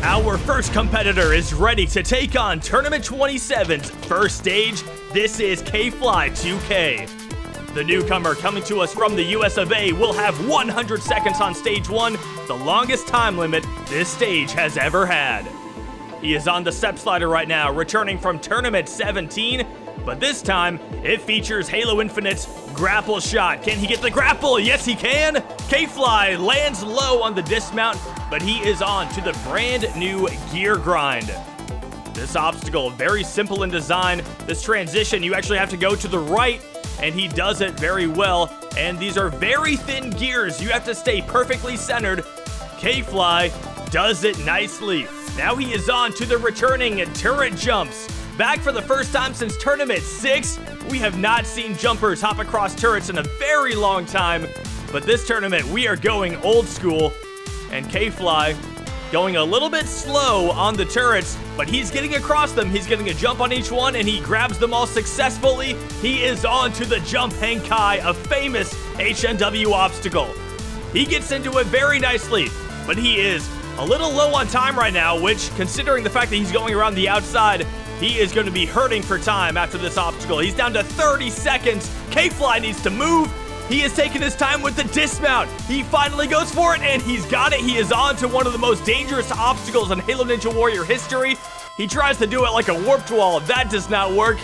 Our first competitor is ready to take on Tournament 27's first stage. This is K-Fly 2K. The newcomer coming to us from the US of A will have 100 seconds on stage 1, the longest time limit this stage has ever had. He is on the step slider right now, returning from Tournament 17, but this time it features Halo Infinite's grapple shot. Can he get the grapple? Yes, he can. K-Fly lands low on the dismount, but he is on to the brand new gear grind. This obstacle, very simple in design. This transition, you actually have to go to the right, and he does it very well. And these are very thin gears. You have to stay perfectly centered. K-Fly does it nicely. Now he is on to the returning turret jumps. Back for the first time since Tournament 6, we have not seen jumpers hop across turrets in a very long time. But this tournament, we are going old school. And K-Fly going a little bit slow on the turrets, but he's getting across them. He's getting a jump on each one, and he grabs them all successfully. He is on to the jump Henkai, a famous HNW obstacle. He gets into it very nicely, but he is a little low on time right now, which, considering the fact that he's going around the outside, he is going to be hurting for time after this obstacle. He's down to 30 seconds. K-Fly needs to move. He is taking his time with the dismount. He finally goes for it, and he's got it. He is on to one of the most dangerous obstacles in Halo Ninja Warrior history. He tries to do it like a warped wall. That does not work.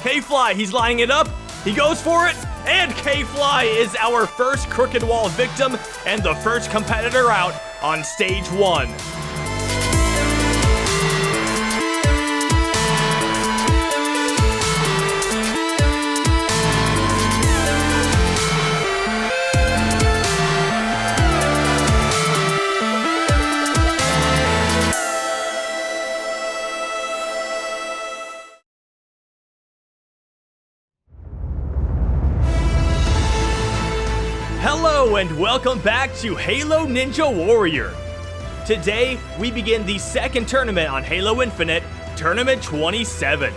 K-Fly, he's lining it up. He goes for it, and K-Fly is our first crooked wall victim and the first competitor out on stage 1. Hello and welcome back to Halo Ninja Warrior. Today, we begin the second tournament on Halo Infinite, Tournament 27.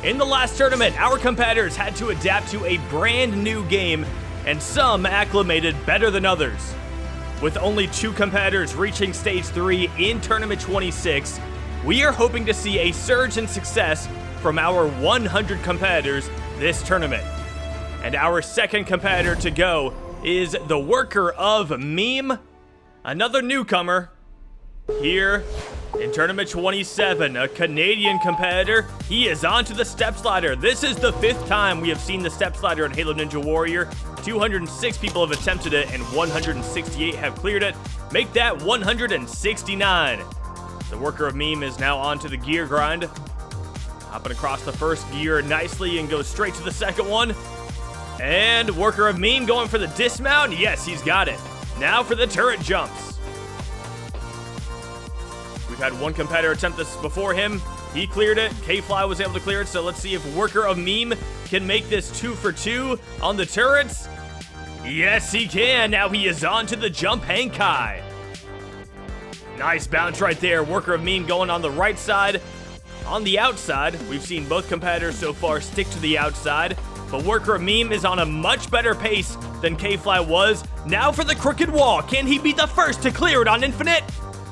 In the last tournament, our competitors had to adapt to a brand new game, and some acclimated better than others. With only 2 competitors reaching stage 3 in Tournament 26, we are hoping to see a surge in success from our 100 competitors this tournament. And our second competitor to go is the worker of Meme, another newcomer here in Tournament 27, a Canadian competitor. He is onto the step slider. This is the 5th time we have seen the step slider in Halo Ninja Warrior. 206 people have attempted it and 168 have cleared it. Make that 169. The worker of Meme is now onto the gear grind. Hopping across the first gear nicely and goes straight to the second one. And worker of Meme going for the dismount. Yes, he's got it. Now for the turret jumps. We've had one competitor attempt this before him. He cleared it. K-Fly was able to clear it. So let's see if worker of Meme can make this 2 for 2 on the turrets. Yes, he can. Now he is on to the jump Henkai. Nice bounce right there. Worker of Meme going on the right side. On the outside, we've seen both competitors so far stick to the outside. But worker of Meme is on a much better pace than K-Fly was. Now for the crooked wall. Can he be the first to clear it on Infinite?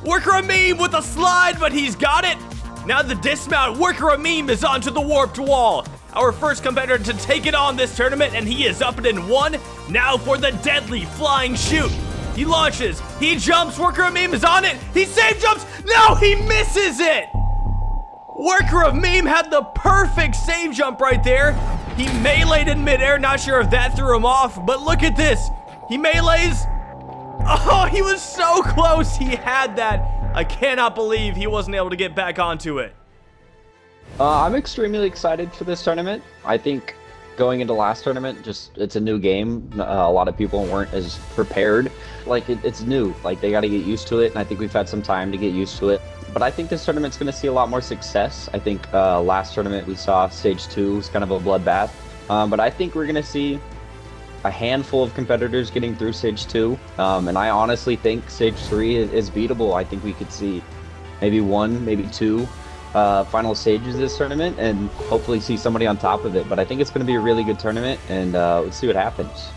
Worker of Meme with a slide, but he's got it. Now the dismount. Worker of Meme is onto the warped wall. Our first competitor to take it on this tournament, and he is up and in 1. Now for the deadly flying chute. He launches. He jumps. Worker of Meme is on it. He save jumps. No, he misses it. Worker of Meme had the perfect save jump right there. He meleeed in midair, not sure if that threw him off, but look at this. He melees. Oh, he was so close. He had that. I cannot believe he wasn't able to get back onto it. I'm extremely excited for this tournament. I think going into last tournament, it's a new game. A lot of people weren't as prepared. Like, it's new. Like, they got to get used to it, and I think we've had some time to get used to it. But I think this tournament's going to see a lot more success. I think last tournament we saw stage 2 was kind of a bloodbath. But I think we're going to see a handful of competitors getting through stage 2. And I honestly think stage 3 is beatable. I think we could see maybe 1, maybe 2 final stages of this tournament and hopefully see somebody on top of it. But I think it's going to be a really good tournament, and let's see what happens.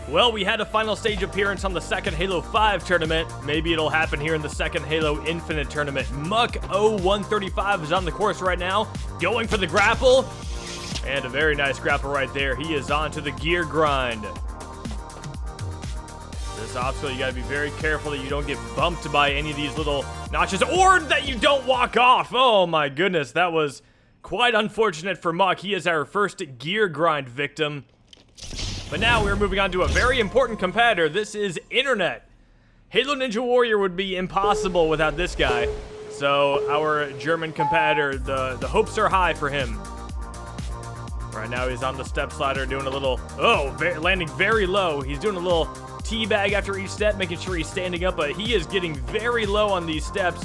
Well, we had a final stage appearance on the second Halo 5 tournament. Maybe it'll happen here in the second Halo Infinite tournament. Muck 0135 is on the course right now, going for the grapple. And a very nice grapple right there. He is on to the gear grind. This obstacle, you gotta be very careful that you don't get bumped by any of these little notches, or that you don't walk off. Oh my goodness, that was quite unfortunate for Muck. He is our first gear grind victim. But now we're moving on to a very important competitor. This is Internet. Halo Ninja Warrior would be impossible without this guy. So our German competitor, the hopes are high for him. Right now he's on the step slider doing a little, landing very low. He's doing a little teabag after each step, making sure he's standing up, but he is getting very low on these steps.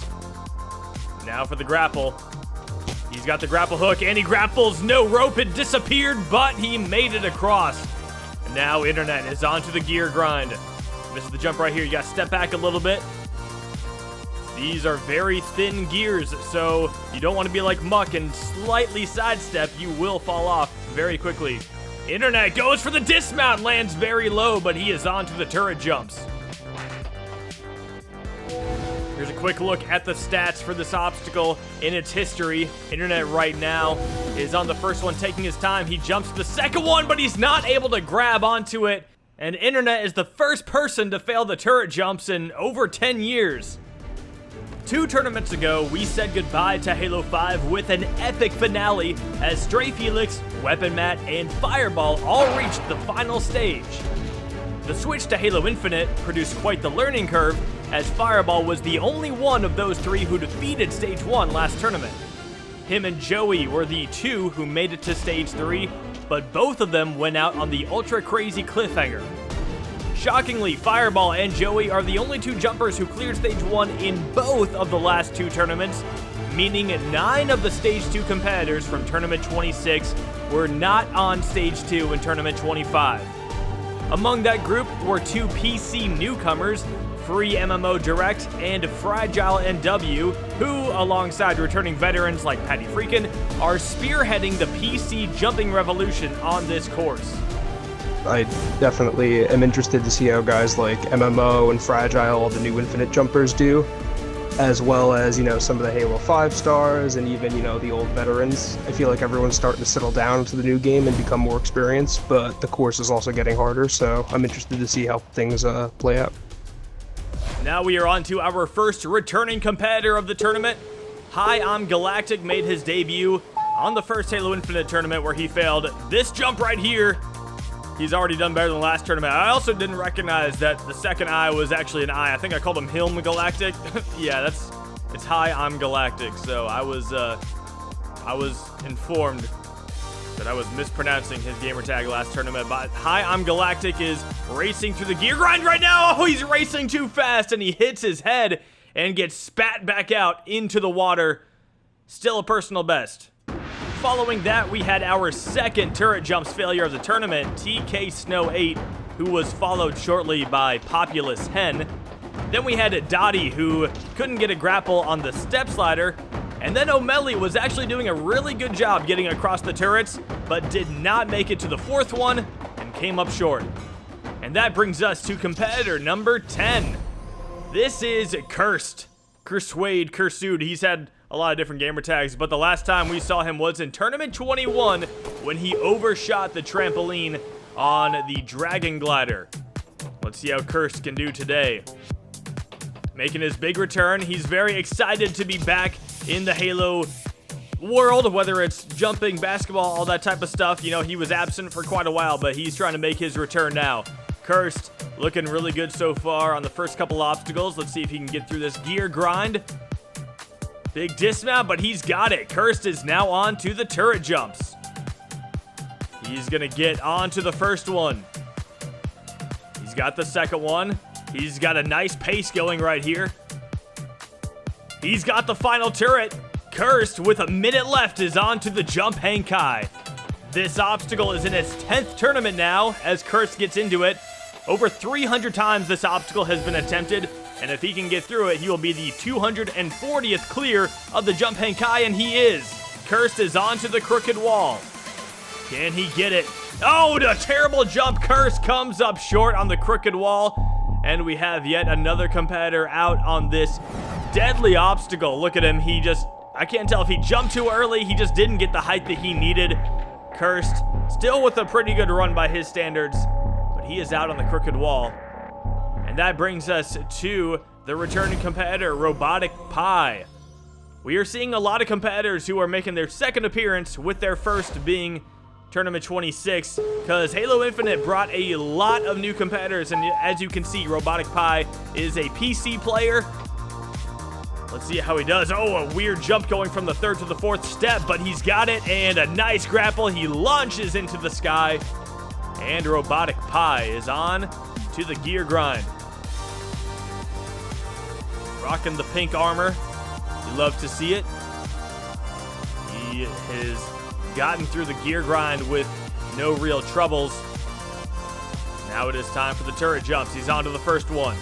Now for the grapple. He's got the grapple hook, and he grapples. No rope had disappeared, but he made it across. Now Internet is onto the gear grind. This is the jump right here. You got to step back a little bit. These are very thin gears, so you don't want to be like Muck and slightly sidestep. You will fall off very quickly. Internet goes for the dismount, lands very low, but he is onto the turret jumps. Here's a quick look at the stats for this obstacle in its history. Internet right now is on the first one, taking his time. He jumps to the second one, but he's not able to grab onto it. And Internet is the first person to fail the turret jumps in over 10 years. 2 tournaments ago, we said goodbye to Halo 5 with an epic finale as Stray Felix, Weapon Matt, and Fireball all reached the final stage. The switch to Halo Infinite produced quite the learning curve, as Fireball was the only one of those 3 who defeated Stage 1 last tournament. Him and Joey were the 2 who made it to Stage 3, but both of them went out on the ultra crazy cliffhanger. Shockingly, Fireball and Joey are the only 2 jumpers who cleared Stage 1 in both of the last 2 tournaments, meaning 9 of the Stage 2 competitors from Tournament 26 were not on Stage 2 in Tournament 25. Among that group were 2 PC newcomers, Free MMO Direct and Fragile NW, who, alongside returning veterans like Patty Freakin, are spearheading the PC jumping revolution on this course. I definitely am interested to see how guys like MMO and Fragile, the new Infinite jumpers, do, as well as, some of the Halo 5 stars and even, the old veterans. I feel like everyone's starting to settle down into the new game and become more experienced, but the course is also getting harder, so I'm interested to see how things play out. Now we are on to our first returning competitor of the tournament. Hi, I'm Galactic made his debut on the first Halo Infinite tournament where he failed this jump right here. He's already done better than the last tournament. I also didn't recognize that the second I was actually an I. I think I called him Hilm Galactic. Yeah, it's Hi, I'm Galactic. So I was informed that I was mispronouncing his gamer tag last tournament. But Hi, I'm Galactic is racing through the gear grind right now. Oh, he's racing too fast, and he hits his head and gets spat back out into the water. Still a personal best. Following that, we had our second turret jumps failure of the tournament, TK Snow 8, who was followed shortly by Populous Hen. Then we had Dottie, who couldn't get a grapple on the step slider. And then O'Malley was actually doing a really good job getting across the turrets, but did not make it to the 4th one and came up short. And that brings us to competitor number 10. This is Cursed. Cursuade, Cursued. He's had a lot of different gamer tags, but the last time we saw him was in Tournament 21 when he overshot the trampoline on the Dragon Glider. Let's see how Cursed can do today. Making his big return. He's very excited to be back in the Halo world, whether it's jumping, basketball, all that type of stuff. He was absent for quite a while, but he's trying to make his return now. Cursed looking really good so far on the first couple obstacles. Let's see if he can get through this gear grind. Big dismount, but he's got it. Cursed is now on to the turret jumps. He's gonna get on to the first one. He's got the second one. He's got a nice pace going right here. He's got the final turret. Cursed, with a minute left, is on to the jump Hankai. This obstacle is in its 10th tournament now as Cursed gets into it. Over 300 times this obstacle has been attempted, and if he can get through it, he will be the 240th clear of the jump Hankai, and he is. Cursed is onto the crooked wall. Can he get it? Oh, the terrible jump. Curse comes up short on the crooked wall. And we have yet another competitor out on this deadly obstacle. Look at him. I can't tell if he jumped too early. He just didn't get the height that he needed. Cursed, still with a pretty good run by his standards, but he is out on the crooked wall. And that brings us to the returning competitor, Robotic Pie. We are seeing a lot of competitors who are making their second appearance, with their first being Tournament 26, because Halo Infinite brought a lot of new competitors, and as you can see, Robotic Pie is a PC player. Let's see how he does. Oh, a weird jump going from the third to the fourth step, but he's got it, and a nice grapple. He launches into the sky, and Robotic Pie is on to the gear grind. Rocking the pink armor. You love to see it. He has gotten through the gear grind with no real troubles. Now it is time for the turret jumps. He's on to the first one.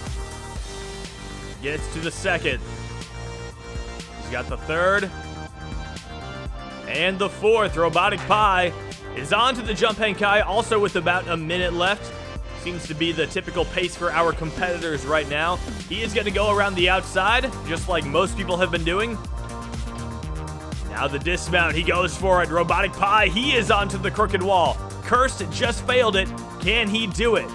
Gets to the second. He's got the third. And the fourth. Robotic Pie is on to the jump hang kai, also with about a minute left. Seems to be the typical pace for our competitors right now. He is going to go around the outside, just like most people have been doing. Now the dismount, he goes for it. Robotic Pie, he is onto the crooked wall. Cursed just failed it. Can he do it?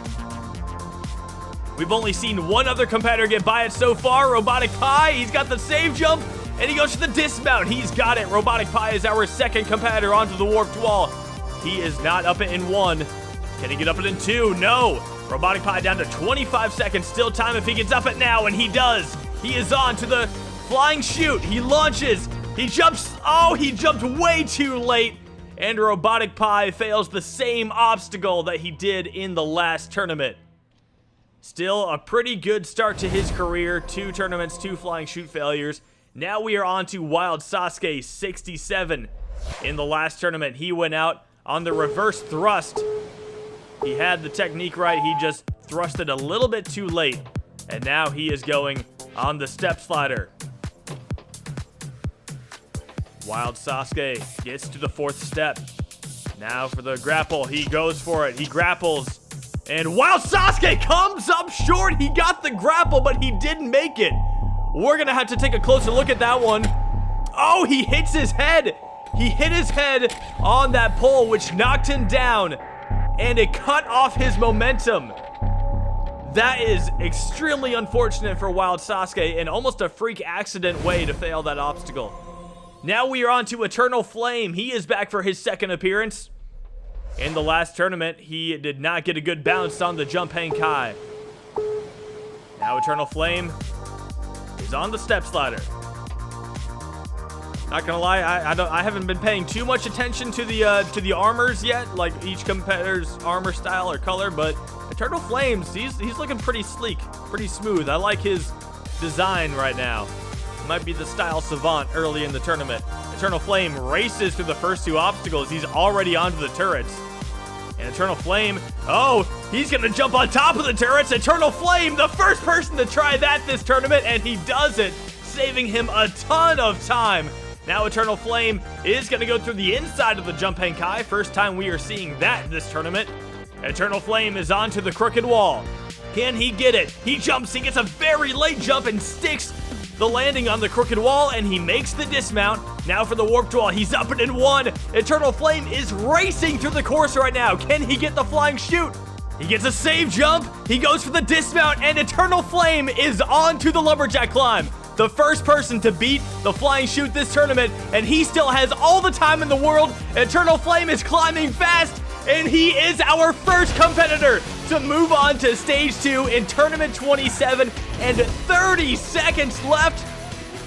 We've only seen one other competitor get by it so far. Robotic Pie, he's got the save jump, and he goes for the dismount. He's got it. Robotic Pie is our second competitor onto the warped wall. He is not up it in one. Can he get up it in two? No. Robotic Pie down to 25 seconds. Still time if he gets up it now, and he does. He is on to the flying chute. He launches. He jumps. Oh, he jumped way too late. And Robotic Pie fails the same obstacle that he did in the last tournament. Still a pretty good start to his career. 2 tournaments, 2 flying chute failures. Now we are on to Wild Sasuke 67. In the last tournament, he went out on the reverse thrust. He had the technique right. He just thrusted a little bit too late. And now he is going on the step slider. Wild Sasuke gets to the 4th step. Now for the grapple. He goes for it. He grapples. And Wild Sasuke comes up short. He got the grapple, but he didn't make it. We're going to have to take a closer look at that one. Oh, he hits his head. He hit his head on that pole, which knocked him down. And it cut off his momentum. That is extremely unfortunate for Wild Sasuke, and almost a freak accident way to fail that obstacle. Now we are on to Eternal Flame. He is back for his second appearance. In the last tournament, he did not get a good bounce on the jump hang kai. Now Eternal Flame is on the step slider. Not gonna lie, I haven't been paying too much attention to the armors yet, like each competitor's armor style or color, but Eternal Flames, he's looking pretty sleek, pretty smooth. I like his design right now. Might be the style savant early in the tournament. Eternal Flame races through the first 2 obstacles. He's already onto the turrets. And Eternal Flame, oh, he's gonna jump on top of the turrets. Eternal Flame, the first person to try that this tournament, and he does it, saving him a ton of time. Now Eternal Flame is going to go through the inside of the jump hang kai. First time we are seeing that this tournament. Eternal Flame is onto the crooked wall. Can he get it? He jumps. He gets a very late jump and sticks the landing on the crooked wall, and he makes the dismount. Now for the warped wall. He's up and in one. Eternal Flame is racing through the course right now. Can he get the flying chute? He gets a save jump. He goes for the dismount, and Eternal Flame is onto the lumberjack climb. The first person to beat the flying chute this tournament, and he still has all the time in the world. Eternal Flame is climbing fast, and he is our first competitor to move on to stage 2 in tournament 27, and 30 seconds left.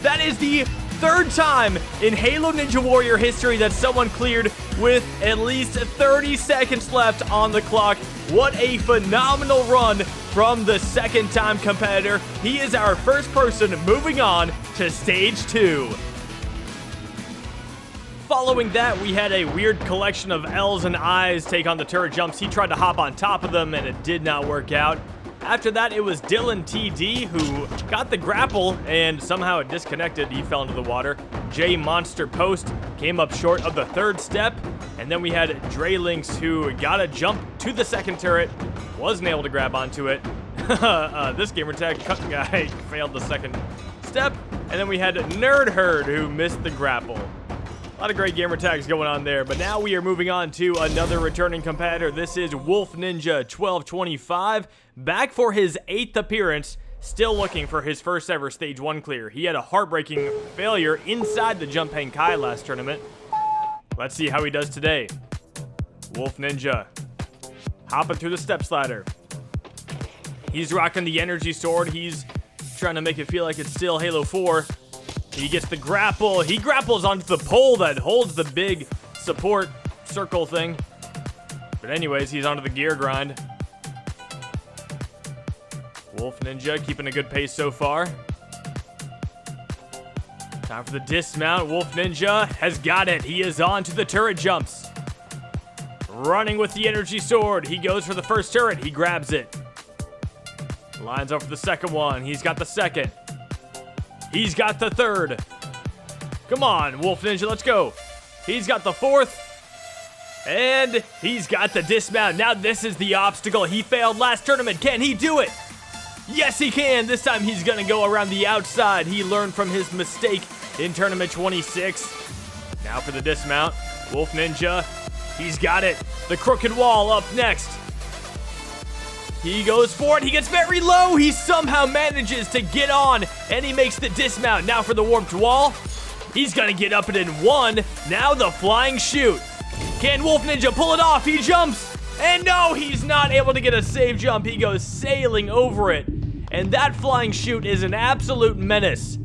That is the 3rd time in Halo Ninja Warrior history that someone cleared with at least 30 seconds left on the clock. What a phenomenal run from the second-time competitor. He is our first person moving on to stage 2. Following that, we had a weird collection of L's and I's take on the turret jumps. He tried to hop on top of them, and it did not work out. After that, it was Dylan TD who got the grapple, and somehow it disconnected. He fell into the water. J Monster Post came up short of the third step. And then we had Dre Lynx, who got a jump to the second turret, wasn't able to grab onto it. This gamer tag guy failed the second step. And then we had Nerd Herd, who missed the grapple. A lot of great gamer tags going on there. But now we are moving on to another returning competitor. This is Wolf Ninja 1225, back for his 8th appearance. Still looking for his first ever stage 1 clear. He had a heartbreaking failure inside the Jump Hang Kai last tournament. Let's see how he does today. Wolf Ninja hopping through the steps ladder. He's rocking the energy sword. He's trying to make it feel like it's still Halo 4. He gets the grapple. He grapples onto the pole that holds the big support circle thing. But anyways, he's onto the gear grind. Wolf Ninja keeping a good pace so far. Time for the dismount. Wolf Ninja has got it. He is on to the turret jumps. Running with the energy sword. He goes for the first turret. He grabs it. Lines up for the second one. He's got the second. He's got the third. Come on, Wolf Ninja, let's go. He's got the fourth. And he's got the dismount. Now this is the obstacle. He failed last tournament. Can he do it? Yes, he can. This time he's going to go around the outside. He learned from his mistake in Tournament 26. Now for the dismount. Wolf Ninja. He's got it. The crooked wall up next. He goes for it. He gets very low. He somehow manages to get on, and he makes the dismount. Now for the warped wall. He's going to get up it in one. Now the flying chute. Can Wolf Ninja pull it off? He jumps. And no, he's not able to get a safe jump. He goes sailing over it. And that flying chute is an absolute menace.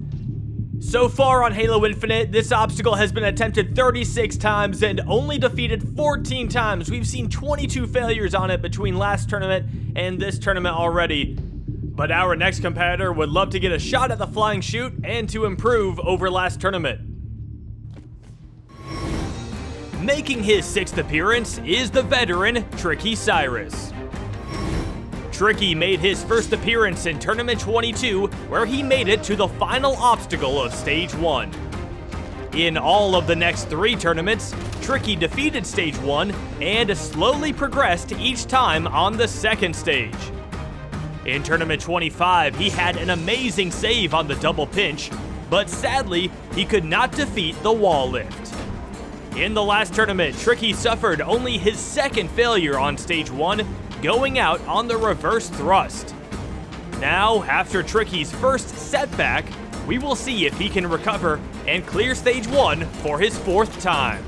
So far on Halo Infinite, this obstacle has been attempted 36 times and only defeated 14 times. We've seen 22 failures on it between last tournament and this tournament already. But our next competitor would love to get a shot at the flying chute and to improve over last tournament. Making his 6th appearance is the veteran Tricky Cyrus. Tricky made his first appearance in Tournament 22, where he made it to the final obstacle of Stage 1. In all of the next 3 tournaments, Tricky defeated Stage 1 and slowly progressed each time on the second stage. In Tournament 25, he had an amazing save on the double pinch, but sadly, he could not defeat the wall lift. In the last tournament, Tricky suffered only his 2nd failure on Stage 1, going out on the reverse thrust. Now, after Tricky's first setback, we will see if he can recover and clear Stage 1 for his 4th time.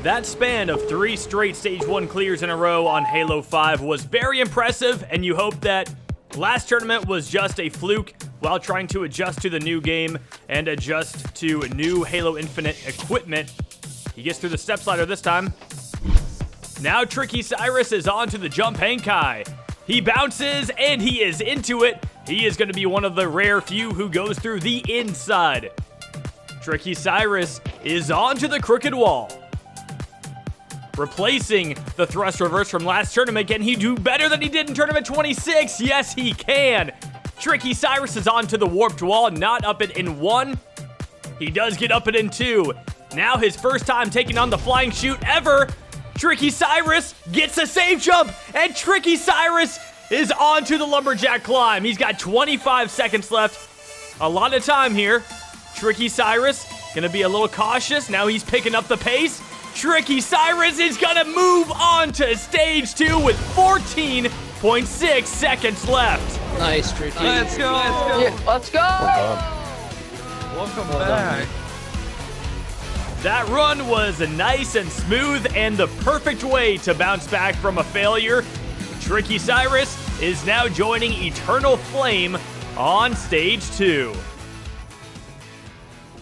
That span of 3 straight Stage 1 clears in a row on Halo 5 was very impressive, and you hope that last tournament was just a fluke while trying to adjust to the new game and adjust to new Halo Infinite equipment. He gets through the step slider this time. Now Tricky Cyrus is on to the Jump Hang Kai. He bounces and he is into it. He is going to be one of the rare few who goes through the inside. Tricky Cyrus is on to the crooked wall. Replacing the thrust reverse from last tournament. Can he do better than he did in Tournament 26? Yes, he can. Tricky Cyrus is on to the warped wall, not up it in 1. He does get up it in 2. Now his first time taking on the flying chute ever. Tricky Cyrus gets a safe jump, and Tricky Cyrus is on to the lumberjack climb. He's got 25 seconds left. A lot of time here. Tricky Cyrus gonna be a little cautious. Now he's picking up the pace. Tricky Cyrus is gonna move on to Stage 2 with 14.6 seconds left. Nice, Tricky. Let's go. Yeah, let's go. Welcome back. That run was nice and smooth and the perfect way to bounce back from a failure. Tricky Cyrus is now joining Eternal Flame on Stage 2.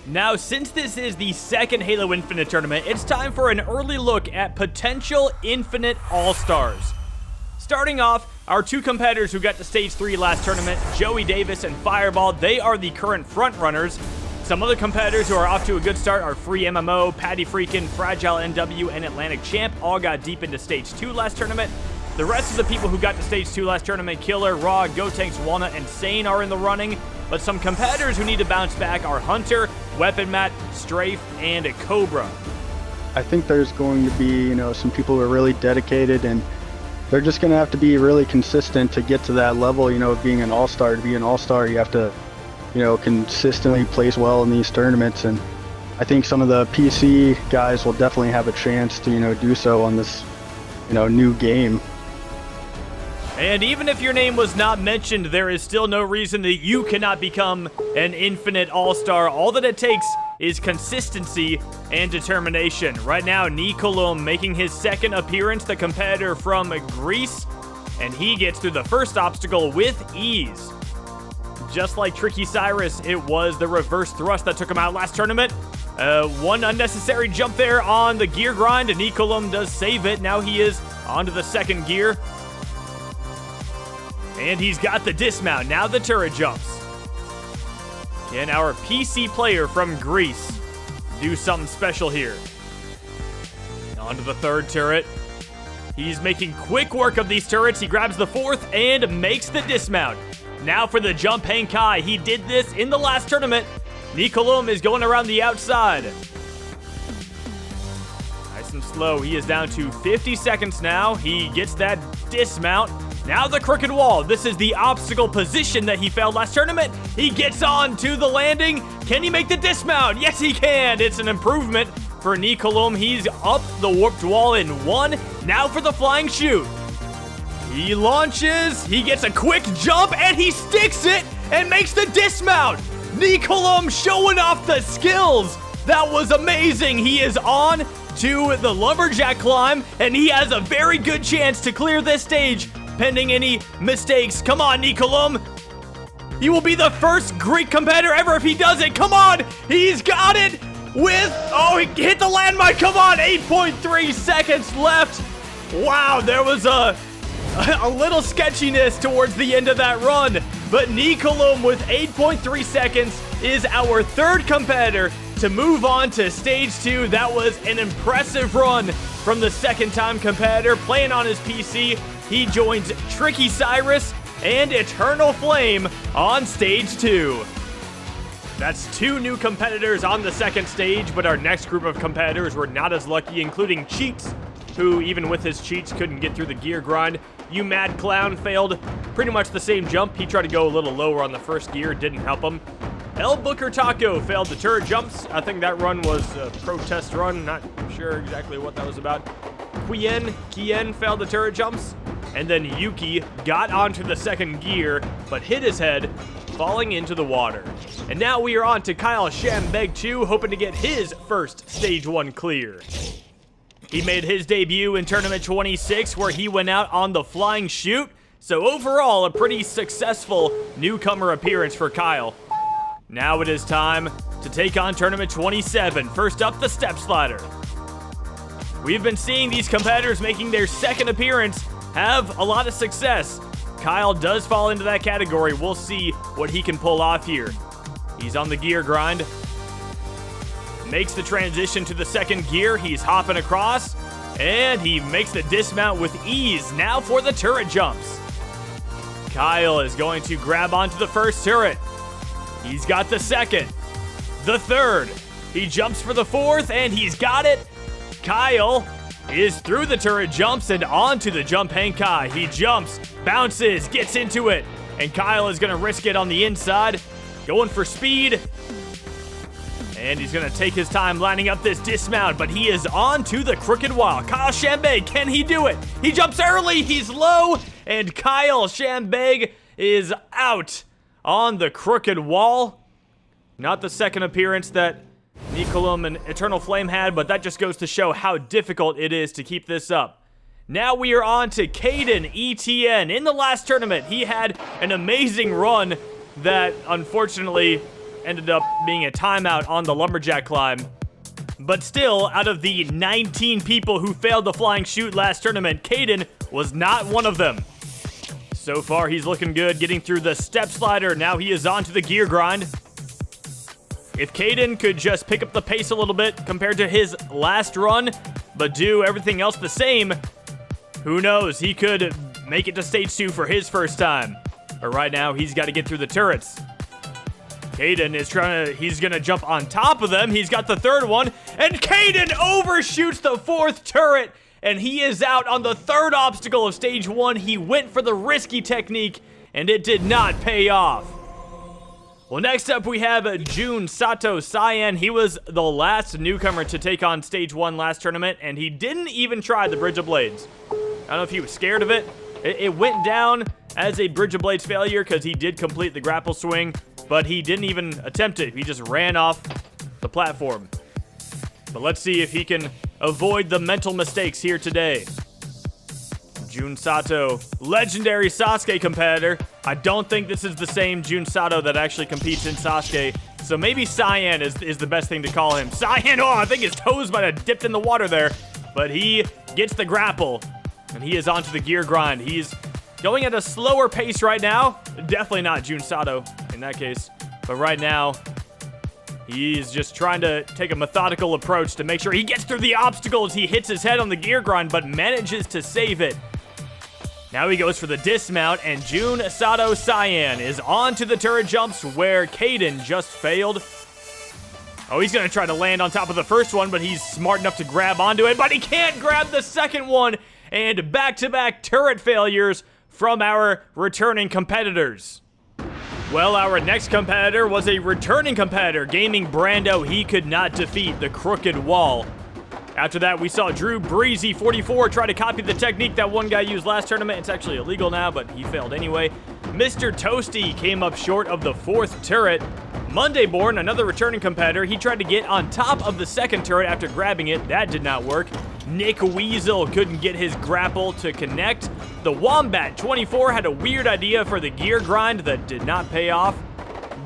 Now, since this is the 2nd Halo Infinite tournament, it's time for an early look at potential Infinite All-Stars. Starting off, our 2 competitors who got to Stage 3 last tournament, Joey Davis and Fireball, they are the current front runners. Some other competitors who are off to a good start are Free MMO, Patty Freakin', Fragile NW, and Atlantic Champ, all got deep into Stage 2 last tournament. The rest of the people who got to Stage 2 last tournament, Killer, Raw, Gotenks, Walnut, and Sane are in the running. but some competitors who need to bounce back are Hunter, Weapon Mat, Strafe, and Cobra. I think there's going to be, some people who are really dedicated, and they're just going to have to be really consistent to get to that level, of being an all-star. To be an all-star, you have to, consistently place well in these tournaments, and I think some of the PC guys will definitely have a chance to, do so on this, new game. And even if your name was not mentioned, there is still no reason that you cannot become an infinite all-star. All that it takes is consistency and determination. Right now, Nikolum making his second appearance, the competitor from Greece, and he gets through the first obstacle with ease. Just like Tricky Cyrus, it was the reverse thrust that took him out last tournament. One unnecessary jump there on the gear grind, and Nikolum does save it. Now he is onto the second gear. And he's got the dismount. Now the turret jumps. Can our PC player from Greece do something special here? Onto the third turret. He's making quick work of these turrets. He grabs the fourth and makes the dismount. Now for the jump hang kai. He did this in the last tournament. Nikolum is going around the outside. Nice and slow. He is down to 50 seconds now. He gets that dismount. Now the crooked wall. This is the obstacle position that he failed last tournament. He gets on to the landing. Can he make the dismount? Yes, he can. It's an improvement for Nikolum. He's up the warped wall in one. Now for the flying chute. He launches. He gets a quick jump, and he sticks it and makes the dismount. Nikolum showing off the skills. That was amazing. He is on to the lumberjack climb, and he has a very good chance to clear this stage pending any mistakes. Come on, Nikolum. He will be the first Greek competitor ever if he does it. Come on. He's got it with, he hit the landmine. Come on, 8.3 seconds left. Wow, there was a little sketchiness towards the end of that run, but Nikolum with 8.3 seconds is our third competitor to move on to stage 2. That was an impressive run from the second-time competitor playing on his PC. He joins Tricky Cyrus and Eternal Flame on stage 2. That's 2 new competitors on the second stage, but our next group of competitors were not as lucky, including Cheats, who even with his cheats couldn't get through the gear grind. You Mad Clown failed pretty much the same jump. He tried to go a little lower on the first gear, didn't help him. El Booker Taco failed the turret jumps. I think that run was a protest run. Not sure exactly what that was about. Kien failed the turret jumps. And then Yuki got onto the second gear, but hit his head, falling into the water. And now we are on to Kyle Shambeg 2, hoping to get his first Stage 1 clear. He made his debut in Tournament 26, where he went out on the flying chute. So overall, a pretty successful newcomer appearance for Kyle. Now it is time to take on Tournament 27. First up, the step slider. We've been seeing these competitors making their second appearance have a lot of success. Kyle does fall into that category. We'll see what he can pull off here. He's on the gear grind. Makes the transition to the second gear. He's hopping across, and he makes the dismount with ease. Now for the turret jumps. Kyle is going to grab onto the first turret. He's got the second, the third. He jumps for the fourth, and he's got it. Kyle is through the turret jumps and onto the jump hang kai. He jumps, bounces, gets into it, and Kyle is going to risk it on the inside, going for speed. And he's going to take his time lining up this dismount, but he is on to the crooked wall. Kyle Shambeg, can he do it? He jumps early, he's low, and Kyle Shambeg is out on the crooked wall. Not the second appearance that Nikolum and Eternal Flame had, but that just goes to show how difficult it is to keep this up. Now we are on to Caden ETN. In the last tournament, he had an amazing run that unfortunately ended up being a timeout on the lumberjack climb. But still, out of the 19 people who failed the flying chute last tournament, Caden was not one of them. So far, he's looking good, getting through the step slider. Now he is on to the gear grind. If Caden could just pick up the pace a little bit compared to his last run, but do everything else the same, who knows? He could make it to stage 2 for his first time. But right now, he's got to get through the turrets. Caden is he's gonna jump on top of them. He's got the third one, and Caden overshoots the fourth turret, and he is out on the third obstacle of stage 1. He went for the risky technique, and it did not pay off. Well, next up we have Jun Sato Cyan. He was the last newcomer to take on stage 1 last tournament, and he didn't even try the Bridge of Blades. I don't know if he was scared of it. It went down as a Bridge of Blades failure because he did complete the grapple swing, but he didn't even attempt it. He just ran off the platform. But let's see if he can avoid the mental mistakes here today. Jun Sato, legendary Sasuke competitor. I don't think this is the same Jun Sato that actually competes in Sasuke, so maybe Cyan is the best thing to call him. Cyan, oh, I think his toes might have dipped in the water there, but he gets the grapple, and he is onto the gear grind. He's going at a slower pace right now. Definitely not Jun Sato in that case, but right now, he's just trying to take a methodical approach to make sure he gets through the obstacles. He hits his head on the gear grind, but manages to save it. Now he goes for the dismount, and Jun Sato Cyan is on to the turret jumps where Caden just failed. Oh, he's going to try to land on top of the first one, but he's smart enough to grab onto it, but he can't grab the second one. And back-to-back turret failures from our returning competitors. Well, our next competitor was a returning competitor, Gaming Brando. He could not defeat the Crooked Wall. After that, we saw Drew Breezy44 try to copy the technique that one guy used last tournament. It's actually illegal now, but he failed anyway. Mr. Toasty came up short of the fourth turret. Mondayborn, another returning competitor, he tried to get on top of the second turret after grabbing it. That did not work. Nick Weasel couldn't get his grapple to connect. The Wombat24 had a weird idea for the gear grind that did not pay off.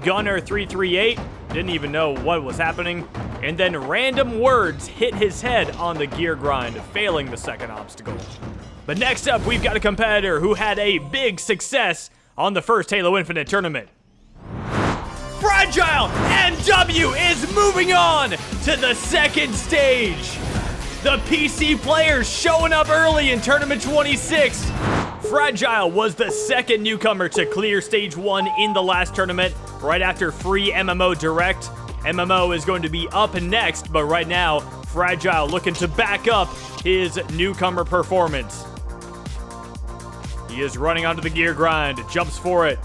Gunner338 didn't even know what was happening. And then Random Words hit his head on the gear grind, failing the second obstacle. But next up, we've got a competitor who had a big success on the first Halo Infinite tournament. Fragile NW is moving on to the second stage. The PC players showing up early in Tournament 26. Fragile was the second newcomer to clear Stage 1 in the last tournament, right after Free MMO Direct. MMO is going to be up next, but right now, Fragile looking to back up his newcomer performance. He is running onto the gear grind, jumps for it.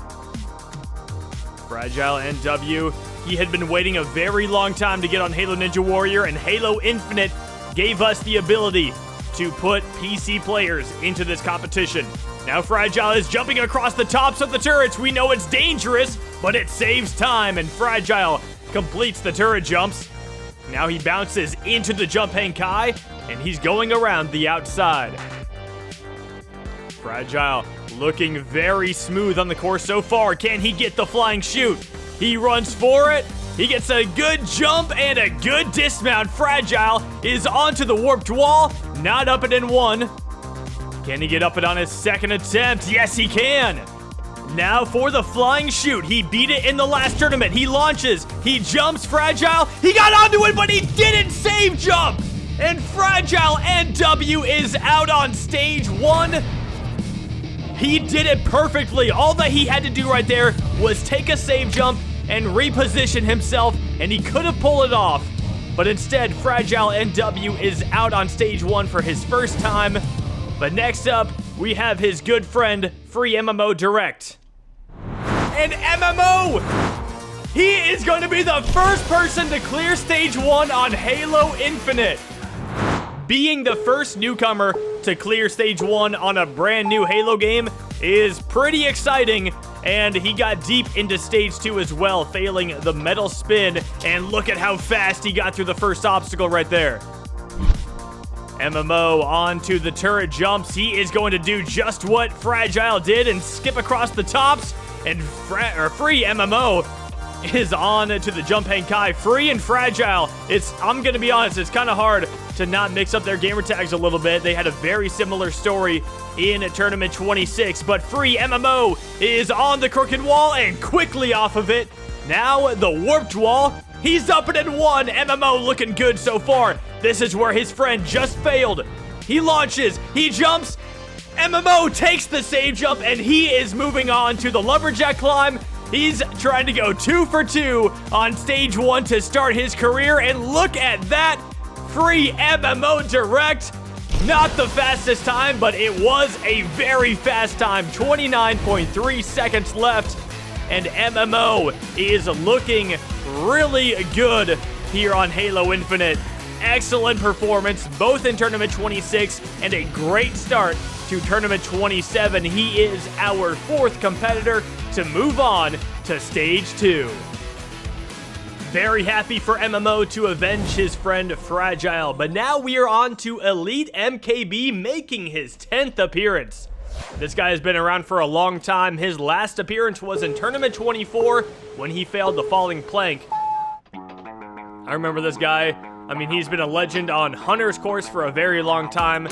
Fragile NW, he had been waiting a very long time to get on Halo Ninja Warrior, and Halo Infinite gave us the ability to put PC players into this competition. Now Fragile is jumping across the tops of the turrets. We know it's dangerous, but it saves time, and Fragile completes the turret jumps. Now he bounces into the jump hang kai, and he's going around the outside. Fragile looking very smooth on the course so far. Can he get the flying chute? He runs for it. He gets a good jump and a good dismount. Fragile is onto the warped wall. Not up it in one. Can he get up it on his second attempt? Yes, he can. Now for the flying chute. He beat it in the last tournament. He launches. He jumps. Fragile. He got onto it, but he didn't save jump. And Fragile NW is out on stage 1. He did it perfectly. All that he had to do right there was take a save jump and reposition himself, and he could have pulled it off. But instead, Fragile NW is out on stage 1 for his first time. But next up, we have his good friend, Free MMO Direct. And MMO! He is going to be the first person to clear stage 1 on Halo Infinite. Being the first newcomer to clear stage 1 on a brand new Halo game is pretty exciting, and he got deep into stage 2 as well, failing the metal spin, and look at how fast he got through the first obstacle right there. MMO onto the turret jumps. He is going to do just what Fragile did and skip across the tops, and Free MMO is on to the jump hang kai. Free and Fragile, I'm gonna be honest, it's kind of hard to not mix up their gamer tags a little bit. They had a very similar story in Tournament 26, but Free MMO is on the crooked wall and quickly off of it. Now the warped wall, he's up it in 1. MMO looking good so far. This is where his friend just failed. He launches, he jumps, MMO takes the save jump, and he is moving on to the lumberjack climb He's trying to go 2 for 2 on stage 1 to start his career, and look at that free MMO direct. Not the fastest time, but it was a very fast time. 29.3 seconds left, and MMO is looking really good here on Halo Infinite. Excellent performance, both in Tournament 26 and a great start to Tournament 27. He is our 4th competitor to move on to Stage 2. Very happy for MMO to avenge his friend Fragile, but now we are on to Elite MKB making his 10th appearance. This guy has been around for a long time. His last appearance was in Tournament 24 when he failed the falling plank. I remember this guy. I mean, he's been a legend on Hunter's course for a very long time.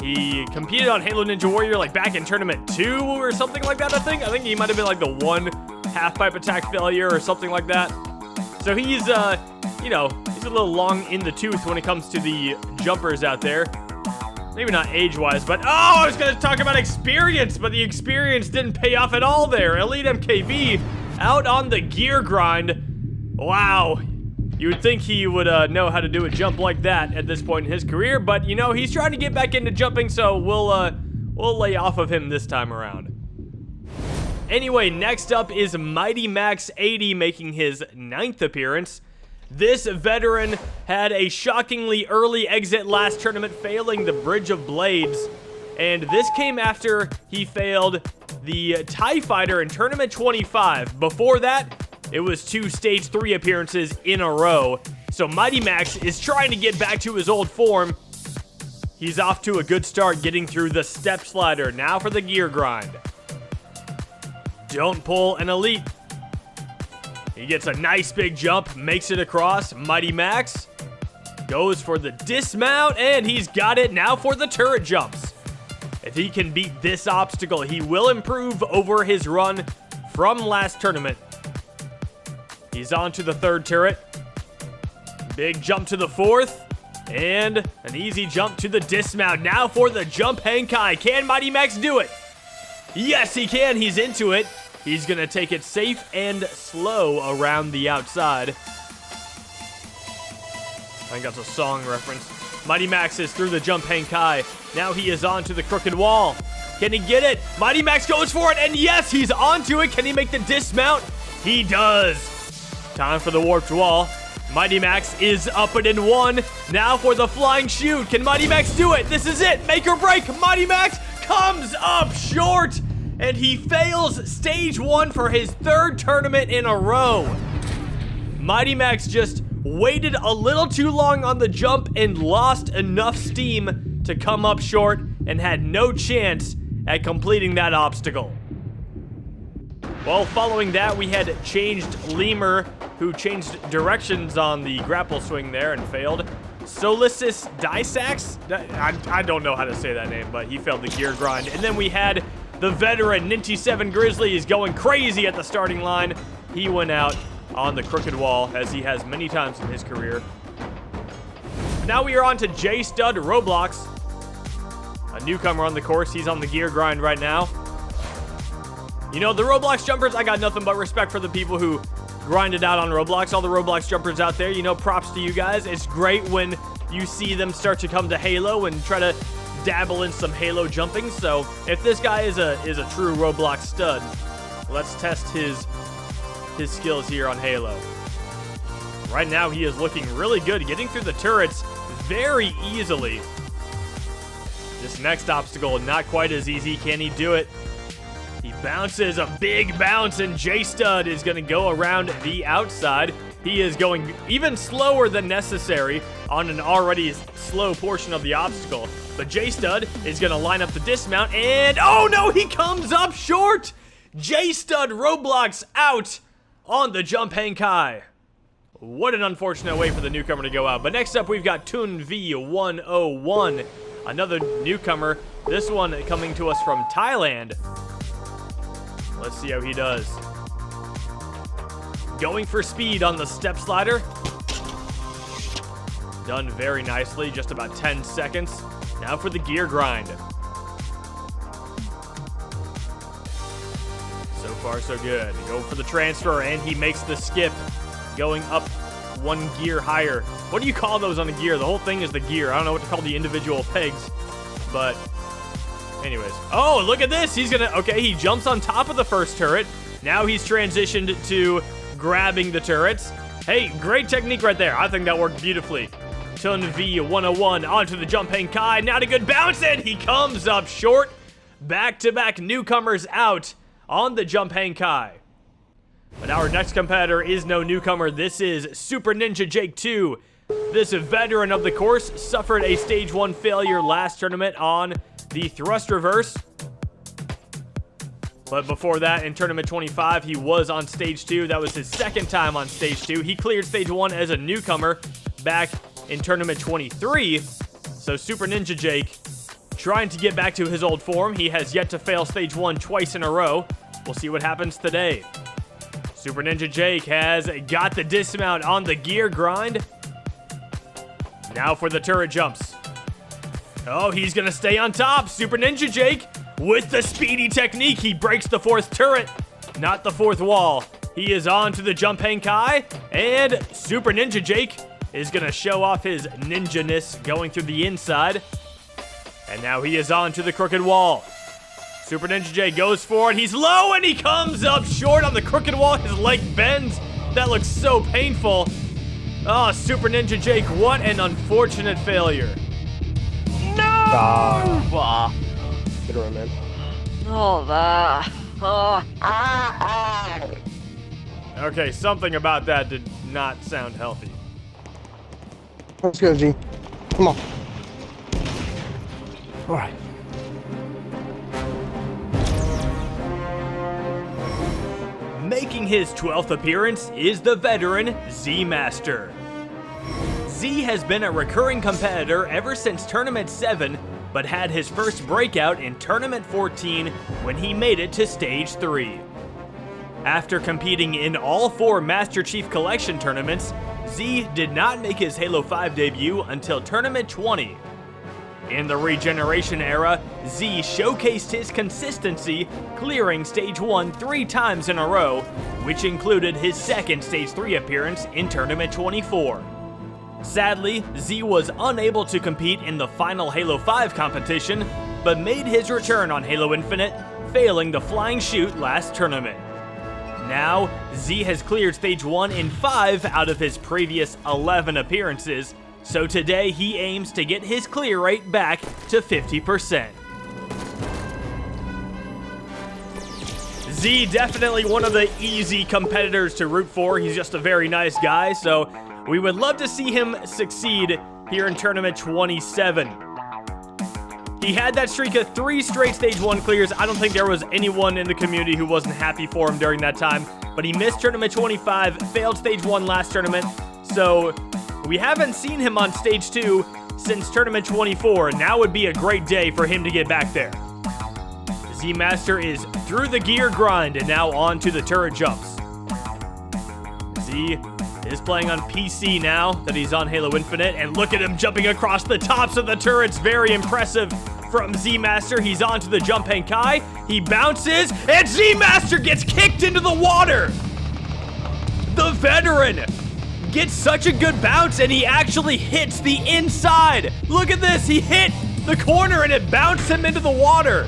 He competed on Halo Ninja Warrior like back in Tournament 2 or something like that, I think. I think he might have been like the 1 half-pipe attack failure or something like that. So he's, you know, he's a little long in the tooth when it comes to the jumpers out there. Maybe not age-wise, but, oh, I was going to talk about experience, but the experience didn't pay off at all there. Elite MKB out on the gear grind. Wow. You would think he would know how to do a jump like that at this point in his career, but, you know, he's trying to get back into jumping, so we'll lay off of him this time around. Anyway, next up is Mighty Max 80 making his 9th appearance. This veteran had a shockingly early exit last tournament, failing the Bridge of Blades. And this came after he failed the TIE Fighter in Tournament 25. Before that, it was 2 Stage 3 appearances in a row. So Mighty Max is trying to get back to his old form. He's off to a good start getting through the step slider. Now for the gear grind. Don't pull an elite. He gets a nice big jump, makes it across. Mighty Max goes for the dismount, and he's got it. Now for the turret jumps. If he can beat this obstacle, he will improve over his run from last tournament. He's on to the 3rd turret. Big jump to the 4th. And an easy jump to the dismount. Now for the jump Henkai. Can Mighty Max do it? Yes, he can. He's into it. He's going to take it safe and slow around the outside. I think that's a song reference. Mighty Max is through the jump Henkai. Now he is on to the crooked wall. Can he get it? Mighty Max goes for it, and yes, he's onto it. Can he make the dismount? He does. Time for the warped wall. Mighty Max is up and in 1. Now for the flying chute. Can Mighty Max do it? This is it. Make or break. Mighty Max comes up short, and he fails Stage 1 for his 3rd tournament in a row. Mighty Max just waited a little too long on the jump and lost enough steam to come up short and had no chance at completing that obstacle. Well, following that, we had changed Lemur, who changed directions on the grapple swing there and failed. Solysis Dysax? I don't know how to say that name, but he failed the gear grind. And then we had the veteran Ninty7 Grizzly is going crazy at the starting line. He went out on the crooked wall, as he has many times in his career. Now we are on to J-Stud Roblox, a newcomer on the course. He's on the gear grind right now. You know, the Roblox jumpers, I got nothing but respect for the people who grinded out on Roblox. All the Roblox jumpers out there, you know, props to you guys. It's great when you see them start to come to Halo and try to dabble in some Halo jumping. So if this guy is a true Roblox stud, let's test his skills here on Halo. Right now he is looking really good, getting through the turrets very easily. This next obstacle, not quite as easy. Can he do it? He bounces, a big bounce, and J-Stud is going to go around the outside. He is going even slower than necessary on an already slow portion of the obstacle. But J-Stud is going to line up the dismount, and oh no, he comes up short! J-Stud Roblox out on the jump Henkai. What an unfortunate way for the newcomer to go out. But next up, we've got Toon V101, another newcomer. This one coming to us from Thailand. Let's see how he does. Going for speed on the step slider. Done very nicely, just about 10 seconds. Now for the gear grind. So far, so good. Go for the transfer, and he makes the skip, going up 1 gear higher. What do you call those on a gear? The whole thing is the gear. I don't know what to call the individual pegs, but anyways. Oh, look at this. He's gonna, okay, he jumps on top of the first turret. Now he's transitioned to grabbing the turrets. Hey, great technique right there. I think that worked beautifully. Tun V 101 onto the jumping Kai. Not a good bounce, and he comes up short. Back-to-back newcomers out on the jumping Kai. But our next competitor is no newcomer. This is Super Ninja Jake 2. This veteran of the course suffered a stage 1 failure last tournament on the thrust reverse. But before that, in tournament 25, he was on stage 2. That was his second time on stage 2. He cleared stage 1 as a newcomer back in tournament 23. So Super Ninja Jake trying to get back to his old form. He has yet to fail stage 1 twice in a row. We'll see what happens today. Super Ninja Jake has got the dismount on the gear grind. Now for the turret jumps. Oh, he's gonna stay on top. Super Ninja Jake with the speedy technique. He breaks the 4th turret, not the 4th wall. He is on to the jumping Kai, and Super Ninja Jake is gonna show off his ninja-ness going through the inside. And now he is on to the crooked wall. Super Ninja Jake goes for it. He's low, and he comes up short on the crooked wall. His leg bends. That looks so painful. Oh, Super Ninja Jake, what an unfortunate failure. No! Good run, man. Okay, something about that did not sound healthy. Let's go, G. Come on. All right. Making his 12th appearance is the veteran Z-Master. Z has been a recurring competitor ever since Tournament 7, but had his first breakout in Tournament 14 when he made it to Stage 3. After competing in all 4 Master Chief Collection tournaments, Z did not make his Halo 5 debut until Tournament 20. In the Regeneration era, Z showcased his consistency, clearing Stage 1 3 times in a row, which included his second Stage 3 appearance in Tournament 24. Sadly, Z was unable to compete in the final Halo 5 competition, but made his return on Halo Infinite, failing the flying chute last tournament. Now, Z has cleared Stage 1 in 5 out of his previous 11 appearances, so today he aims to get his clear rate back to 50%. Z definitely one of the easy competitors to root for. He's just a very nice guy, so we would love to see him succeed here in Tournament 27. He had that streak of 3 straight Stage 1 clears. I don't think there was anyone in the community who wasn't happy for him during that time, but he missed Tournament 25, failed Stage 1 last tournament, so we haven't seen him on Stage 2 since Tournament 24. Now would be a great day for him to get back there. Z-Master is through the gear grind and now on to the turret jumps. Z is playing on PC now that he's on Halo Infinite, and look at him jumping across the tops of the turrets. Very impressive from Z-Master. He's on to the jumping Kai. He bounces, and Z-Master gets kicked into the water. The veteran gets such a good bounce, and he actually hits the inside. Look at this. He hit the corner, and it bounced him into the water.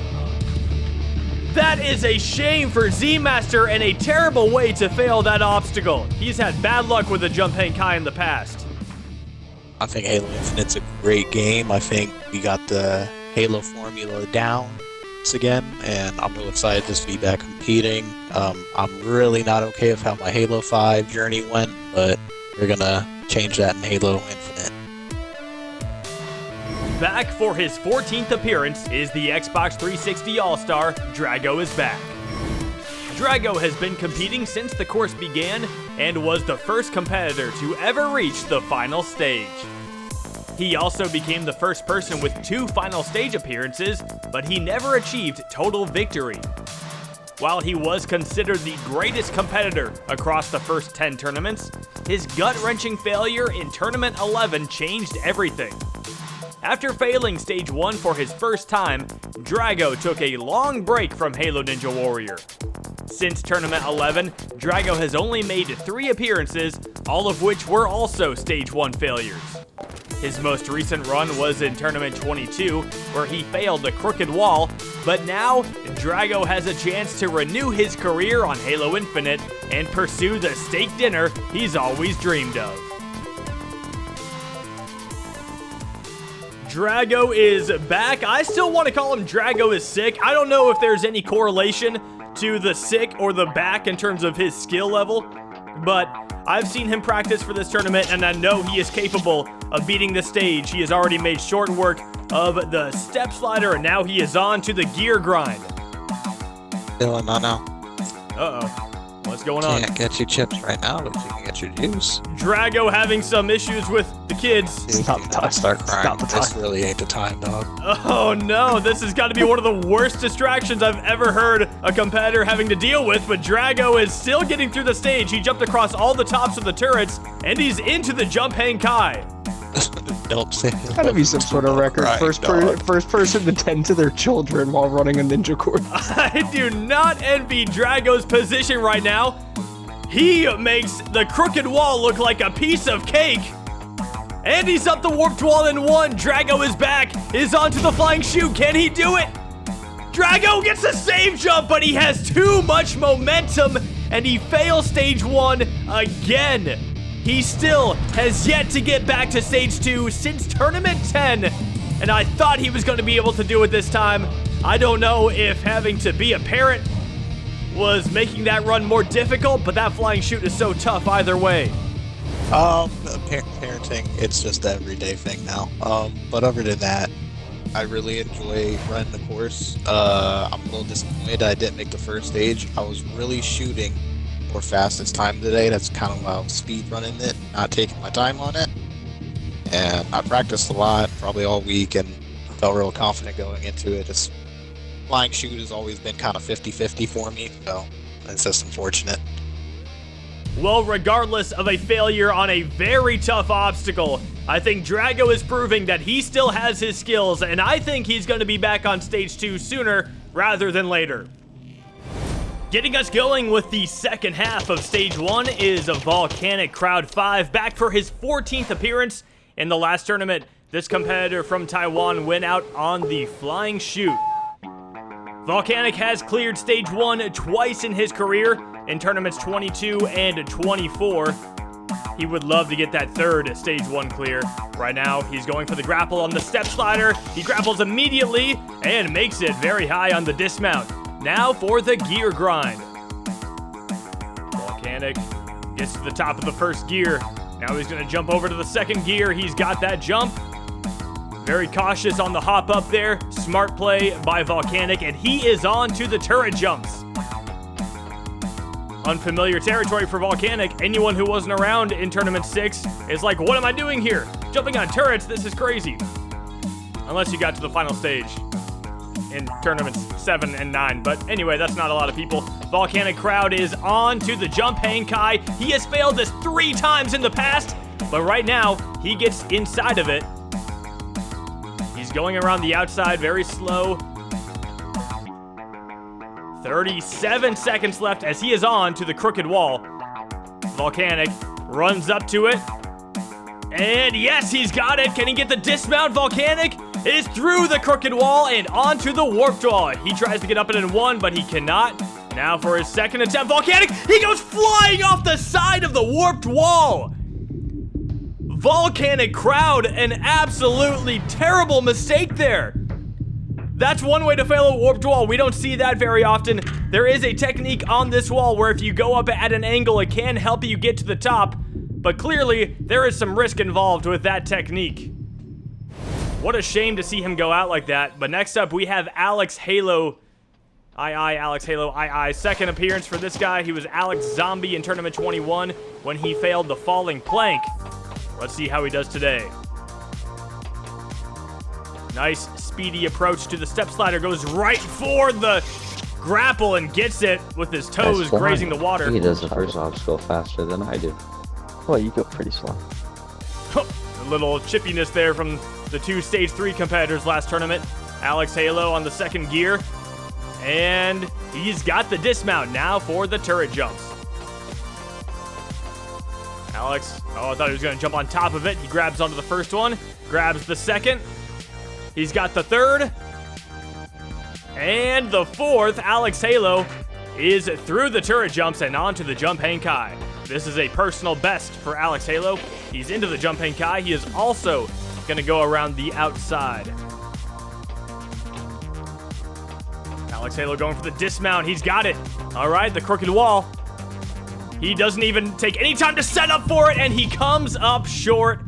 That is a shame for Z-Master and a terrible way to fail that obstacle. He's had bad luck with the jumping Kai in the past. I think Halo Infinite's a great game. I think we got the Halo formula down once again, and I'm real excited to just be back competing. I'm really not okay with how my Halo 5 journey went, but we're gonna change that in Halo Infinite. Back for his 14th appearance is the Xbox 360 All-Star, Drago is back. Drago has been competing since the course began and was the first competitor to ever reach the final stage. He also became the first person with 2 final stage appearances, but he never achieved total victory. While he was considered the greatest competitor across the first 10 tournaments, his gut-wrenching failure in Tournament 11 changed everything. After failing Stage 1 for his first time, Drago took a long break from Halo Ninja Warrior. Since Tournament 11, Drago has only made 3 appearances, all of which were also Stage 1 failures. His most recent run was in Tournament 22, where he failed the crooked wall, but now Drago has a chance to renew his career on Halo Infinite and pursue the steak dinner he's always dreamed of. Drago is back. I still want to call him Drago is sick. I don't know if there's any correlation to the sick or the back in terms of his skill level, but I've seen him practice for this tournament, and I know he is capable of beating the stage. He has already made short work of the step slider, and now he is on to the gear grind. Dylan, no. Uh-oh. What's going on? Can't get you chips right now, but you can get your juice. Drago having some issues with the kids. It's not the time. Start crying. This really ain't the time, dog. Oh no, this has got to be one of the worst distractions I've ever heard a competitor having to deal with, but Drago is still getting through the stage. He jumped across all the tops of the turrets, and he's into the jump hang kai. Don't say Gotta be some sort of record. First person to tend to their children while running a ninja course. I do not envy Drago's position right now. He makes the crooked wall look like a piece of cake. And he's up the warped wall in 1. Drago is back, is onto the flying chute. Can he do it? Drago gets the save jump, but he has too much momentum, and he fails stage 1 again. He still has yet to get back to stage 2 since Tournament 10, and I thought he was going to be able to do it this time. I don't know if having to be a parent was making that run more difficult, but that flying chute is so tough either way. Parenting, it's just an everyday thing now. But other than that, I really enjoy running the course. I'm a little disappointed I didn't make the first stage. I was really shooting for fastest time today. That's kind of why I was speed running it, not taking my time on it. And I practiced a lot, probably all week, and felt real confident going into it. Just flying chute has always been kind of 50-50 for me, so it's just unfortunate. Well, regardless of a failure on a very tough obstacle, I think Drago is proving that he still has his skills, and I think he's going to be back on stage 2 sooner rather than later. Getting us going with the second half of stage 1 is a Volcanic Crowd 5, back for his 14th appearance in the last tournament. This competitor from Taiwan went out on the flying chute. Volcanic has cleared stage 1 twice in his career, in tournaments 22 and 24. He would love to get that third stage 1 clear. Right now, he's going for the grapple on the step slider. He grapples immediately and makes it very high on the dismount. Now for the gear grind. Volcanic gets to the top of the first gear. Now he's going to jump over to the second gear. He's got that jump. Very cautious on the hop up there. Smart play by Volcanic, and he is on to the turret jumps. Unfamiliar territory for Volcanic. Anyone who wasn't around in Tournament 6 is like, what am I doing here? Jumping on turrets, this is crazy. Unless you got to the final stage in Tournaments 7 and 9. But anyway, that's not a lot of people. Volcanic Crowd is on to the jump hang kai. He has failed this 3 times in the past, but right now, he gets inside of it. He's going around the outside very slow. 37 seconds left as he is on to the crooked wall. Volcanic runs up to it. And yes, he's got it. Can he get the dismount? Volcanic is through the crooked wall and onto the warped wall. He tries to get up it in 1, but he cannot. Now for his second attempt, Volcanic, he goes flying off the side of the warped wall. Volcanic Crowd, an absolutely terrible mistake there. That's one way to fail a warped wall. We don't see that very often. There is a technique on this wall where if you go up at an angle, it can help you get to the top. But clearly, there is some risk involved with that technique. What a shame to see him go out like that. But next up, we have Alex Halo. Alex Halo. Second appearance for this guy. He was Alex Zombie in Tournament 21 when he failed the falling plank. Let's see how he does today. Nice speedy approach to the step slider. Goes right for the grapple and gets it with his toes grazing the water. He does the first obstacle faster than I do. Well, you go pretty slow. A little chippiness there from the 2 Stage 3 competitors last tournament. Alex Halo on the second gear. And he's got the dismount now for the turret jumps. Alex, oh, I thought he was going to jump on top of it. He grabs onto the first one, grabs the second. He's got the third. And the fourth. Alex Halo is through the turret jumps and onto the jump hang kai. This is a personal best for Alex Halo. He's into the jump hang kai. He is also going to go around the outside. Alex Halo going for the dismount. He's got it. All right, the crooked wall. He doesn't even take any time to set up for it, and he comes up short.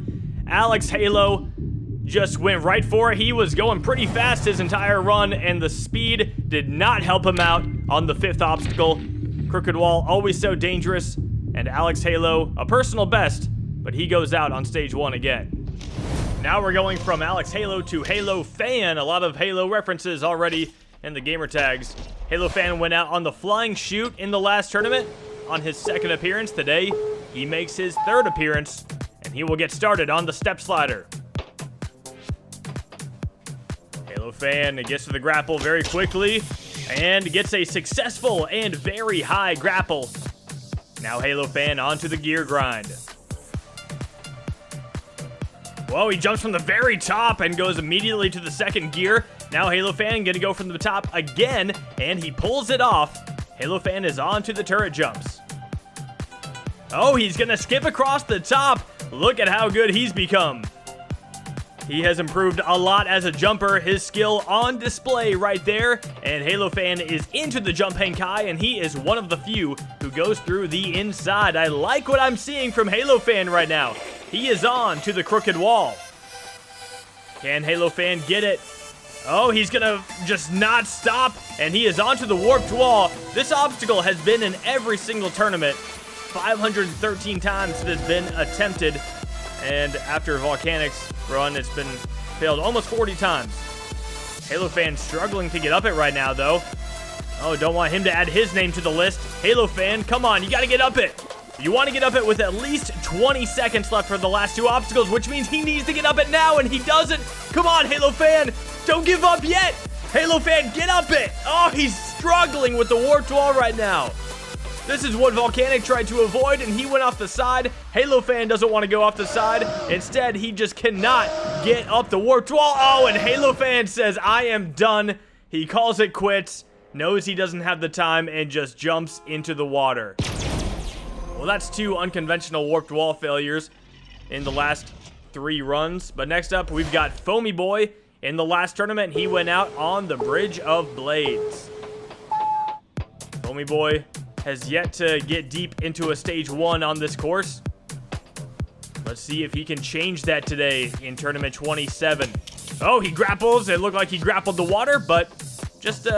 Alex Halo just went right for it. He was going pretty fast his entire run, and the speed did not help him out on the fifth obstacle. Crooked wall, always so dangerous, and Alex Halo, a personal best, but he goes out on stage 1 again. Now we're going from Alex Halo to Halo Fan. A lot of Halo references already in the gamer tags. Halo Fan went out on the flying chute in the last tournament. On his second appearance today, he makes his third appearance, and he will get started on the step slider. Halo Fan gets to the grapple very quickly and gets a successful and very high grapple. Now Halo Fan onto the gear grind. Whoa, he jumps from the very top and goes immediately to the second gear. Now Halo Fan gonna go from the top again, and he pulls it off. Halo Fan is on to the turret jumps. Oh, he's gonna skip across the top. Look at how good he's become. He has improved a lot as a jumper. His skill on display right there. And Halo Fan is into the jump hang kai, and he is one of the few who goes through the inside. I like what I'm seeing from Halo Fan right now. He is on to the crooked wall. Can Halo Fan get it? Oh, he's gonna just not stop, and he is onto the warped wall. This obstacle has been in every single tournament. 513 times it has been attempted, and after Volcanic's run, it's been failed almost 40 times. Halo Fan struggling to get up it right now, though. Oh, don't want him to add his name to the list. Halo Fan, come on, you gotta get up it. You want to get up it with at least 20 seconds left for the last two obstacles, which means he needs to get up it now, and he doesn't. Come on, Halo Fan. Don't give up yet. Halo Fan, get up it. Oh, he's struggling with the warped wall right now. This is what Volcanic tried to avoid, and he went off the side. Halo Fan doesn't want to go off the side. Instead, he just cannot get up the warped wall. Oh, and Halo Fan says, I am done. He calls it quits, knows he doesn't have the time, and just jumps into the water. Well, that's two unconventional warped wall failures in the last 3 runs. But next up, we've got Foamy Boy. In the last tournament, he went out on the Bridge of Blades. Foamy Boy has yet to get deep into a stage 1 on this course. Let's see if he can change that today in tournament 27. Oh, he grapples. It looked like he grappled the water, but just,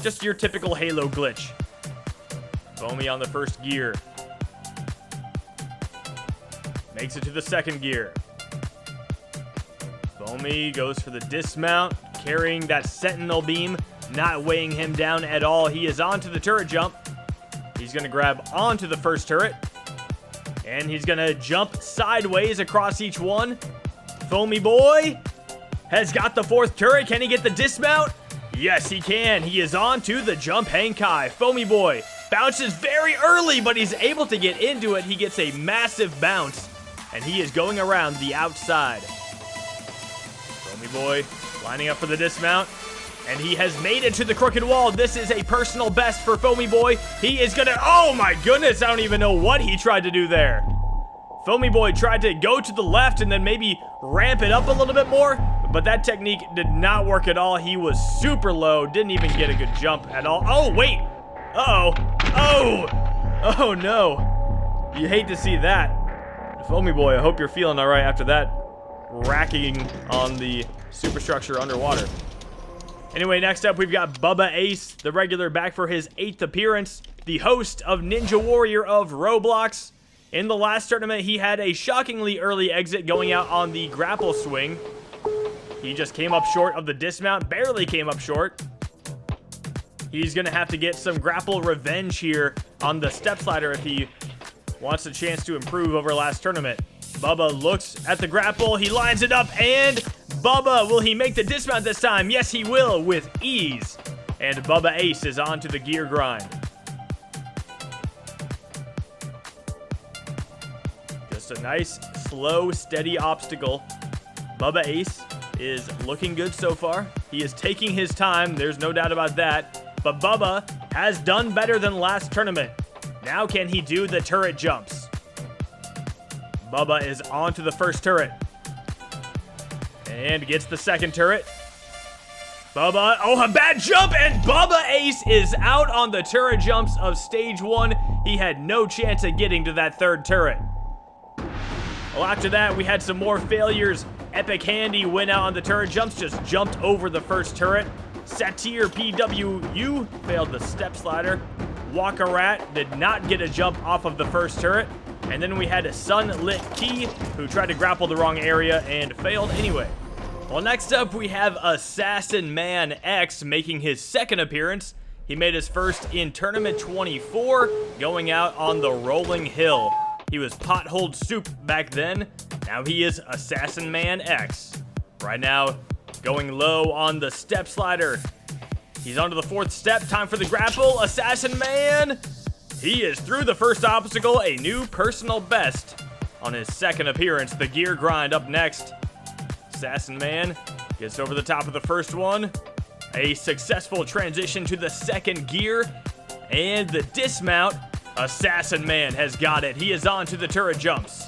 just your typical Halo glitch. Foamy on the first gear. Makes it to the second gear. Foamy goes for the dismount, carrying that sentinel beam, not weighing him down at all. He is onto the turret jump. He's going to grab onto the first turret, and he's going to jump sideways across each one. Foamy Boy has got the fourth turret. Can he get the dismount? Yes, he can. He is on to the jump hang kai. Foamy Boy bounces very early, but he's able to get into it. He gets a massive bounce, and he is going around the outside. Foamy Boy lining up for the dismount, and he has made it to the crooked wall. This is a personal best for Foamy Boy. He is gonna, oh my goodness, I don't even know what he tried to do there. Foamy Boy tried to go to the left and then maybe ramp it up a little bit more, but that technique did not work at all. He was super low, didn't even get a good jump at all. Oh, wait. Uh-oh. Oh, no. You hate to see that. Foamy Boy, I hope you're feeling all right after that racking on the superstructure underwater. Anyway, next up, we've got Bubba Ace, the regular, back for his 8th appearance, the host of Ninja Warrior of Roblox. In the last tournament, he had a shockingly early exit going out on the grapple swing. He just came up short of the dismount, barely came up short. He's going to have to get some grapple revenge here on the step slider if he wants a chance to improve over last tournament. Bubba looks at the grapple, he lines it up, and Bubba, will he make the dismount this time? Yes, he will, with ease. And Bubba Ace is on to the gear grind. Just a nice, slow, steady obstacle. Bubba Ace is looking good so far. He is taking his time, there's no doubt about that. But Bubba has done better than last tournament. Now can he do the turret jumps? Bubba is on to the first turret. And gets the second turret. Bubba, oh, a bad jump, and Bubba Ace is out on the turret jumps of stage 1. He had no chance of getting to that third turret. Well, after that, we had some more failures. Epic Handy went out on the turret jumps, just jumped over the first turret. Satir PWU failed the step slider. Waka Rat did not get a jump off of the first turret. And then we had a Sunlit Key, who tried to grapple the wrong area and failed anyway. Well, next up we have Assassin Man X making his second appearance. He made his first in Tournament 24, going out on the Rolling Hill. He was Potholed Soup back then. Now he is Assassin Man X. Right now, going low on the step slider. He's onto the fourth step. Time for the grapple. Assassin Man. He is through the first obstacle. A new personal best on his second appearance. The gear grind up next. Assassin Man gets over the top of the first one. A successful transition to the second gear. And the dismount. Assassin Man has got it. He is on to the turret jumps.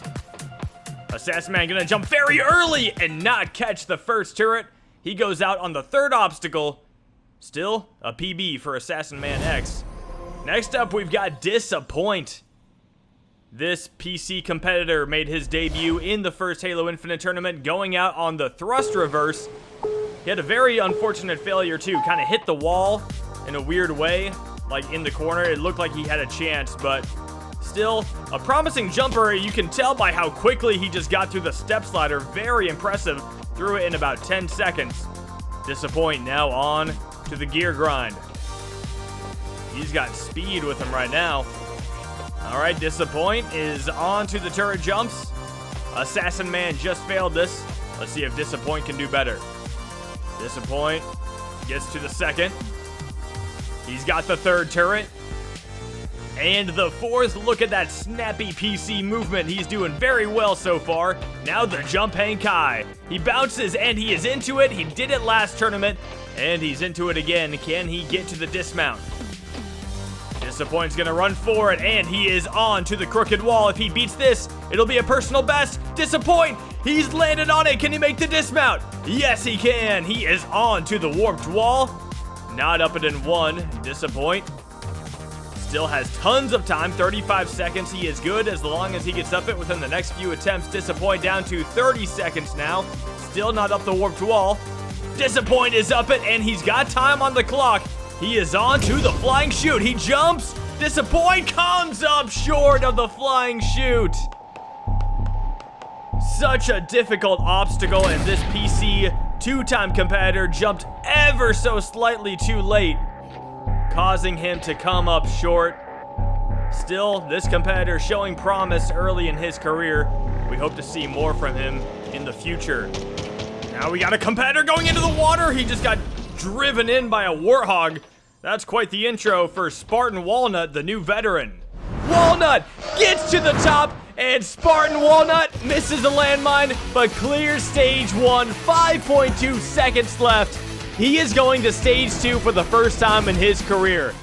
Assassin Man gonna jump very early and not catch the first turret. He goes out on the third obstacle. Still a PB for Assassin Man X. Next up, we've got Disappoint. This PC competitor made his debut in the first Halo Infinite tournament, going out on the thrust reverse. He had a very unfortunate failure too, kind of hit the wall in a weird way, like in the corner. It looked like he had a chance, but still a promising jumper. You can tell by how quickly he just got through the step slider. Very impressive. Threw it in about 10 seconds. Disappoint now on to the gear grind. He's got speed with him right now. All right, Disappoint is on to the turret jumps. Assassin Man just failed this. Let's see if Disappoint can do better. Disappoint gets to the second. He's got the third turret. And the fourth. Look at that snappy PC movement. He's doing very well so far. Now the jump hang kai. He bounces and he is into it. He did it last tournament and he's into it again. Can he get to the dismount? Disappoint's gonna run for it, and he is on to the crooked wall. If he beats this, it'll be a personal best. Disappoint, he's landed on it. Can he make the dismount? Yes, he can. He is on to the warped wall. Not up it in one. Disappoint still has tons of time, 35 seconds. He is good as long as he gets up it within the next few attempts. Disappoint down to 30 seconds now. Still not up the warped wall. Disappoint is up it, and he's got time on the clock. He is on to the flying chute. He jumps. Disappoint comes up short of the flying chute. Such a difficult obstacle, and this PC two-time competitor jumped ever so slightly too late, causing him to come up short. Still, this competitor showing promise early in his career. We hope to see more from him in the future. Now we got a competitor going into the water. He just got driven in by a warthog. That's quite the intro for Spartan Walnut, the new veteran. Walnut gets to the top, and Spartan Walnut misses a landmine, but clears stage 1, 5.2 seconds left. He is going to stage 2 for the first time in his career.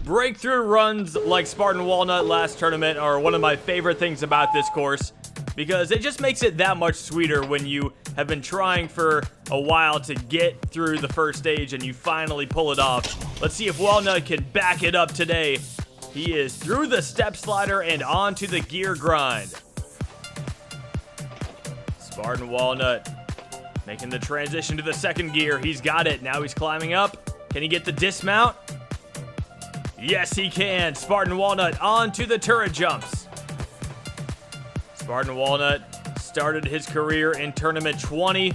Breakthrough runs like Spartan Walnut last tournament are one of my favorite things about this course, because it just makes it that much sweeter when you have been trying for a while to get through the first stage and you finally pull it off. Let's see if Walnut can back it up today. He is through the step slider and onto the gear grind. Spartan Walnut making the transition to the second gear. He's got it. Now he's climbing up. Can he get the dismount? Yes, he can. Spartan Walnut onto the turret jumps. Spartan Walnut started his career in Tournament 20,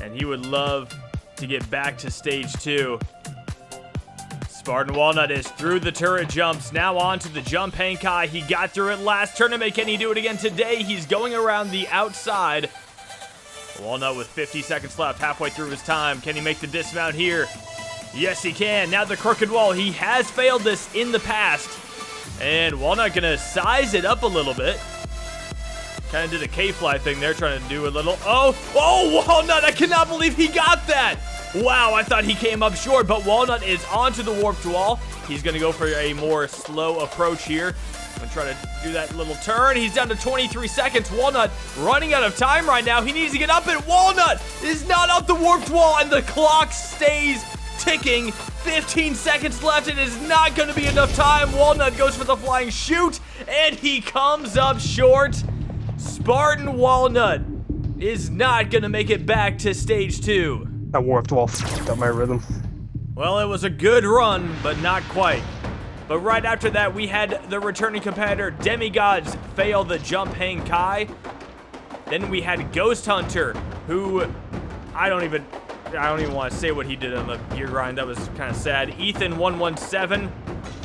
and he would love to get back to stage 2. Spartan Walnut is through the turret jumps, now on to the jump hang kai. He got through it last tournament. Can he do it again today? He's going around the outside. Walnut with 50 seconds left, halfway through his time. Can he make the dismount here? Yes, he can. Now the crooked wall. He has failed this in the past. And Walnut gonna size it up a little bit. Kind of did a K-fly thing there, trying to do a little... Oh, Walnut, I cannot believe he got that. Wow, I thought he came up short, but Walnut is onto the warped wall. He's gonna go for a more slow approach here. I'm gonna try to do that little turn. He's down to 23 seconds. Walnut running out of time right now. He needs to get up it. Walnut is not up the warped wall, and the clock stays ticking. 15 seconds left. It is not gonna be enough time. Walnut goes for the flying chute, and he comes up short. Spartan Walnut is not gonna make it back to stage 2. That warped wall fucked up my rhythm. Well, it was a good run, but not quite. But right after that, we had the returning competitor, Demigods, fail the jump hang kai. Then we had Ghost Hunter, who I don't even want to say what he did on the gear grind. That was kind of sad. Ethan 117.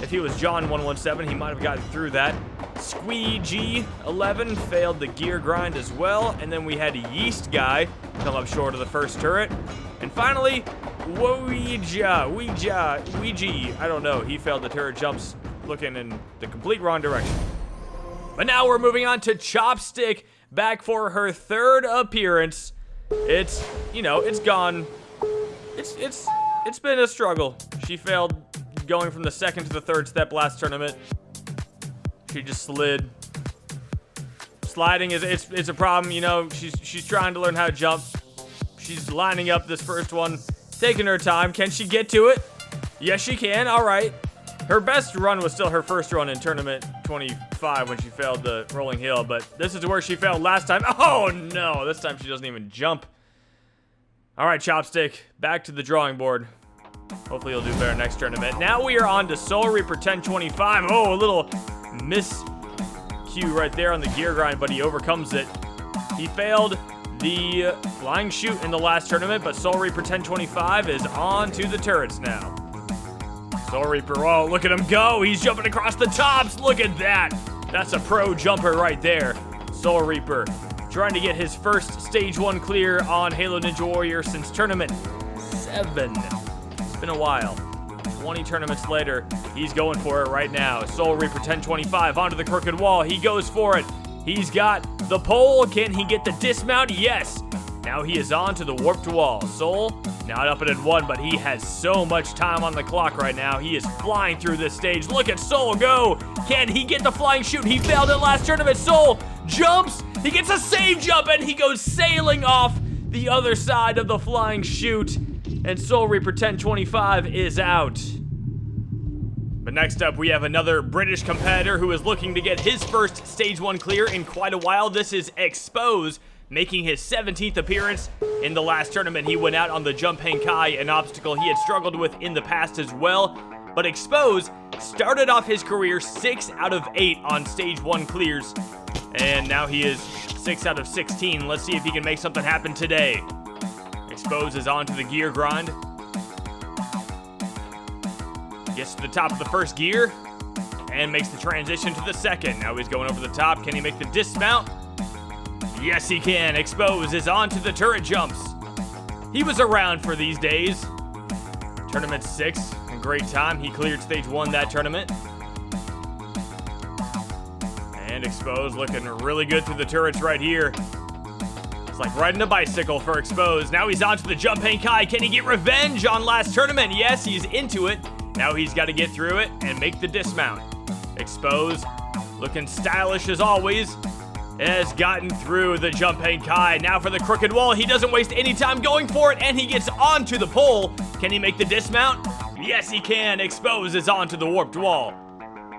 If he was John 117, he might have gotten through that. Squeegee 11 failed the gear grind as well. And then we had Yeast Guy come up short of the first turret. And finally, Ouija, I don't know. He failed the turret jumps, looking in the complete wrong direction. But now we're moving on to Chopstick, back for her 3rd appearance. It's, you know, it's gone. It's been a struggle. She failed going from the 2nd to the 3rd step last tournament. She just slid. Sliding it's a problem, you know. She's trying to learn how to jump. She's lining up this first one, taking her time. Can she get to it? Yes, she can. All right. Her best run was still her first run in tournament 25 when she failed the rolling hill, but this is where she failed last time. Oh, no. This time she doesn't even jump. All right, Chopstick, back to the drawing board. Hopefully you'll do better next tournament. Now we are on to Soul Reaper 1025. Oh, a little miscue right there on the gear grind, but he overcomes it. He failed the flying chute in the last tournament, but Soul Reaper 1025 is on to the turrets now. Soul Reaper, oh, look at him go. He's jumping across the tops. Look at that. That's a pro jumper right there. Soul Reaper trying to get his first stage 1 clear on Halo Ninja Warrior since tournament 7. It's been a while. 20 tournaments later, he's going for it right now. Soul Reaper 1025 onto the crooked wall. He goes for it. He's got the pole. Can he get the dismount? Yes. Now he is on to the warped wall. Soul, not up at 1, but he has so much time on the clock right now. He is flying through this stage. Look at Soul go. Can he get the flying chute? He failed it last tournament. Soul jumps. He gets a save jump, and he goes sailing off the other side of the flying chute. And Soul Reaper 1025 is out. But next up, we have another British competitor who is looking to get his first stage 1 clear in quite a while. This is Expose, making his 17th appearance. In the last tournament, he went out on the jump hang kai, an obstacle he had struggled with in the past as well. But Expose started off his career 6 out of 8 on stage 1 clears. And now he is 6 out of 16. Let's see if he can make something happen today. Expose is onto the gear grind. Gets to the top of the first gear and makes the transition to the second. Now he's going over the top. Can he make the dismount? Yes, he can. Expose is onto the turret jumps. He was around for these days. Tournament 6, a great time. He cleared stage 1 that tournament. And Expose looking really good through the turrets right here. It's like riding a bicycle for Expose. Now he's onto the jump hang kai. Can he get revenge on last tournament? Yes, he's into it. Now he's got to get through it and make the dismount. Expose, looking stylish as always, has gotten through the jump hang kai. Now for the crooked wall. He doesn't waste any time going for it, and he gets onto the pole. Can he make the dismount? Yes, he can. Expose is onto the warped wall.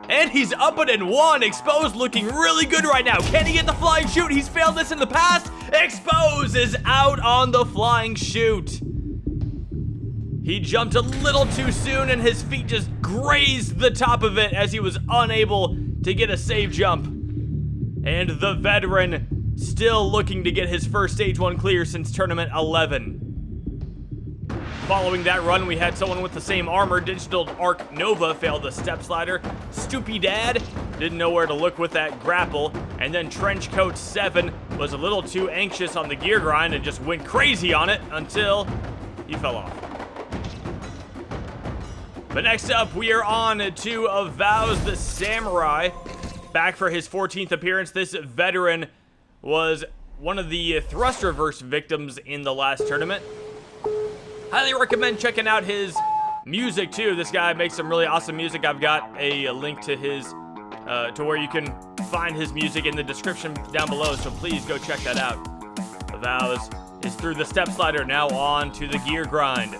And he's up it in 1. Expose looking really good right now. Can he get the flying chute? He's failed this in the past. Expose is out on the flying chute. He jumped a little too soon, and his feet just grazed the top of it as he was unable to get a save jump. And the veteran still looking to get his first stage 1 clear since tournament 11. Following that run, we had someone with the same armor. Digital Arc Nova failed the step slider. Stoopy Dad didn't know where to look with that grapple. And then Trenchcoat 7 was a little too anxious on the gear grind and just went crazy on it until he fell off. But next up, we are on to Avows the Samurai. Back for his 14th appearance, this veteran was one of the thrust reverse victims in the last tournament. Highly recommend checking out his music too. This guy makes some really awesome music. I've got a link to his, to where you can find his music in the description down below, so please go check that out. Avows is through the step slider, now on to the gear grind.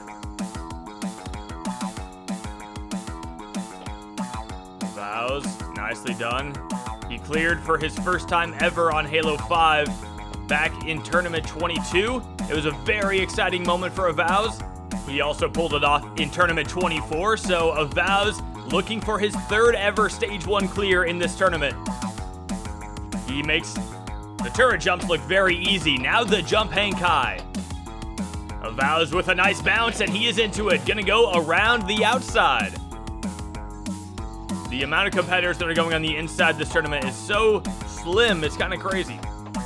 Avows, nicely done. He cleared for his first time ever on Halo 5 back in Tournament 22. It was a very exciting moment for Avows. He also pulled it off in Tournament 24, so Avows looking for his third ever Stage 1 clear in this tournament. He makes the turret jumps look very easy. Now the jump hang kai. Avows with a nice bounce, and he is into it. Gonna go around the outside. The amount of competitors that are going on the inside this tournament is so slim, it's kind of crazy.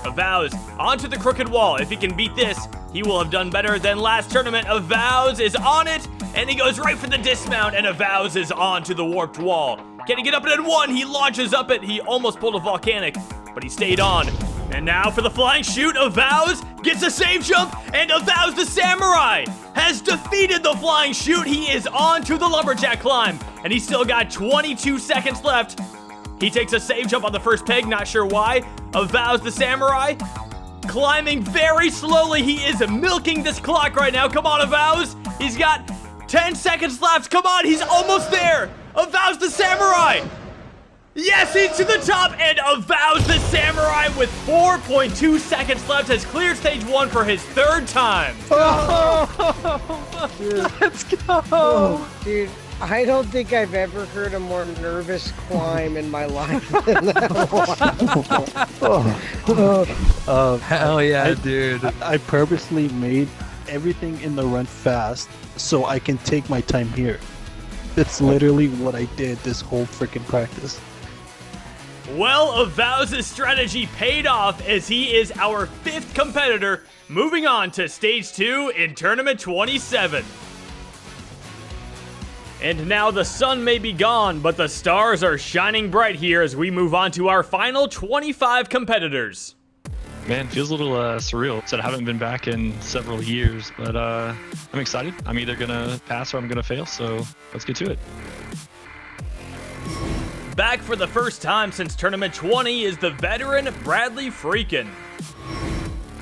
Avows onto the crooked wall. If he can beat this, he will have done better than last tournament. Avows is on it, and he goes right for the dismount, and Avows is onto the warped wall. Can he get up it in one? He launches up it. He almost pulled a volcanic, but he stayed on. And now for the flying chute, Avows gets a save jump, and Avows the Samurai has defeated the flying chute. He is on to the lumberjack climb, and he's still got 22 seconds left. He takes a save jump on the first peg, not sure why. Avows the Samurai climbing very slowly. He is milking this clock right now. Come on, Avows. He's got 10 seconds left. Come on, he's almost there. Avows the Samurai. Yes, he's to the top, and Avows the Samurai with 4.2 seconds left has cleared Stage 1 for his third time. Let's go! Oh, dude, I don't think I've ever heard a more nervous climb in my life than that one. Hell yeah, dude. I purposely made everything in the run fast so I can take my time here. That's literally what I did this whole freaking practice. Well, Avows' strategy paid off as he is our 5th competitor, moving on to Stage 2 in Tournament 27. And now the sun may be gone, but the stars are shining bright here as we move on to our final 25 competitors. Man, feels a little surreal. Said I haven't been back in several years, but I'm excited. I'm either gonna pass or I'm gonna fail, so let's get to it. Back for the first time since Tournament 20 is the veteran Bradley Freakin.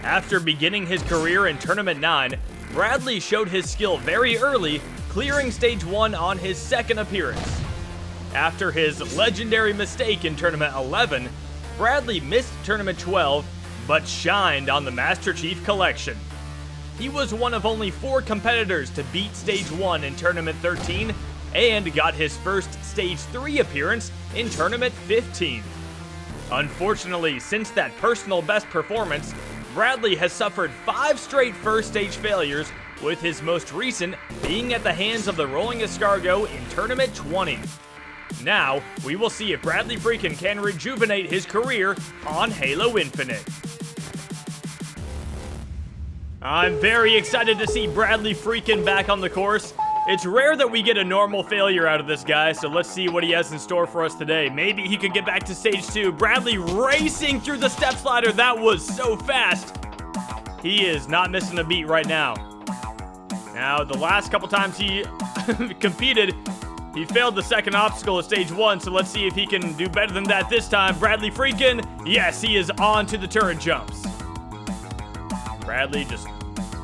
After beginning his career in Tournament 9, Bradley showed his skill very early, clearing Stage 1 on his 2nd appearance. After his legendary mistake in Tournament 11, Bradley missed Tournament 12, but shined on the Master Chief Collection. He was one of only 4 competitors to beat Stage 1 in Tournament 13, and got his first Stage 3 appearance in Tournament 15. Unfortunately, since that personal best performance, Bradley has suffered 5 straight first stage failures, with his most recent being at the hands of the Rolling Escargot in Tournament 20. Now, we will see if Bradley Freakin can rejuvenate his career on Halo Infinite. I'm very excited to see Bradley Freakin back on the course. It's rare that we get a normal failure out of this guy, so let's see what he has in store for us today. Maybe he could get back to Stage 2. Bradley racing through the step slider. That was so fast. He is not missing a beat right now. Now, the last couple times he competed, he failed the 2nd obstacle of Stage 1, so let's see if he can do better than that this time. Bradley Freakin, yes, he is on to the turret jumps. Bradley just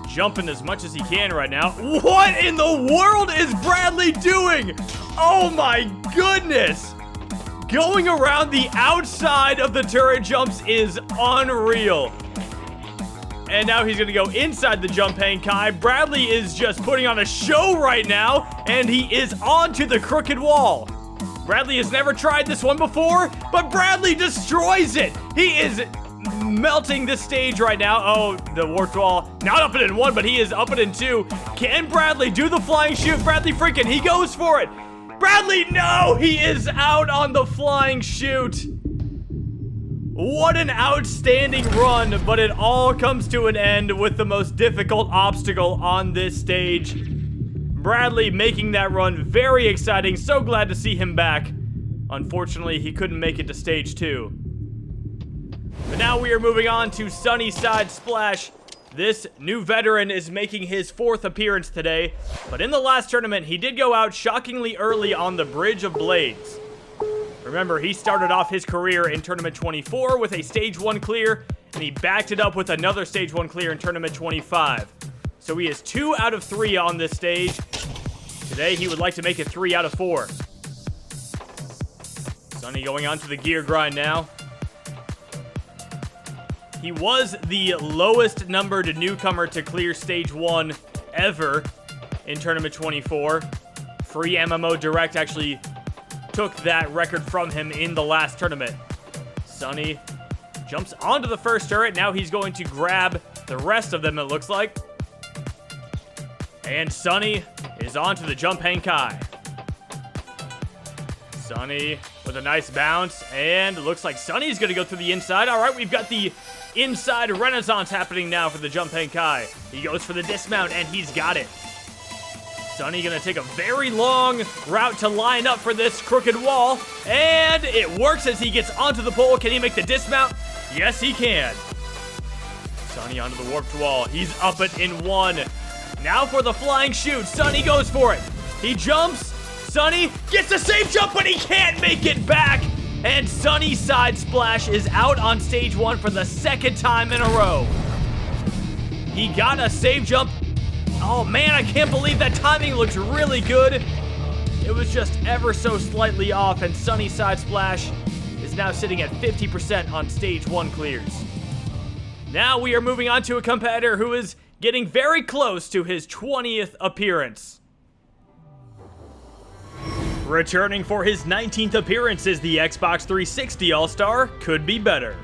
jumping as much as he can right now. What in the world is Bradley doing? Oh my goodness! Going around the outside of the turret jumps is unreal. And now he's gonna go inside the jump hang kai. Bradley is just putting on a show right now, and he is onto the crooked wall. Bradley has never tried this one before, but Bradley destroys it. He is melting the stage right now. Oh, the warped wall. Not up it in 1, but he is up it in 2. Can Bradley do the flying chute? Bradley freaking, he goes for it. Bradley, no! He is out on the flying chute. What an outstanding run, but it all comes to an end with the most difficult obstacle on this stage. Bradley making that run very exciting. So glad to see him back. Unfortunately, he couldn't make it to stage 2. But now we are moving on to Sunnyside Splash. This new veteran is making his 4th appearance today, but in the last tournament, he did go out shockingly early on the Bridge of Blades. Remember, he started off his career in Tournament 24 with a Stage 1 clear, and he backed it up with another Stage 1 clear in Tournament 25. So he is 2 out of 3 on this stage. Today, he would like to make it 3 out of 4. Sunny going on to the gear grind now. He was the lowest numbered newcomer to clear Stage 1 ever in Tournament 24. Free MMO Direct actually took that record from him in the last tournament. Sunny jumps onto the first turret. Now he's going to grab the rest of them, it looks like. And Sunny is onto the jump hang kai. Sunny with a nice bounce, and it looks like Sunny's going to go through the inside. All right, we've got the inside renaissance happening now for the jump hang kai. He goes for the dismount, and he's got it. Sunny going to take a very long route to line up for this crooked wall, and it works as he gets onto the pole. Can he make the dismount? Yes, he can. Sunny onto the warped wall. He's up it in 1. Now for the flying chute. Sunny goes for it. He jumps. Sunny gets the safe jump, but he can't make it back. And Sunny Side Splash is out on Stage 1 for the 2nd time in a row. He got a save jump. Oh man, I can't believe that timing looks really good. It was just ever so slightly off, and Sunny Side Splash is now sitting at 50% on Stage 1 clears. Now we are moving on to a competitor who is getting very close to his 20th appearance. Returning for his 19th appearance is the Xbox 360 All-Star, Could Be Better.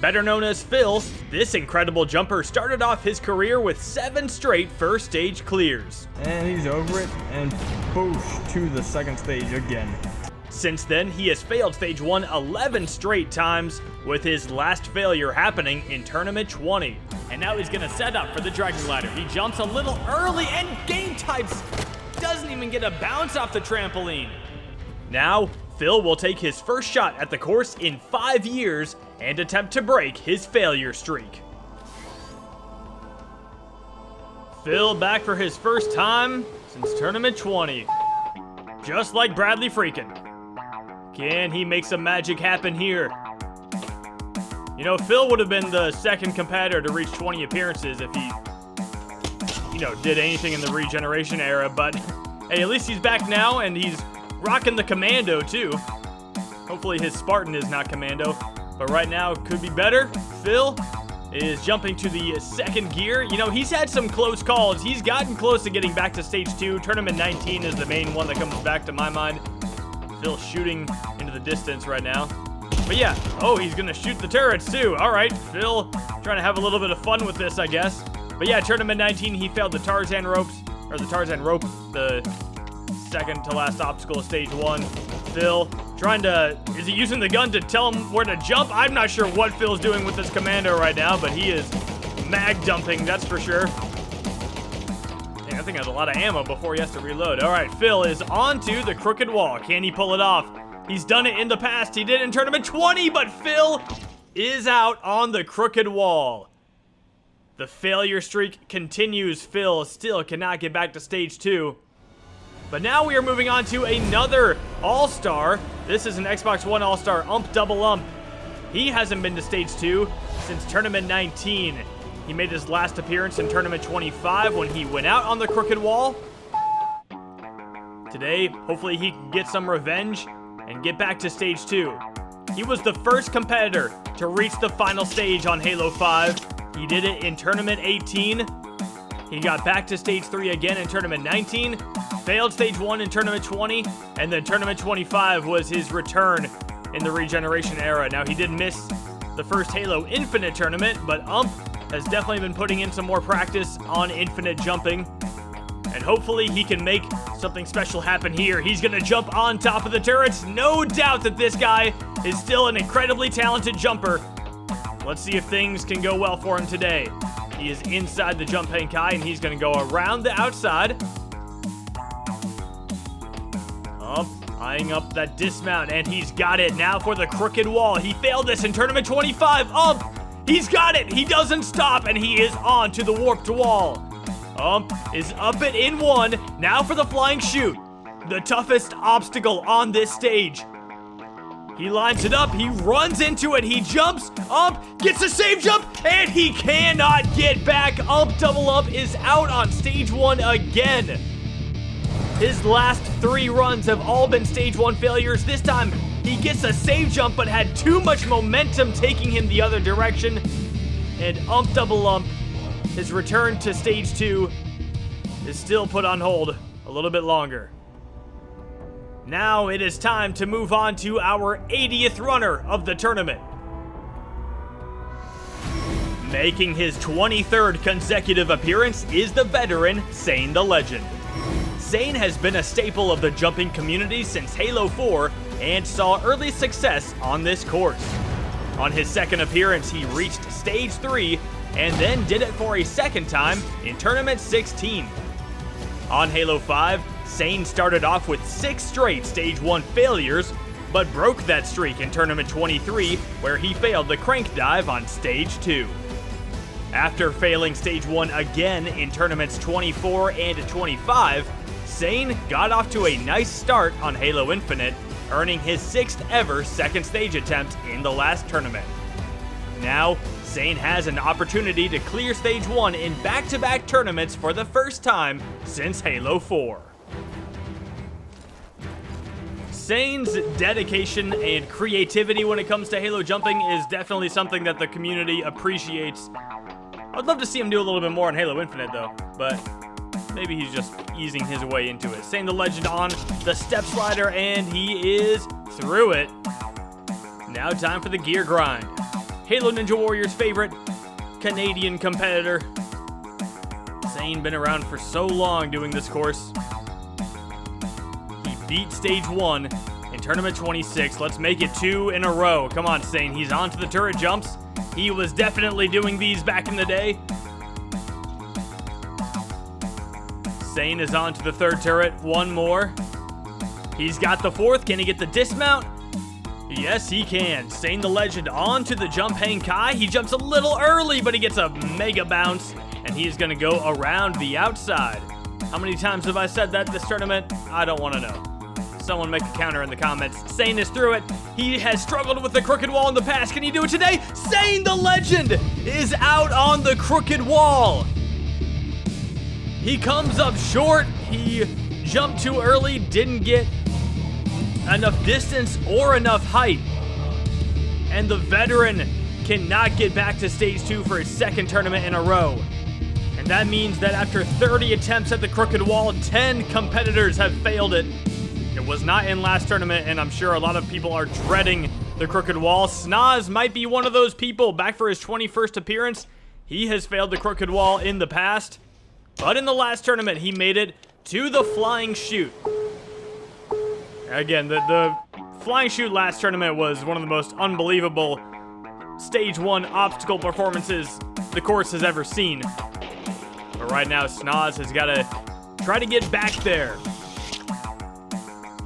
Better known as Phil, this incredible jumper started off his career with 7 straight first stage clears. And he's over it and boosh to the 2nd stage again. Since then, he has failed Stage 1 11 straight times, with his last failure happening in Tournament 20. And now he's gonna set up for the Dragon Glider. He jumps a little early and game types. Doesn't even get a bounce off the trampoline. Now, Phil will take his first shot at the course in 5 years and attempt to break his failure streak. Phil back for his first time since Tournament 20. Just like Bradley Freakin'. Can he make some magic happen here? You know, Phil would have been the 2nd competitor to reach 20 appearances if he, did anything in the regeneration era, but hey, at least he's back now, and he's rocking the commando too. Hopefully his Spartan is not commando, but right now could be better. Phil is jumping to the 2nd gear. You know, he's had some close calls. He's gotten close to getting back to Stage 2. Tournament 19 is the main one that comes back to my mind. Phil shooting into the distance right now. But yeah, oh, he's gonna shoot the turrets too. All right, Phil trying to have a little bit of fun with this, I guess. But yeah, Tournament 19, he failed the Tarzan ropes, or the Tarzan rope, the 2nd to last obstacle of Stage 1. Phil trying to, is he using the gun to tell him where to jump? I'm not sure what Phil's doing with this commando right now, but he is mag dumping, that's for sure. Dang, I think he has a lot of ammo before he has to reload. All right, Phil is onto the crooked wall. Can he pull it off? He's done it in the past. He did it in Tournament 20, but Phil is out on the crooked wall. The failure streak continues. Phil still cannot get back to Stage 2. But now we are moving on to another All-Star. This is an Xbox One All-Star, Ump Double Ump. He hasn't been to Stage 2 since Tournament 19. He made his last appearance in Tournament 25 when he went out on the crooked wall. Today, hopefully he can get some revenge and get back to Stage 2. He was the first competitor to reach the final stage on Halo 5. He did it in Tournament 18. He got back to Stage 3 again in Tournament 19, failed Stage 1 in Tournament 20, and then Tournament 25 was his return in the regeneration era. Now, he did miss the first Halo Infinite tournament, but has definitely been putting in some more practice on infinite jumping. And hopefully he can make something special happen here. He's gonna jump on top of the turrets. No doubt that this guy is still an incredibly talented jumper. Let's see if things can go well for him today. He is inside the jump hang kai, and he's gonna go around the outside. Eyeing up that dismount, and he's got it. Now for the crooked wall. He failed this in Tournament 25. He's got it. He doesn't stop, and he is on to the warped wall. Is up it in one. Now for the flying chute. The toughest obstacle on this stage. He lines it up. He runs into it. He jumps up, gets a save jump, and he cannot get back. Double up is out on stage 1 again. His last 3 runs have all been stage 1 failures. This time, he gets a save jump, but had too much momentum taking him the other direction. And double his return to stage 2 is still put on hold a little bit longer. Now it is time to move on to our 80th runner of the tournament. Making his 23rd consecutive appearance is the veteran, Sane the Legend. Sane has been a staple of the jumping community since Halo 4 and saw early success on this course. On his second appearance, he reached stage 3 and then did it for a second time in Tournament 16. On Halo 5, Sane started off with 6 straight stage 1 failures, but broke that streak in Tournament 23, where he failed the crank dive on stage 2. After failing stage 1 again in Tournaments 24 and 25, Sane got off to a nice start on Halo Infinite, earning his 6th ever second stage attempt in the last tournament. Now, Sane has an opportunity to clear stage 1 in back-to-back tournaments for the first time since Halo 4. Sane's dedication and creativity when it comes to Halo jumping is definitely something that the community appreciates. I'd love to see him do a little bit more in Halo Infinite though, but maybe he's just easing his way into it. Sane the Legend on the step slider, and he is through it. Now time for the gear grind. Halo Ninja Warrior's favorite Canadian competitor. Sane been around for so long doing this course. He beat stage 1 in Tournament 26. Let's make it 2 in a row. Come on, Sane. He's on to the turret jumps. He was definitely doing these back in the day. Sane is on to the 3rd turret. One more. He's got the 4th. Can he get the dismount? Yes, he can. Sane the Legend on to the jump hang kai. He jumps a little early, but he gets a mega bounce, and he is going to go around the outside. How many times have I said that this tournament? I don't want to know. Someone make a counter in the comments. Sane is through it. He has struggled with the crooked wall in the past. Can he do it today? Sane the Legend is out on the crooked wall. He comes up short. He jumped too early, didn't get enough distance or enough height. And the veteran cannot get back to stage 2 for his 2nd tournament in a row. And that means that after 30 attempts at the crooked wall, 10 competitors have failed it. It was not in last tournament, and I'm sure a lot of people are dreading the crooked wall. Snaz might be one of those people. Back for his 21st appearance, he has failed the crooked wall in the past. But in the last tournament, he made it to the flying chute. Again, the flying chute last tournament was one of the most unbelievable stage 1 obstacle performances the course has ever seen. But right now, Snaz has got to try to get back there.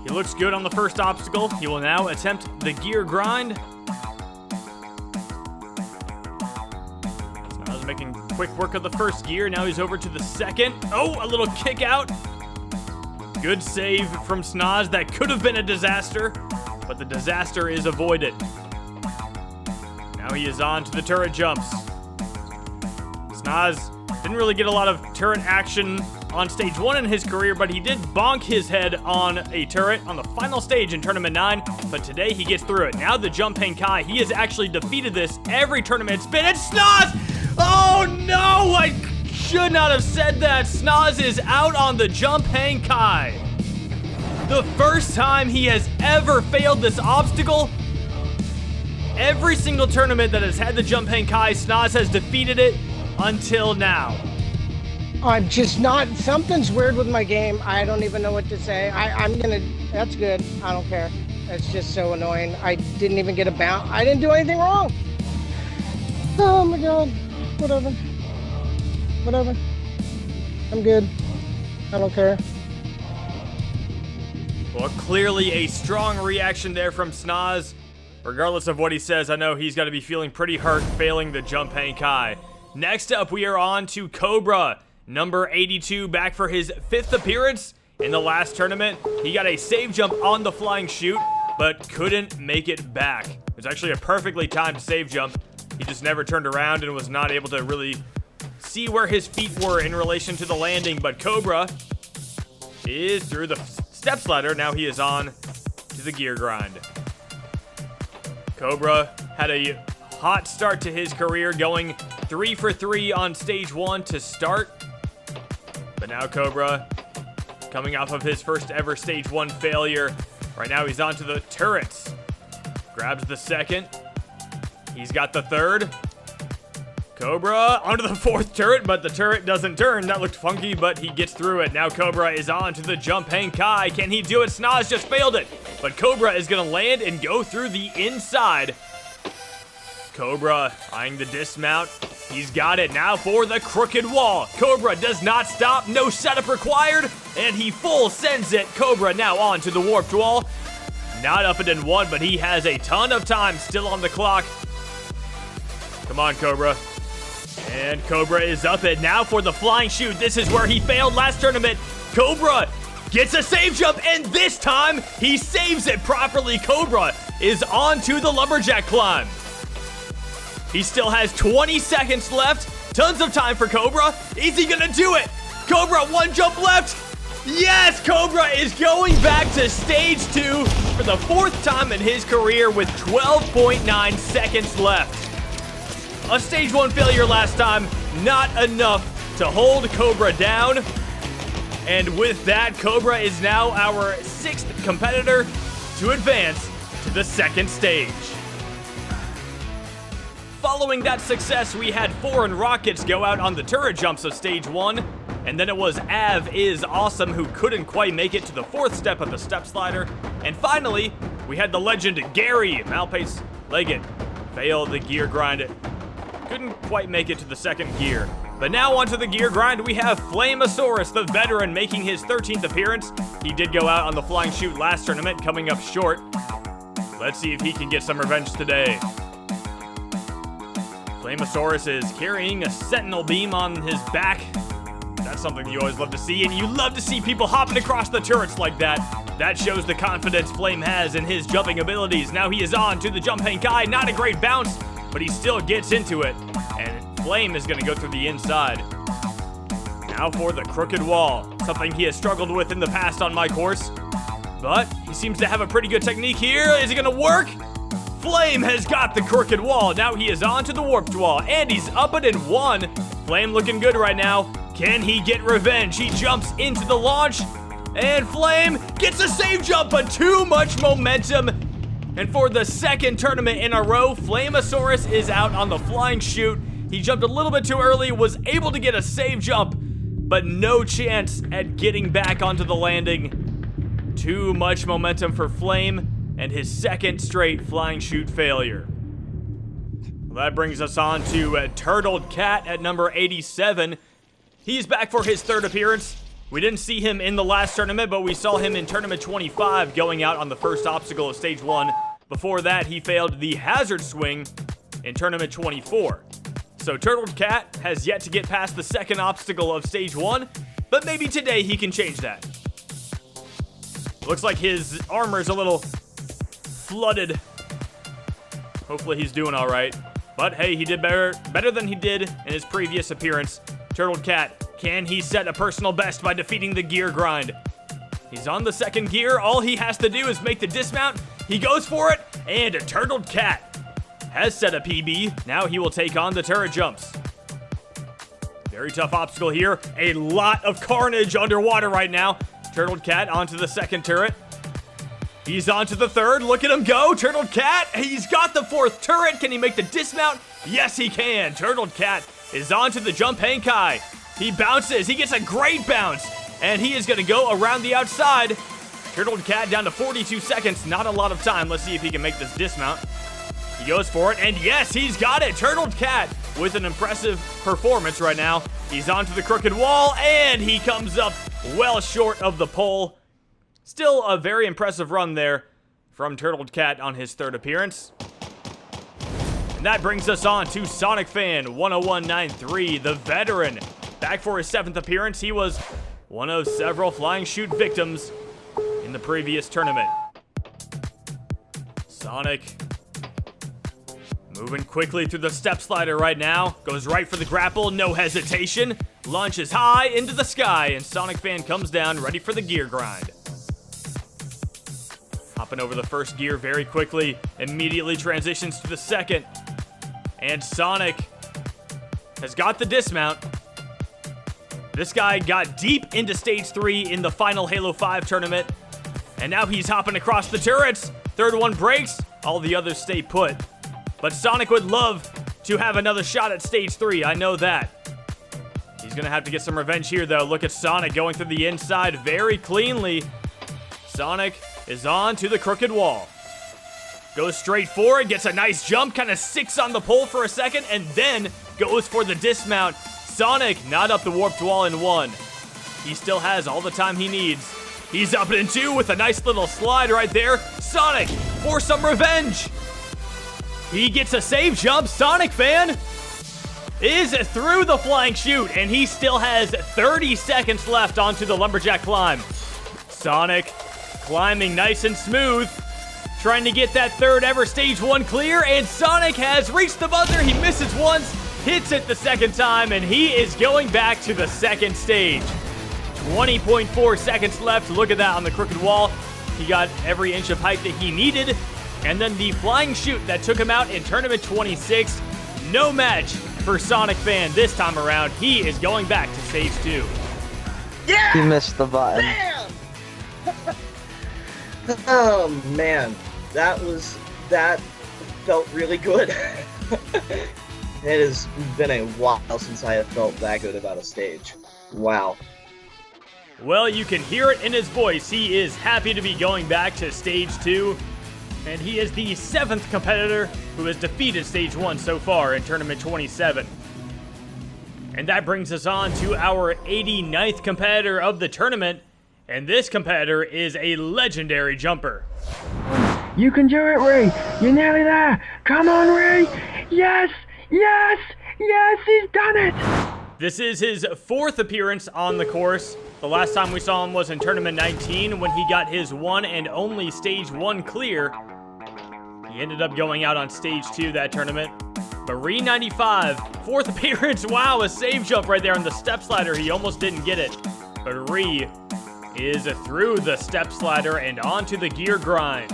He looks good on the first obstacle. He will now attempt the gear grind. Snaz making quick work of the first gear. Now he's over to the 2nd. Oh, a little kick out. Good save from Snaz. That could have been a disaster, but the disaster is avoided. Now he is on to the turret jumps. Snaz didn't really get a lot of turret action on stage 1 in his career, but he did bonk his head on a turret on the final stage in Tournament 9, but today he gets through it. Now the jump hang kai. He has actually defeated this every tournament it's been. It's Snaz! Oh no! I should not have said that. Snaz is out on the jump hang kai. The first time he has ever failed this obstacle. Every single tournament that has had the jump hang kai, Snoz has defeated it until now. I'm just not, something's weird with my game. I don't even know what to say. That's good. I don't care. It's just so annoying. I didn't even get a bounce. I didn't do anything wrong. Oh my God. Whatever. I'm good. I don't care. Well, clearly a strong reaction there from Snoz. Regardless of what he says, I know he's got to be feeling pretty hurt failing the jump hang kai. Next up, we are on to Cobra, number 82, back for his 5th appearance in the last tournament. He got a save jump on the flying chute, but couldn't make it back. It was actually a perfectly timed save jump. He just never turned around and was not able to really see where his feet were in relation to the landing, but Cobra is through the step ladder. Now he is on to the gear grind. Cobra had a hot start to his career, going 3 for 3 on stage 1 to start. But now Cobra, coming off of his first ever stage 1 failure, right now he's on to the turrets. Grabs the second. He's got the third. Cobra onto the 4th turret, but the turret doesn't turn. That looked funky, but he gets through it. Now Cobra is on to the jump hang kai. Can he do it? Snoz just failed it, but Cobra is going to land and go through the inside. Cobra eyeing the dismount. He's got it now for the crooked wall. Cobra does not stop. No setup required, and he full sends it. Cobra now on to the warped wall. Not up it in 1, but he has a ton of time still on the clock. Come on, Cobra. And Cobra is up it now for the flying chute. This is where he failed last tournament. Cobra gets a save jump, and this time he saves it properly. Cobra is on to the lumberjack climb. He still has 20 seconds left. Tons of time for Cobra. Is he gonna do it? Cobra, 1 jump left. Yes, Cobra is going back to stage 2 for the 4th time in his career with 12.9 seconds left. A stage 1 failure last time, not enough to hold Cobra down. And with that, Cobra is now our 6th competitor to advance to the 2nd stage. Following that success, we had Foreign Rockets go out on the turret jumps of stage 1. And then it was Av is Awesome who couldn't quite make it to the 4th step of the step slider. And finally, we had the legend Gary Malpace Leggett fail the gear grind. Couldn't quite make it to the 2nd gear. But now onto the gear grind, we have Flamosaurus, the veteran, making his 13th appearance. He did go out on the flying chute last tournament, coming up short. Let's see if he can get some revenge today. Flamosaurus is carrying a sentinel beam on his back. That's something you always love to see, and you love to see people hopping across the turrets like that. That shows the confidence Flame has in his jumping abilities. Now he is on to the jump hang kai. Not a great bounce, but he still gets into it. And Flame is going to go through the inside. Now for the crooked wall. Something he has struggled with in the past on my course. But he seems to have a pretty good technique here. Is it going to work? Flame has got the crooked wall. Now he is on to the warped wall, and he's up it in 1. Flame looking good right now. Can he get revenge? He jumps into the launch, and Flame gets a save jump, but too much momentum. And for the 2nd tournament in a row, Flamosaurus is out on the flying chute. He jumped a little bit too early, was able to get a save jump, but no chance at getting back onto the landing. Too much momentum for Flame, and his 2nd straight flying chute failure. Well, that brings us on to Turtled Cat at number 87. He's back for his 3rd appearance. We didn't see him in the last tournament, but we saw him in tournament 25 going out on the first obstacle of stage 1. Before that, he failed the hazard swing in tournament 24. So Turtled Cat has yet to get past the 2nd obstacle of stage 1, but maybe today he can change that. Looks like his armor is a little flooded. Hopefully he's doing all right. But hey, he did better than he did in his previous appearance. Turtled Cat, can he set a personal best by defeating the gear grind? He's on the 2nd gear. All he has to do is make the dismount. He goes for it, and Turtled Cat has set a PB. Now he will take on the turret jumps. Very tough obstacle here. A lot of carnage underwater right now. Turtled Cat onto the 2nd turret. He's on to the third. Look at him go. Turtle Cat. He's got the fourth turret. Can he make the dismount? Yes, he can. Turtle Cat is on to the jump hang kai. He bounces. He gets a great bounce. And he is going to go around the outside. Turtle Cat down to 42 seconds. Not a lot of time. Let's see if he can make this dismount. He goes for it. And yes, he's got it. Turtle Cat with an impressive performance right now. He's onto the crooked wall. And he comes up well short of the pole. Still a very impressive run there from Turtle Cat on his third appearance. And that brings us on to Sonic Fan 10193, the veteran. Back for his 7th appearance. He was one of several flying chute victims in the previous tournament. Sonic moving quickly through the step slider right now. Goes right for the grapple, no hesitation. Launches high into the sky, and Sonic Fan comes down, ready for the gear grind. Hopping over the first gear very quickly, immediately transitions to the second. And Sonic has got the dismount. This guy got deep into stage 3 in the final Halo 5 tournament. And now he's hopping across the turrets. Third one breaks, all the others stay put. But Sonic would love to have another shot at stage 3, I know that. He's gonna have to get some revenge here though. Look at Sonic going through the inside very cleanly. Sonic is on to the crooked wall. Goes straight forward, gets a nice jump, kind of sticks on the pole for a second, and then goes for the dismount. Sonic not up the warped wall in 1. He still has all the time he needs. He's up in 2 with a nice little slide right there. Sonic for some revenge. He gets a save jump. Sonic Fan is through the flying chute, and he still has 30 seconds left onto the lumberjack climb. Sonic climbing nice and smooth, trying to get that third ever stage 1 clear, and Sonic has reached the buzzer. He misses once, hits it the second time, and he is going back to the second stage. 20.4 seconds left. Look at that on the crooked wall. He got every inch of height that he needed. And then the flying chute that took him out in Tournament 26. No match for Sonic Fan this time around. He is going back to stage 2. Yeah! He missed the button. Damn! Oh man, that felt really good. It has been a while since I have felt that good about a stage. Wow. Well, you can hear it in his voice. He is happy to be going back to stage 2. And he is the 7th competitor who has defeated stage 1 so far in Tournament 27. And that brings us on to our 89th competitor of the tournament. And this competitor is a legendary jumper. You can do it, Ray! You're nearly there! Come on, Ray! Yes! Yes! Yes, he's done it! This is his 4th appearance on the course. The last time we saw him was in Tournament 19 when he got his one and only Stage 1 clear. He ended up going out on Stage 2 that tournament. But Re95, 4th appearance. Wow, a save jump right there on the step slider. He almost didn't get it. But Re is through the step slider and onto the gear grind.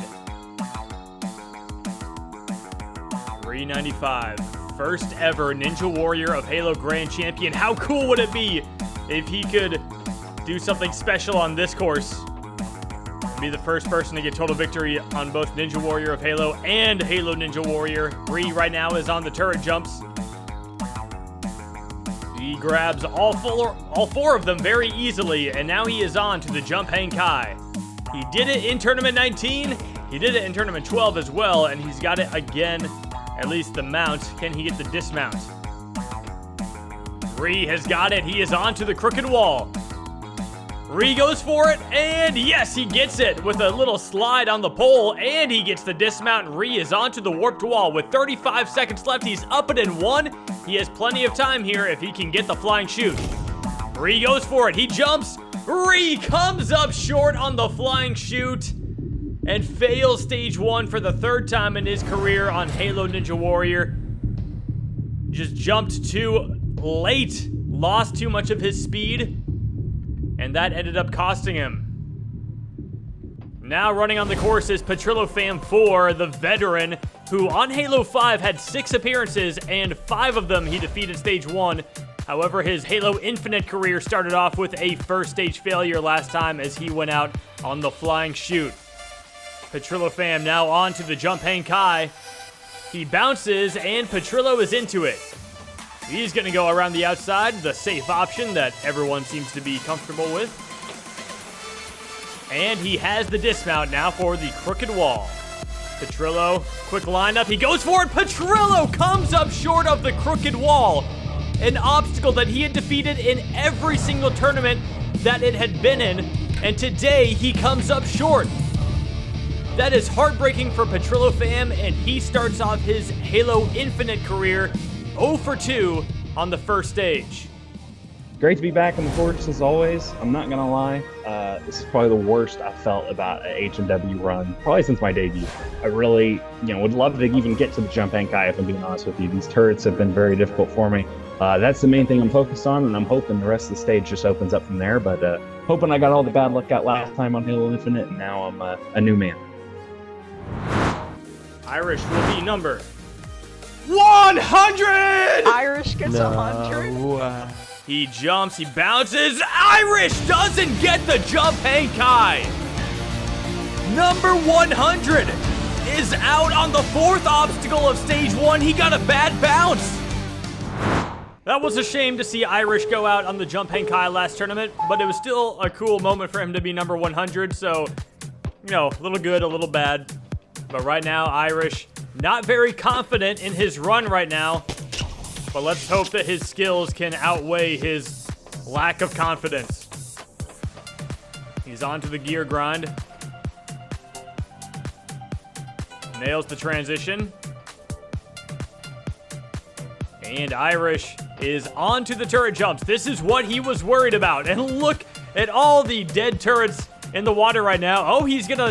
Re95, first ever Ninja Warrior of Halo Grand Champion. How cool would it be if he could do something special on this course? Be the first person to get total victory on both Ninja Warrior of Halo and Halo Ninja Warrior. Re right now is on the turret jumps. He grabs all four of them very easily, and now he is on to the jump hang kai. He did it in Tournament 19, he did it in Tournament 12 as well, and he's got it again, at least the mount. Can he get the dismount? Re has got it, he is on to the crooked wall. Re goes for it, and yes, he gets it with a little slide on the pole, and he gets the dismount. Re is onto the warped wall with 35 seconds left. He's up it in 1. He has plenty of time here if he can get the flying chute. Re goes for it. He jumps. Re comes up short on the flying chute and fails stage 1 for the 3rd time in his career on Halo Ninja Warrior. Just jumped too late, lost too much of his speed, and that ended up costing him. Now running on the course is Petrillo Fam 4, the veteran, who on Halo 5 had 6 appearances, and 5 of them he defeated stage 1. However, his Halo Infinite career started off with a first stage failure last time as he went out on the flying chute. Petrillo fam now on to the jump hang kai. He bounces, and Petrillo is into it. He's going to go around the outside, the safe option that everyone seems to be comfortable with. And he has the dismount now for the crooked wall. Petrillo, quick lineup. He goes for it. Petrillo comes up short of the crooked wall. An obstacle that he had defeated in every single tournament that it had been in. And today, he comes up short. That is heartbreaking for Petrillo fam, and he starts off his Halo Infinite career 0 for 2 on the first stage. Great to be back on the courts as always. I'm not gonna lie, this is probably the worst I've felt about an H&W run, probably since my debut. I really, would love to even get to the jump hang kai if I'm being honest with you. These turrets have been very difficult for me. That's the main thing I'm focused on, and I'm hoping the rest of the stage just opens up from there, but hoping I got all the bad luck out last time on Halo Infinite, and now I'm a new man. Irish will be number 100! Irish gets 100. He jumps, he bounces. Irish doesn't get the jump hang kai. Number 100 is out on the 4th obstacle of stage 1. He got a bad bounce. That was a shame to see Irish go out on the jump hang kai last tournament, but it was still a cool moment for him to be number 100. So, a little good, a little bad. But right now, Irish not very confident in his run right now. But let's hope that his skills can outweigh his lack of confidence. He's on to the gear grind. Nails the transition. And Irish is on to the turret jumps. This is what he was worried about. And look at all the dead turrets in the water right now. Oh, he's gonna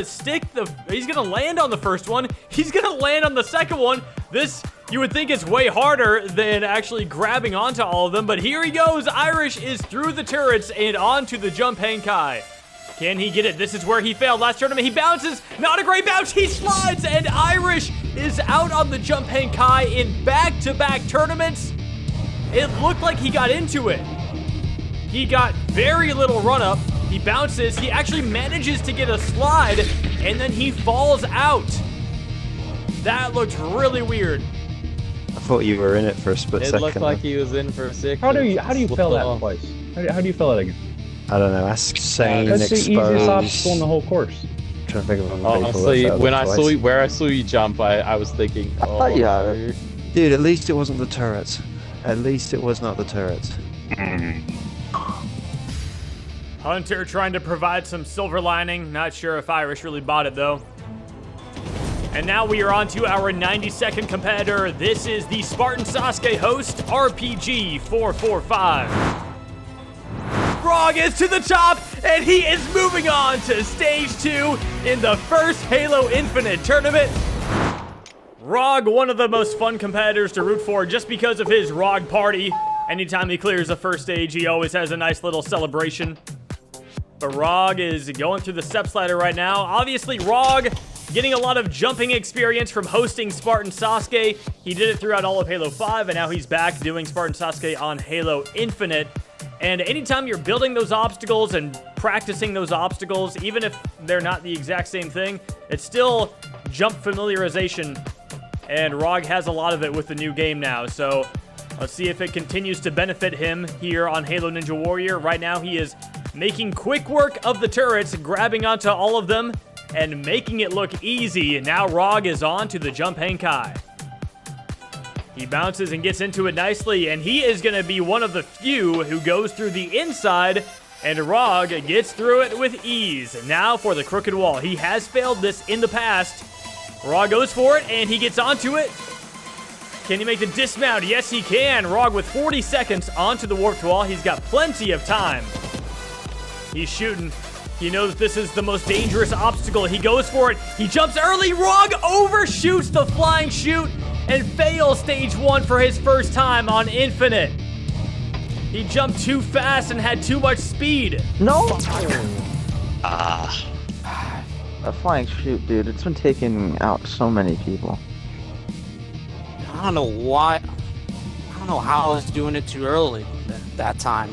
land on the first one. He's gonna land on the second one. This, you would think, is way harder than actually grabbing onto all of them, but here he goes. Irish is through the turrets and onto the jump hang kai. Can he get it? This is where he failed last tournament. He bounces, not a great bounce. He slides, and Irish is out on the jump hang kai in back-to-back tournaments. It looked like he got into it. He got very little run-up. He bounces, he actually manages to get a slide, and then he falls out. That looked really weird. I thought you were in it for a split second. It looked like he was in for a second. How do you fail that twice? How do you fail it again? I don't know. Ask Sane. That's the easiest obstacle in the whole course. I'm trying to think of Honestly, when I saw you, where I saw you jump, I was thinking, I thought you had it. Dude, at least it wasn't the turrets. At least it was not the turrets. Hunter trying to provide some silver lining. Not sure if Irish really bought it, though. And now we are on to our 90-second competitor. This is the Spartan Sasuke host, RPG 445. Frog is to the top, and he is moving on to stage 2 in the first Halo Infinite tournament. Rog, one of the most fun competitors to root for just because of his Rog party. Anytime he clears the first stage, he always has a nice little celebration. But Rog is going through the step slider right now. Obviously, Rog getting a lot of jumping experience from hosting Spartan Sasuke. He did it throughout all of Halo 5, and now he's back doing Spartan Sasuke on Halo Infinite. And anytime you're building those obstacles and practicing those obstacles, even if they're not the exact same thing, it's still jump familiarization. And Rog has a lot of it with the new game now. So let's see if it continues to benefit him here on Halo Ninja Warrior. Right now, he is making quick work of the turrets, grabbing onto all of them, and making it look easy. And now Rog is on to the jump hang kai. He bounces and gets into it nicely, and he is going to be one of the few who goes through the inside, and Rog gets through it with ease. Now for the crooked wall. He has failed this in the past. Rog goes for it, and he gets onto it. Can he make the dismount? Yes, he can. Rog with 40 seconds onto the warped wall. He's got plenty of time. He's shooting. He knows this is the most dangerous obstacle. He goes for it. He jumps early. Rog overshoots the flying chute and fails stage 1 for his first time on Infinite. He jumped too fast and had too much speed. No! A flying chute, dude. It's been taking out so many people. I don't know why. I don't know how I was doing it too early that time.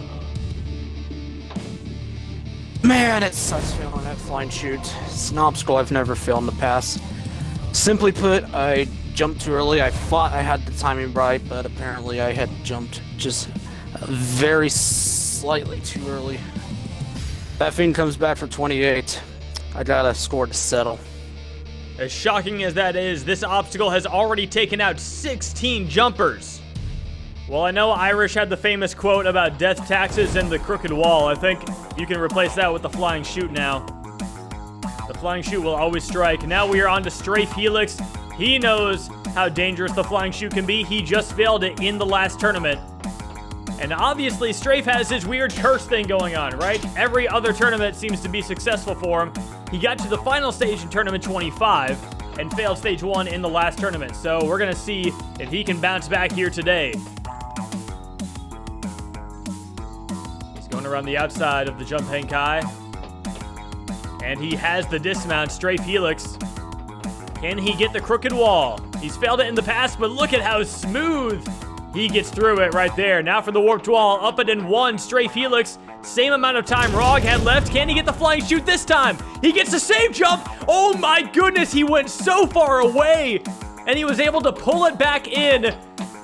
Man, it sucks failing that flying chute. It's an obstacle I've never failed in the past. Simply put, I jumped too early. I thought I had the timing right, but apparently I had jumped just very slightly too early. That fiend comes back for 28. I got a score to settle. As shocking as that is, this obstacle has already taken out 16 jumpers. Well, I know Irish had the famous quote about death taxes and the crooked wall. I think you can replace that with the flying chute now. The flying chute will always strike. Now we are on to Strafe Helix. He knows how dangerous the flying chute can be. He just failed it in the last tournament. And obviously, Strafe has his weird curse thing going on, right? Every other tournament seems to be successful for him. He got to the final stage in Tournament 25 and failed Stage 1 in the last tournament. So we're going to see if he can bounce back here today. He's going around the outside of the jump hang kai. And he has the dismount, Strafe Helix. Can he get the crooked wall? He's failed it in the past, but look at how smooth he gets through it right there. Now for the warped wall, up it in one, Strafe Helix. Same amount of time Rog had left. Can he get the flying chute this time? He gets the save jump. Oh my goodness, he went so far away. And he was able to pull it back in.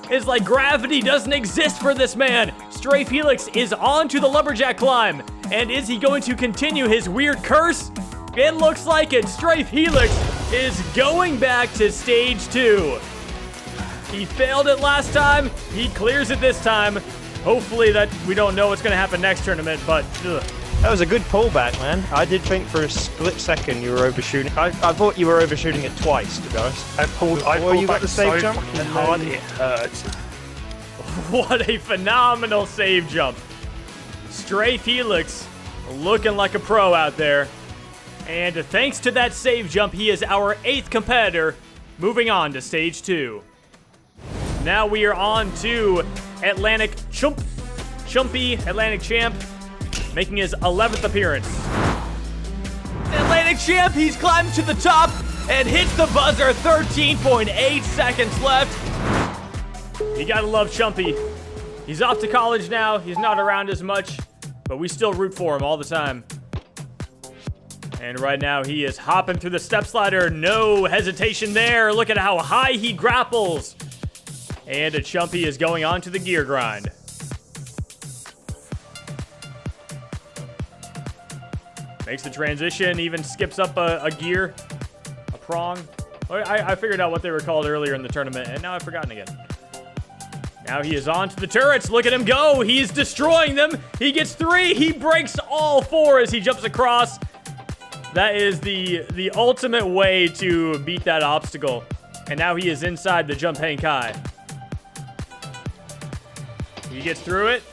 It's like gravity doesn't exist for this man. Strafe Helix is on to the lumberjack climb. And is he going to continue his weird curse? It looks like it. Strafe Helix is going back to Stage 2. He failed it last time. He clears it this time. Hopefully that we don't know what's going to happen next tournament, but ugh. That was a good pullback, man. I did think for a split second you were overshooting. I thought you were overshooting it twice, to be honest. I pulled you got back the save jump and hard, it hurt. What a phenomenal save jump. Strafe Helix looking like a pro out there. And thanks to that save jump, he is our 8th competitor, moving on to Stage 2. Now we are on to Atlantic Chumpy Atlantic Champ, making his 11th appearance. Atlantic Champ, he's climbed to the top and hits the buzzer. 13.8 seconds left. You gotta love Chumpy. He's off to college now. He's not around as much, but we still root for him all the time. And right now he is hopping through the step slider. No hesitation there. Look at how high he grapples. And a Chumpy is going on to the gear grind. Makes the transition, even skips up a gear, a prong. I figured out what they were called earlier in the tournament, and now I've forgotten again. Now he is on to the turrets. Look at him go. He's destroying them. He gets 3. He breaks all 4 as he jumps across. That is the ultimate way to beat that obstacle. And now he is inside the jump hang kai. He gets through it.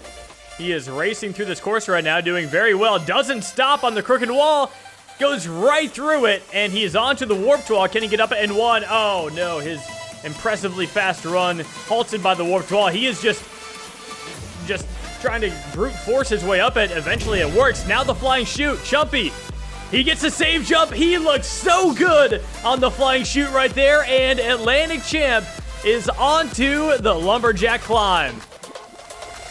He is racing through this course right now, doing very well. Doesn't stop on the crooked wall. Goes right through it, and he is on to the warped wall. Can he get up it in one? Oh, no. His impressively fast run halted by the warped wall. He is just trying to brute force his way up it. Eventually, it works. Now the flying chute. Chumpy. He gets a save jump. He looks so good on the flying chute right there, and Atlantic Champ is on to the lumberjack climb.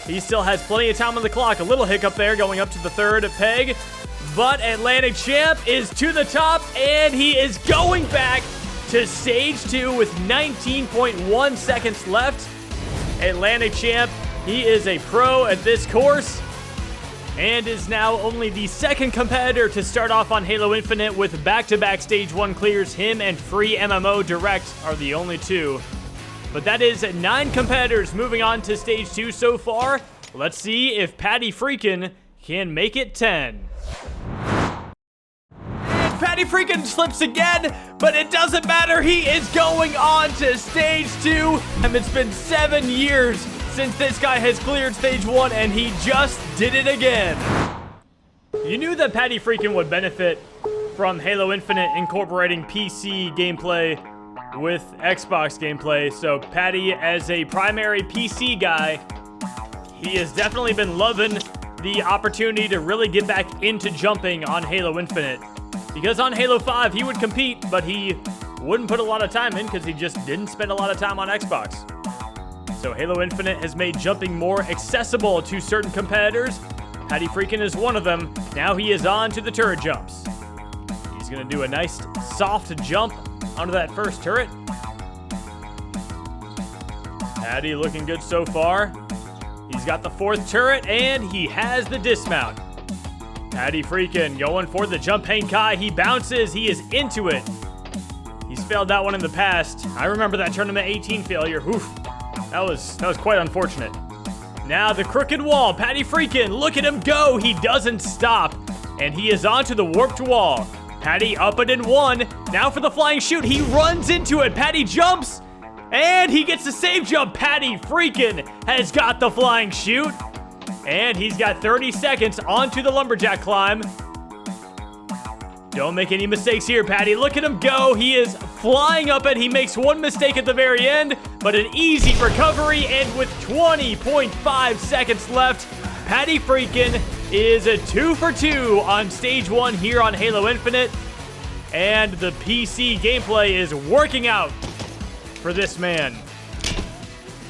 He still has plenty of time on the clock. A little hiccup there going up to the 3rd peg. But Atlantic Champ is to the top, and he is going back to Stage 2 with 19.1 seconds left. Atlantic Champ, he is a pro at this course and is now only the 2nd competitor to start off on Halo Infinite with back-to-back Stage 1 clears. Him and Free MMO Direct are the only 2. But that is 9 competitors moving on to Stage 2 so far. Let's see if Patty Freakin' can make it 10. And Patty Freakin' slips again, but it doesn't matter. He is going on to Stage 2. And it's been 7 years since this guy has cleared Stage 1, and he just did it again. You knew that Patty Freakin' would benefit from Halo Infinite incorporating PC gameplay with Xbox gameplay. So Patty, as a primary PC guy, he has definitely been loving the opportunity to really get back into jumping on Halo Infinite. Because on Halo 5, he would compete, but he wouldn't put a lot of time in because he just didn't spend a lot of time on Xbox. So Halo Infinite has made jumping more accessible to certain competitors. Patty Freakin is one of them. Now he is on to the turret jumps. He's going to do a nice soft jump onto that first turret. Patty looking good so far. He's got the fourth turret, and he has the dismount. Patty Freakin going for the jump hang kai. He bounces. He is into it. He's failed that one in the past. I remember that tournament 18 failure. Oof. That was quite unfortunate. Now the crooked wall. Patty Freakin, look at him go. He doesn't stop. And he is onto the warped wall. Patty up and in one. Now for the flying chute. He runs into it. Patty jumps. And he gets the save jump. Patty Freakin has got the flying chute. And he's got 30 seconds onto the lumberjack climb. Don't make any mistakes here, Patty. Look at him go. He is flying up it. He makes one mistake at the very end, but an easy recovery. And with 20.5 seconds left, Patty Freakin is a 2 for 2 on stage 1 here on Halo Infinite. And the PC gameplay is working out for this man.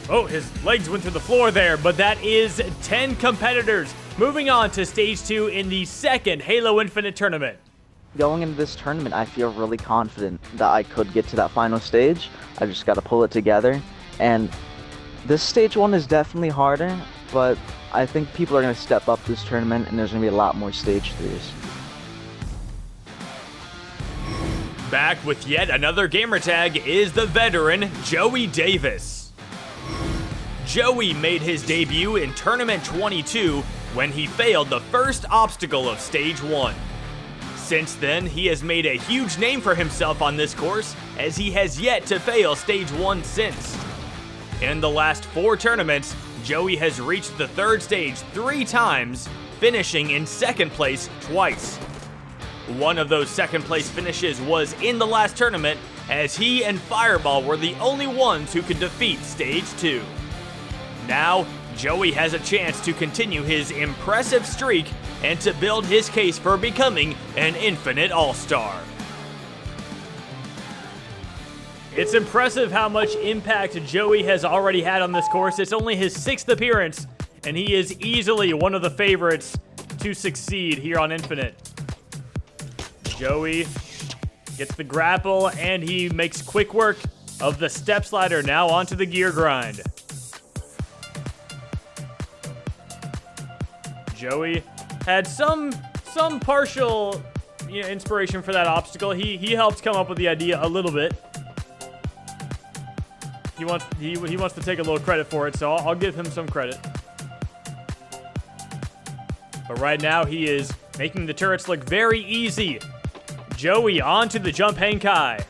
Oh, his legs went through the floor there, but that is 10 competitors. Moving on to stage 2 in the second Halo Infinite tournament. Going into this tournament, I feel really confident that I could get to that final stage. I just got to pull it together. And this stage 1 is definitely harder, but I think people are going to step up this tournament, and there's going to be a lot more stage 3s. Back with yet another gamertag is the veteran Joey Davis. Joey made his debut in Tournament 22 when he failed the first obstacle of Stage 1. Since then, he has made a huge name for himself on this course, as he has yet to fail Stage 1 since. In the last 4 tournaments, Joey has reached the third stage 3 times, finishing in second place twice. One of those second place finishes was in the last tournament, as he and Fireball were the only ones who could defeat Stage 2. Now, Joey has a chance to continue his impressive streak and to build his case for becoming an Infinite All-Star. It's impressive how much impact Joey has already had on this course. It's only his 6th appearance, and he is easily one of the favorites to succeed here on Infinite. Joey gets the grapple, and he makes quick work of the step slider. Now onto the gear grind. Joey had some partial inspiration for that obstacle. He helped come up with the idea a little bit. He wants to take a little credit for it, so I'll give him some credit. But right now he is making the turrets look very easy. Joey onto the jump hang kai.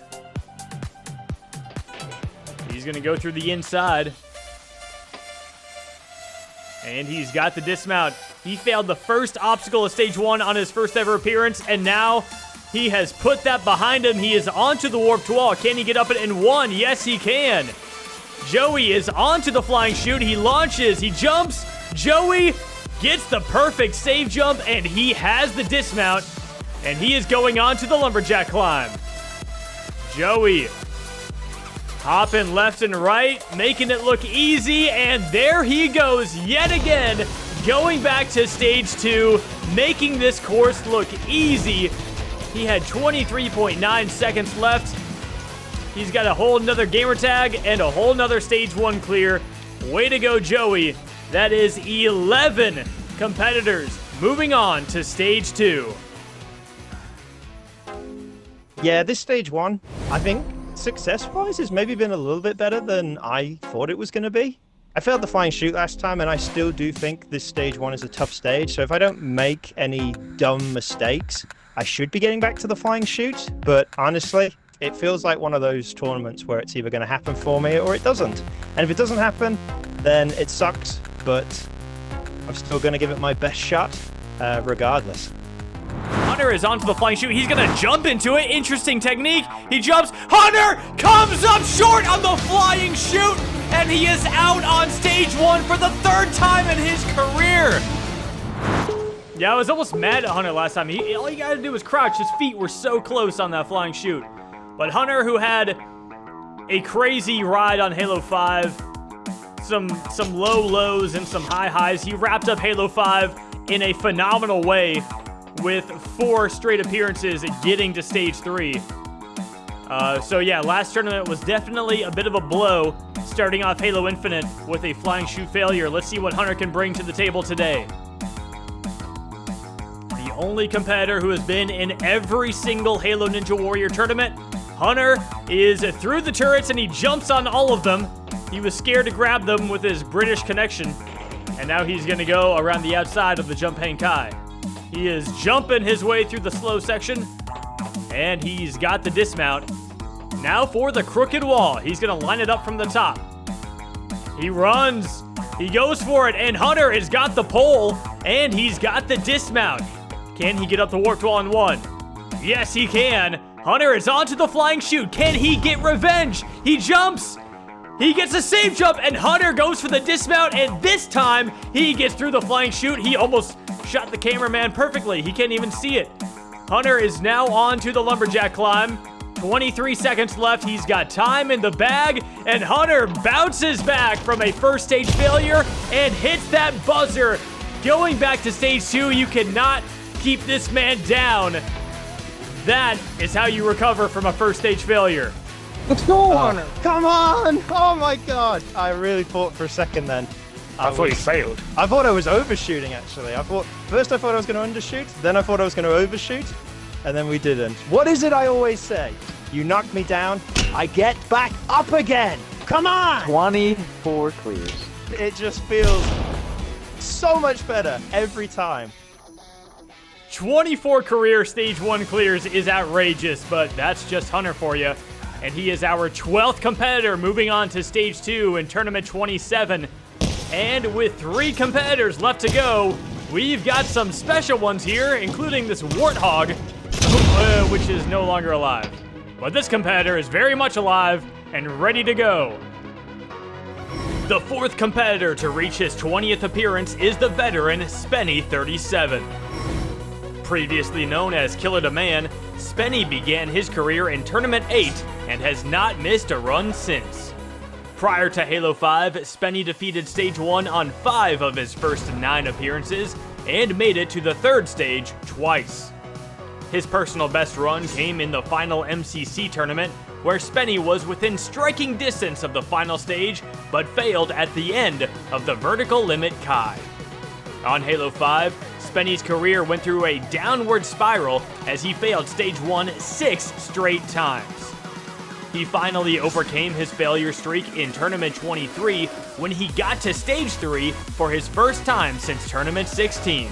He's gonna go through the inside. And he's got the dismount. He failed the first obstacle of stage 1 on his first ever appearance, and now he has put that behind him. He is onto the warped wall. Can he get up it in 1? Yes, he can. Joey is onto the flying chute. He launches, he jumps. Joey gets the perfect save jump, and he has the dismount, and he is going on to the lumberjack climb. Joey hopping left and right, making it look easy, and there he goes yet again, going back to stage 2, making this course look easy. He had 23.9 seconds left. He's got a whole nother gamer tag and a whole nother stage 1 clear. Way to go, Joey. That is 11 competitors moving on to stage 2. Yeah, this stage 1, I think, success-wise, has maybe been a little bit better than I thought it was going to be. I failed the flying chute last time, and I still do think this stage 1 is a tough stage, so if I don't make any dumb mistakes, I should be getting back to the flying chute, but honestly, it feels like one of those tournaments where it's either going to happen for me or it doesn't. And if it doesn't happen, then it sucks, but I'm still going to give it my best shot, regardless. Hunter is onto the flying chute. He's gonna jump into it. Interesting technique. He jumps. Hunter comes up short on the flying chute, and he is out on stage 1 for the 3rd time in his career. Yeah, I was almost mad at Hunter last time. All he got to do was crouch. His feet were so close on that flying chute. But Hunter, who had a crazy ride on Halo 5, some low lows and some high highs, he wrapped up Halo 5 in a phenomenal way with 4 straight appearances getting to stage 3. So yeah, last tournament was definitely a bit of a blow, starting off Halo Infinite with a flying chute failure. Let's see what Hunter can bring to the table today. The only competitor who has been in every single Halo Ninja Warrior tournament. Hunter is through the turrets and he jumps on all of them. He was scared to grab them with his British connection, and now he's going to go around the outside of the jump hang kai. He is jumping his way through the slow section, and he's got the dismount. Now for the crooked wall. He's going to line it up from the top. He runs. He goes for it, and Hunter has got the pole, and he's got the dismount. Can he get up the warped wall in one? Yes, he can. Hunter is onto the flying chute. Can he get revenge? He jumps. He gets a safe jump, and Hunter goes for the dismount, and this time he gets through the flying chute. He almost shot the cameraman perfectly. He can't even see it. Hunter is now on to the lumberjack climb. 23 seconds left. He's got time in the bag, and Hunter bounces back from a first stage failure and hits that buzzer. Going back to stage 2, you cannot keep this man down. That is how you recover from a first stage failure. Let's go, Hunter. Come on. Oh my god. I really thought for a second then. I thought you failed. I thought I was overshooting, actually. First I thought I was going to undershoot, then I thought I was going to overshoot, and then we didn't. What is it I always say? You knock me down, I get back up again. Come on! 24 clears. It just feels so much better every time. 24 career stage 1 clears is outrageous, but that's just Hunter for you. And he is our 12th competitor moving on to stage 2 in tournament 27. And with 3 competitors left to go, we've got some special ones here, including this warthog, which is no longer alive. But this competitor is very much alive and ready to go. The 4th competitor to reach his 20th appearance is the veteran Spenny37. Previously known as Killer the Man, Spenny began his career in Tournament 8 and has not missed a run since. Prior to Halo 5, Spenny defeated Stage 1 on 5 of his first 9 appearances and made it to the 3rd stage twice. His personal best run came in the final MCC tournament, where Spenny was within striking distance of the final stage, but failed at the end of the vertical limit kai. On Halo 5, Spenny's career went through a downward spiral as he failed Stage 1 6 straight times. He finally overcame his failure streak in Tournament 23 when he got to Stage 3 for his first time since Tournament 16.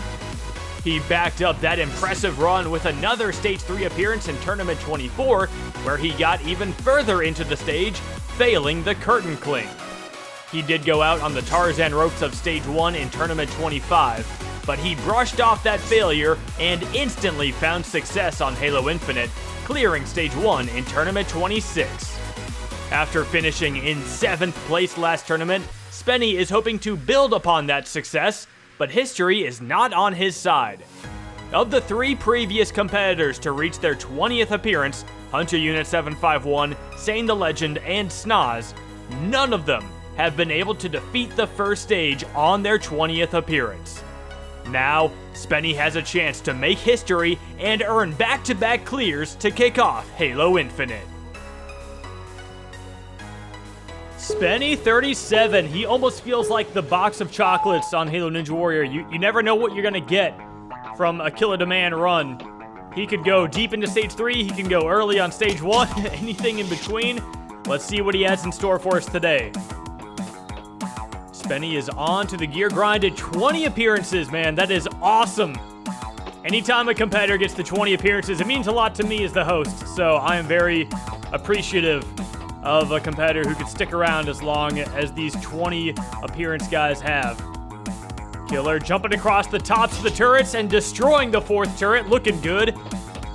He backed up that impressive run with another Stage 3 appearance in Tournament 24, where he got even further into the stage, failing the curtain cling. He did go out on the Tarzan ropes of Stage 1 in Tournament 25, but he brushed off that failure and instantly found success on Halo Infinite, clearing Stage 1 in Tournament 26. After finishing in 7th place last tournament, Spenny is hoping to build upon that success, but history is not on his side. Of the 3 previous competitors to reach their 20th appearance, Hunter Unit 751, Sane the Legend, and Snaz, none of them have been able to defeat the first stage on their 20th appearance. Now, Spenny has a chance to make history and earn back-to-back clears to kick off Halo Infinite. Spenny37, he almost feels like the box of chocolates on Halo Ninja Warrior. You never know what you're gonna get from a Killer the Man run. He could go deep into Stage 3, he can go early on Stage 1, anything in between. Let's see what he has in store for us today. Spenny is on to the gear grind at 20 appearances, man. That is awesome. Anytime a competitor gets to 20 appearances, it means a lot to me as the host, so I am very appreciative of a competitor who could stick around as long as these 20 appearance guys have. Killer jumping across the tops of the turrets and destroying the 4th turret, looking good.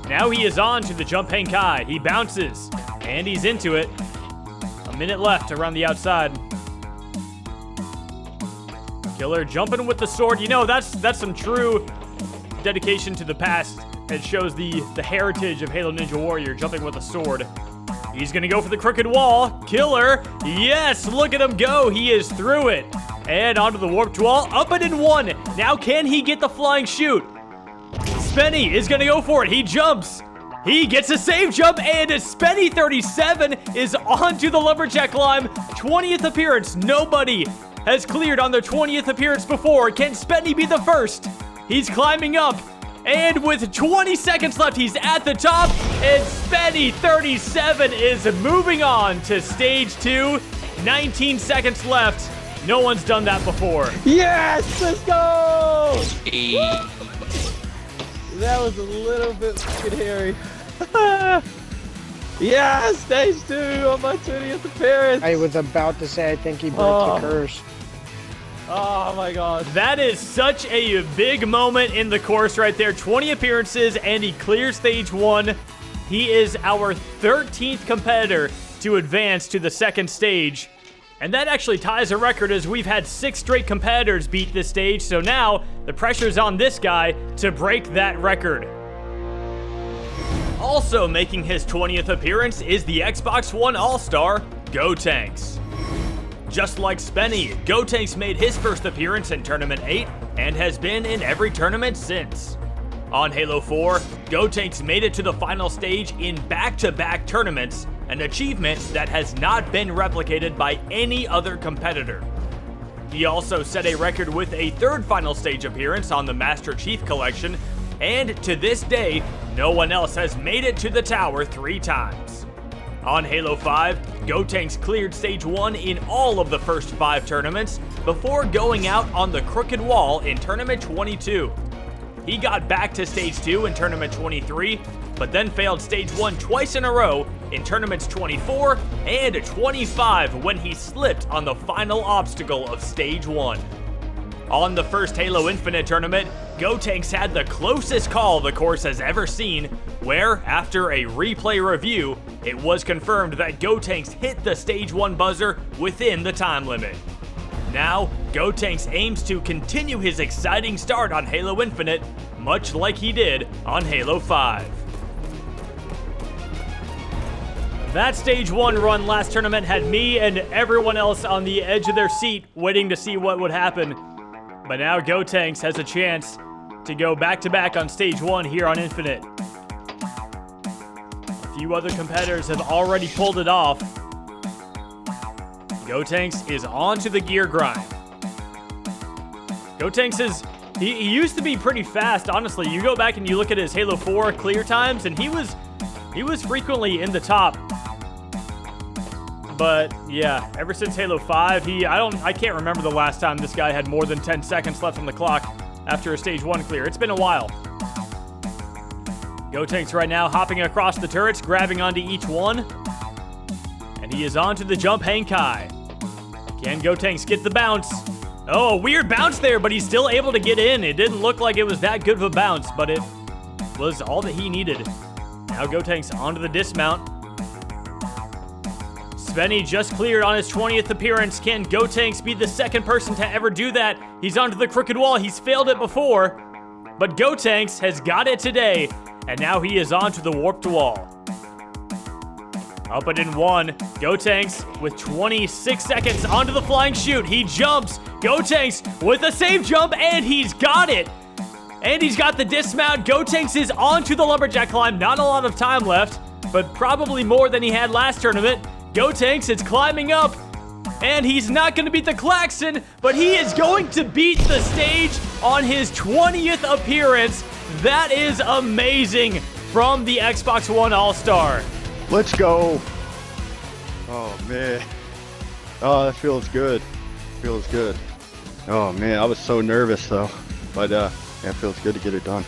Now he is on to the jump hang kai. He bounces, and he's into it. A minute left around the outside. Killer jumping with the sword. You know, that's some true dedication to the past. It shows the heritage of Halo Ninja Warrior, jumping with a sword. He's gonna go for the crooked wall. Killer, yes, look at him go. He is through it. And onto the warped wall, up and in one. Now can he get the flying chute? Spenny is gonna go for it. He jumps. He gets a save jump, and Spenny 37 is onto the lumberjack climb. 20th appearance. Nobody has cleared on their 20th appearance before. Can Spenny be the first? He's climbing up, and with 20 seconds left, he's at the top, and Spenny 37 is moving on to stage 2. 19 seconds left. No one's done that before. Yes, let's go! That was a little bit fucking hairy. Yeah, stage 2 on my 20th appearance. I was about to say, I think he broke the curse. Oh my god. That is such a big moment in the course right there. 20 appearances, and he clears stage 1. He is our 13th competitor to advance to the second stage. And that actually ties a record, as we've had 6 straight competitors beat this stage. So now the pressure's on this guy to break that record. Also making his 20th appearance is the Xbox One All-Star, Gotenks. Just like Spenny, Gotenks made his first appearance in Tournament 8 and has been in every tournament since. On Halo 4, Gotenks made it to the final stage in back-to-back tournaments, an achievement that has not been replicated by any other competitor. He also set a record with a third final stage appearance on the Master Chief Collection, and to this day, no one else has made it to the tower 3 times. On Halo 5, Gotenks cleared stage 1 in all of the first 5 tournaments before going out on the crooked wall in Tournament 22. He got back to stage 2 in Tournament 23, but then failed stage 1 twice in a row in Tournaments 24 and 25 when he slipped on the final obstacle of stage 1. On the first Halo Infinite tournament, Gotenks had the closest call the course has ever seen, where, after a replay review, it was confirmed that Gotenks hit the stage 1 buzzer within the time limit. Now, Gotenks aims to continue his exciting start on Halo Infinite, much like he did on Halo 5. That stage 1 run last tournament had me and everyone else on the edge of their seat waiting to see what would happen. But now Gotenks has a chance to go back-to-back on stage 1 here on Infinite. A few other competitors have already pulled it off. Gotenks is on to the gear grind. Gotenks is, he used to be pretty fast, honestly. You go back and you look at his Halo 4 clear times, and he was frequently in the top. But yeah, ever since Halo 5, I can't remember the last time this guy had more than 10 seconds left on the clock after a stage 1 clear. It's been a while. Gotenks right now hopping across the turrets, grabbing onto each one. And he is on to the jump hang kai. Can Gotenks get the bounce? Oh, a weird bounce there, but he's still able to get in. It didn't look like it was that good of a bounce, but it was all that he needed. Now Gotenks onto the dismount. Spenny just cleared on his 20th appearance. Can Gotenks be the second person to ever do that? He's onto the crooked wall. He's failed it before, but Gotenks has got it today, and now he is onto the warped wall. Up and in one, Gotenks with 26 seconds onto the flying chute. He jumps. Gotenks with a save jump, and he's got it. And he's got the dismount. Gotenks is onto the lumberjack climb. Not a lot of time left, but probably more than he had last tournament. Gotenks is climbing up, and he's not going to beat the klaxon, but he is going to beat the stage on his 20th appearance. That is amazing from the Xbox One All-Star. Let's go. Oh, man. Oh, that feels good. Feels good. Oh, man, I was so nervous, though. But, yeah, it feels good to get it done.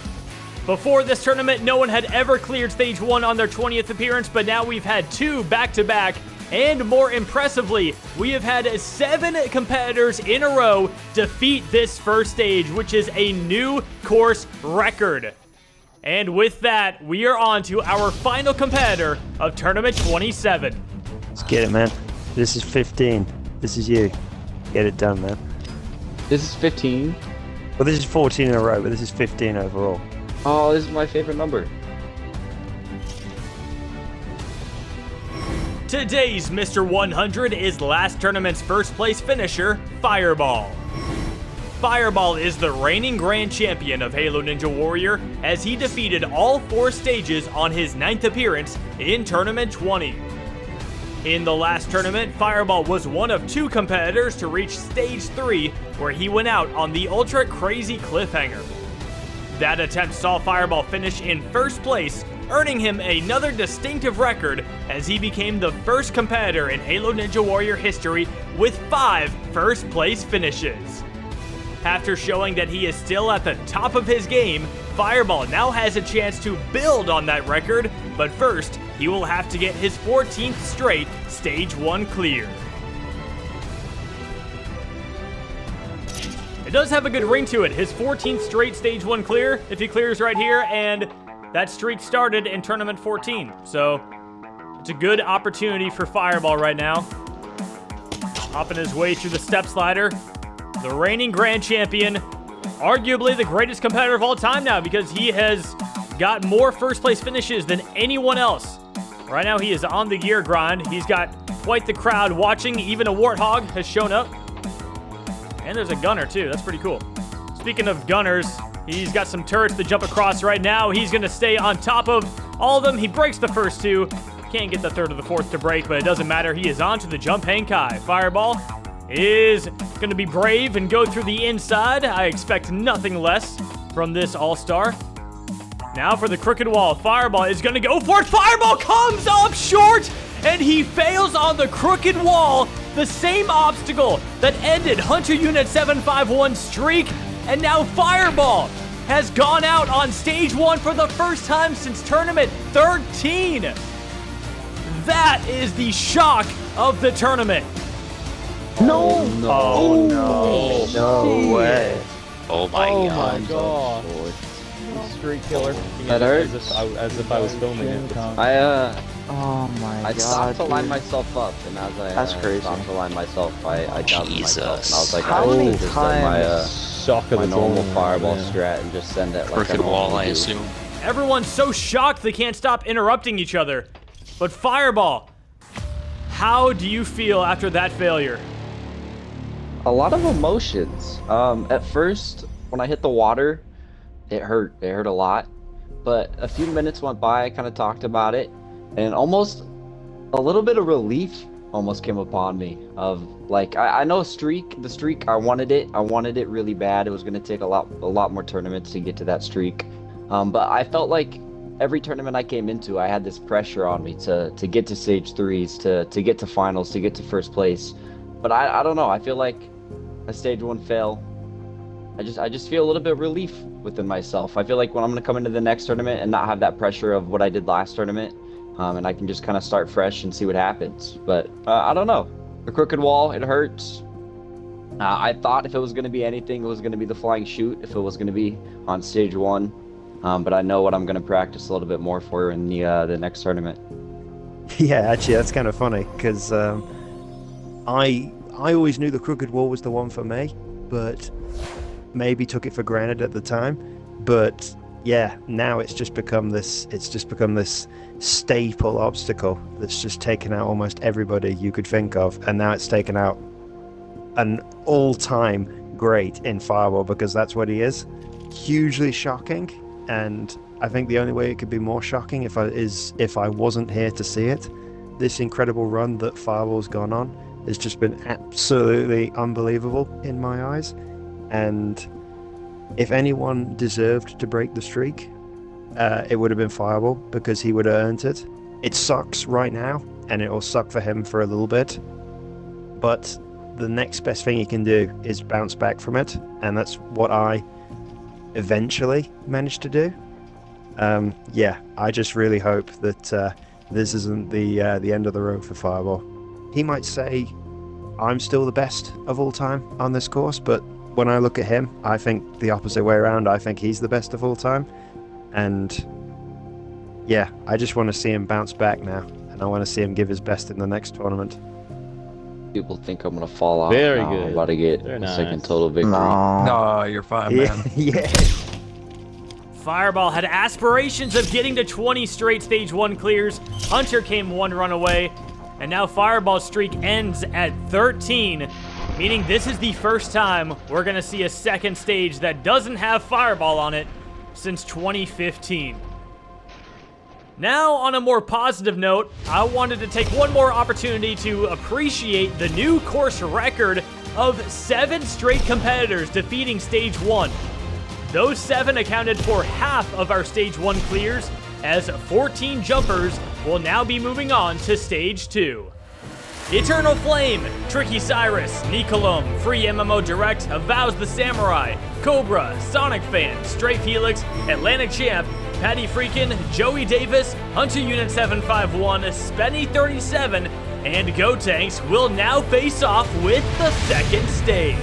Before this tournament, no one had ever cleared stage 1 on their 20th appearance, but now we've had 2 back-to-back. And more impressively, we have had 7 competitors in a row defeat this first stage, which is a new course record. And with that, we are on to our final competitor of Tournament 27. Let's get it, man. This is 15. This is you. Get it done, man. This is 15? Well, this is 14 in a row, but this is 15 overall. Oh, this is my favorite number. Today's Mr. 100 is last tournament's first place finisher, Fireball. Fireball is the reigning grand champion of Halo Ninja Warrior as he defeated all 4 stages on his 9th appearance in Tournament 20. In the last tournament, Fireball was one of 2 competitors to reach Stage 3, where he went out on the ultra crazy cliffhanger. That attempt saw Fireball finish in first place, earning him another distinctive record as he became the first competitor in Halo Ninja Warrior history with 5 first place finishes. After showing that he is still at the top of his game, Fireball now has a chance to build on that record, but first, he will have to get his 14th straight Stage 1 clear. It does have a good ring to it, his 14th straight Stage 1 clear, if he clears right here, and that streak started in Tournament 14, so it's a good opportunity for Fireball right now. Hopping his way through the step slider. The reigning grand champion, arguably the greatest competitor of all time now because he has got more first place finishes than anyone else. Right now he is on the gear grind. He's got quite the crowd watching. Even a Warthog has shown up. And there's a gunner too. That's pretty cool. Speaking of gunners, he's got some turrets to jump across right now. He's going to stay on top of all of them. He breaks the first 2. Can't get the 3rd or the 4th to break, but it doesn't matter. He is on to the jump hang kai. Fireball is going to be brave and go through the inside. I expect nothing less from this all-star. Now for the crooked wall. Fireball is going to go for it. Fireball comes up short, and he fails on the crooked wall. The same obstacle that ended Hunter Unit 751's streak, and now Fireball has gone out on Stage 1 for the first time since Tournament 13. That is the shock of the tournament. No! Oh, no. No way. Oh my god. God. Streak killer. That hurts. As if I was filming it. Oh my I god. stopped to line myself up, and as I That's crazy. stopped to line myself, I doubted myself, and I was like, How I many should just send my normal fireball yeah. strat and just send it like Crooked I wall, normally I do. assume. Everyone's so shocked they can't stop interrupting each other. But Fireball, how do you feel after that failure? A lot of emotions. At first, when I hit the water, it hurt. It hurt a lot. But a few minutes went by, I kind of talked about it, and almost a little bit of relief almost came upon me of like, I know the streak, I wanted it really bad. It was going to take a lot more tournaments to get to that streak. But I felt like every tournament I came into, I had this pressure on me to get to Stage 3s, to get to finals, to get to first place. But I don't know, I feel like a Stage 1 fail, I just feel a little bit of relief within myself. I feel like when I'm going to come into the next tournament and not have that pressure of what I did last tournament, and I can just kind of start fresh and see what happens. But I don't know. The crooked wall, it hurts. I thought if it was going to be anything, it was going to be the flying chute, if it was going to be on Stage 1. But I know what I'm going to practice a little bit more for in the next tournament. Yeah, actually, that's kind of funny because I always knew the crooked wall was the one for me, but maybe took it for granted at the time. But yeah, now it's just become this staple obstacle that's just taken out almost everybody you could think of, and now it's taken out an all-time great in Fireball because that's what he is. Hugely shocking, and I think the only way it could be more shocking if I wasn't here to see it. This incredible run that Fireball's gone on has just been absolutely unbelievable in my eyes, and if anyone deserved to break the streak, it would have been Fireball because he would have earned it. It sucks right now, and it will suck for him for a little bit, but the next best thing he can do is bounce back from it, and that's what I eventually managed to do. Yeah, I just really hope that this isn't the end of the road for Fireball. He might say I'm still the best of all time on this course, but when I look at him, I think the opposite way around. I think he's the best of all time, and yeah, I just want to see him bounce back now, and I want to see him give his best in the next tournament. People think I'm gonna fall off. Very now. good. I'm about to get Very a nice. second total victory. No, you're fine, man. Yeah. Fireball had aspirations of getting to 20 straight Stage 1 clears. Hunter came one run away. and now Fireball's streak ends at 13, meaning this is the first time we're going to see a second stage that doesn't have Fireball on it since 2015. Now, on a more positive note, I wanted to take one more opportunity to appreciate the new course record of 7 straight competitors defeating Stage 1. Those 7 accounted for half of our Stage 1 clears, as 14 jumpers will now be moving on to Stage 2. Eternal Flame, Tricky Cyrus, Nicolum, Free MMO Direct, Avows the Samurai, Cobra, Sonic Fan, Straight Felix, Atlantic Champ, Patty Freakin', Joey Davis, Hunter Unit 751, Spenny 37, and Gotenks will now face off with the second stage.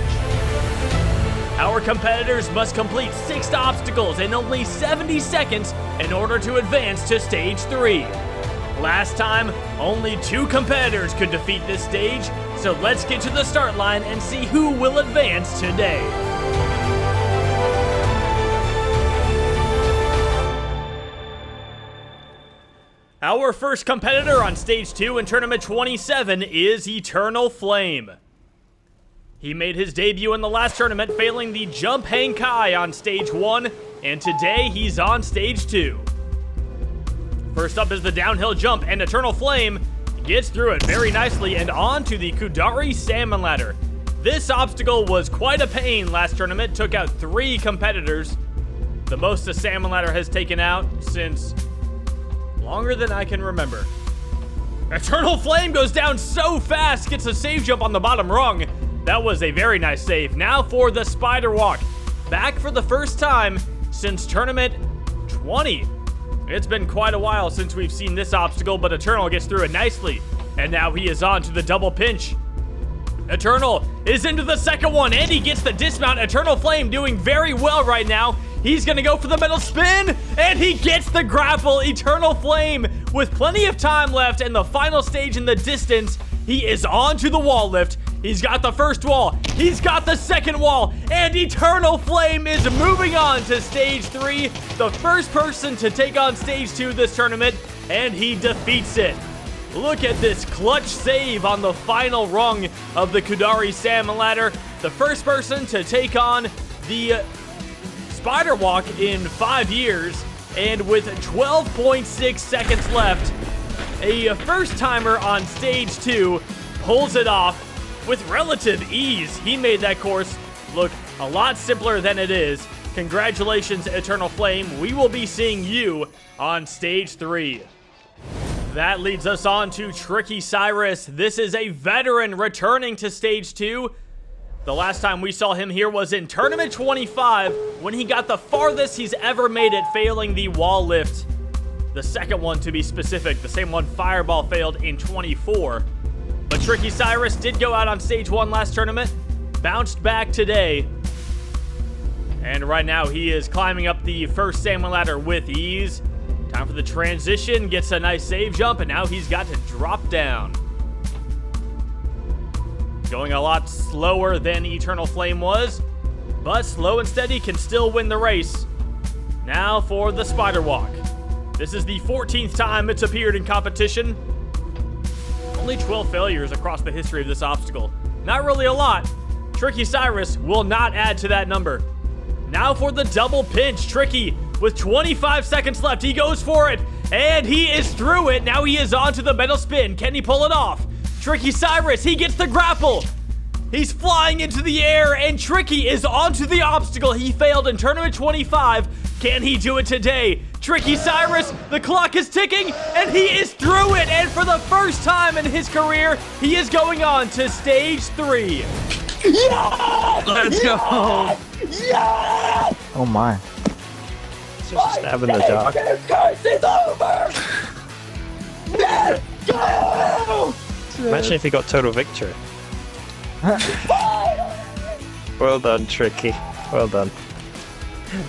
Our competitors must complete 6 obstacles in only 70 seconds in order to advance to Stage 3. Last time, only 2 competitors could defeat this stage, so let's get to the start line and see who will advance today. Our first competitor on Stage 2 in Tournament 27 is Eternal Flame. He made his debut in the last tournament, failing the Jump Hang Kai on Stage 1, and today he's on Stage 2. First up is the downhill jump, and Eternal Flame gets through it very nicely and on to the Kudari Salmon Ladder. This obstacle was quite a pain last tournament, took out 3 competitors. The most the Salmon Ladder has taken out since longer than I can remember. Eternal Flame goes down so fast, gets a save jump on the bottom rung. That was a very nice save. Now for the Spider Walk. Back for the first time since Tournament 20. It's been quite a while since we've seen this obstacle, but Eternal gets through it nicely. And now he is on to the double pinch. Eternal is into the second one, and he gets the dismount. Eternal Flame doing very well right now. He's gonna go for the metal spin, and he gets the grapple. Eternal Flame, with plenty of time left and the final stage in the distance, he is on to the wall lift. He's got the first wall, he's got the second wall, and Eternal Flame is moving on to Stage 3, the first person to take on Stage 2 this tournament, and he defeats it. Look at this clutch save on the final rung of the Kudari Salmon Ladder. The first person to take on the Spider Walk in 5 years, and with 12.6 seconds left, a first-timer on Stage 2 pulls it off with relative ease. He made that course look a lot simpler than it is. Congratulations, Eternal Flame. We will be seeing you on Stage 3. That leads us on to Tricky Cyrus. This is a veteran returning to Stage 2. The last time we saw him here was in Tournament 25, when he got the farthest he's ever made it, failing the wall lift. The second one, to be specific, the same one Fireball failed in 24. But Tricky Cyrus did go out on Stage 1 last tournament, bounced back today, and right now he is climbing up the first Salmon Ladder with ease. Time for the transition, gets a nice save jump, and now he's got to drop down. Going a lot slower than Eternal Flame was, but slow and steady can still win the race. Now for the Spider Walk. This is the 14th time it's appeared in competition. Only 12 failures across the history of this obstacle. Not really a lot. Tricky Cyrus will not add to that number. Now for the double pinch. Tricky, with 25 seconds left, he goes for it, and he is through it. Now he is on to the metal spin. Can he pull it off? Tricky Cyrus, he gets the grapple. He's flying into the air, and Tricky is onto the obstacle he failed in Tournament 25. Can he do it today? Tricky Cyrus, the clock is ticking, and he is through it. And for the first time in his career, he is going on to Stage 3. Yeah! Let's go! Yeah! Oh my. It's just a stab in the dark. This curse is over! Let's go! Imagine if he got total victory. Well done, Tricky. Well done.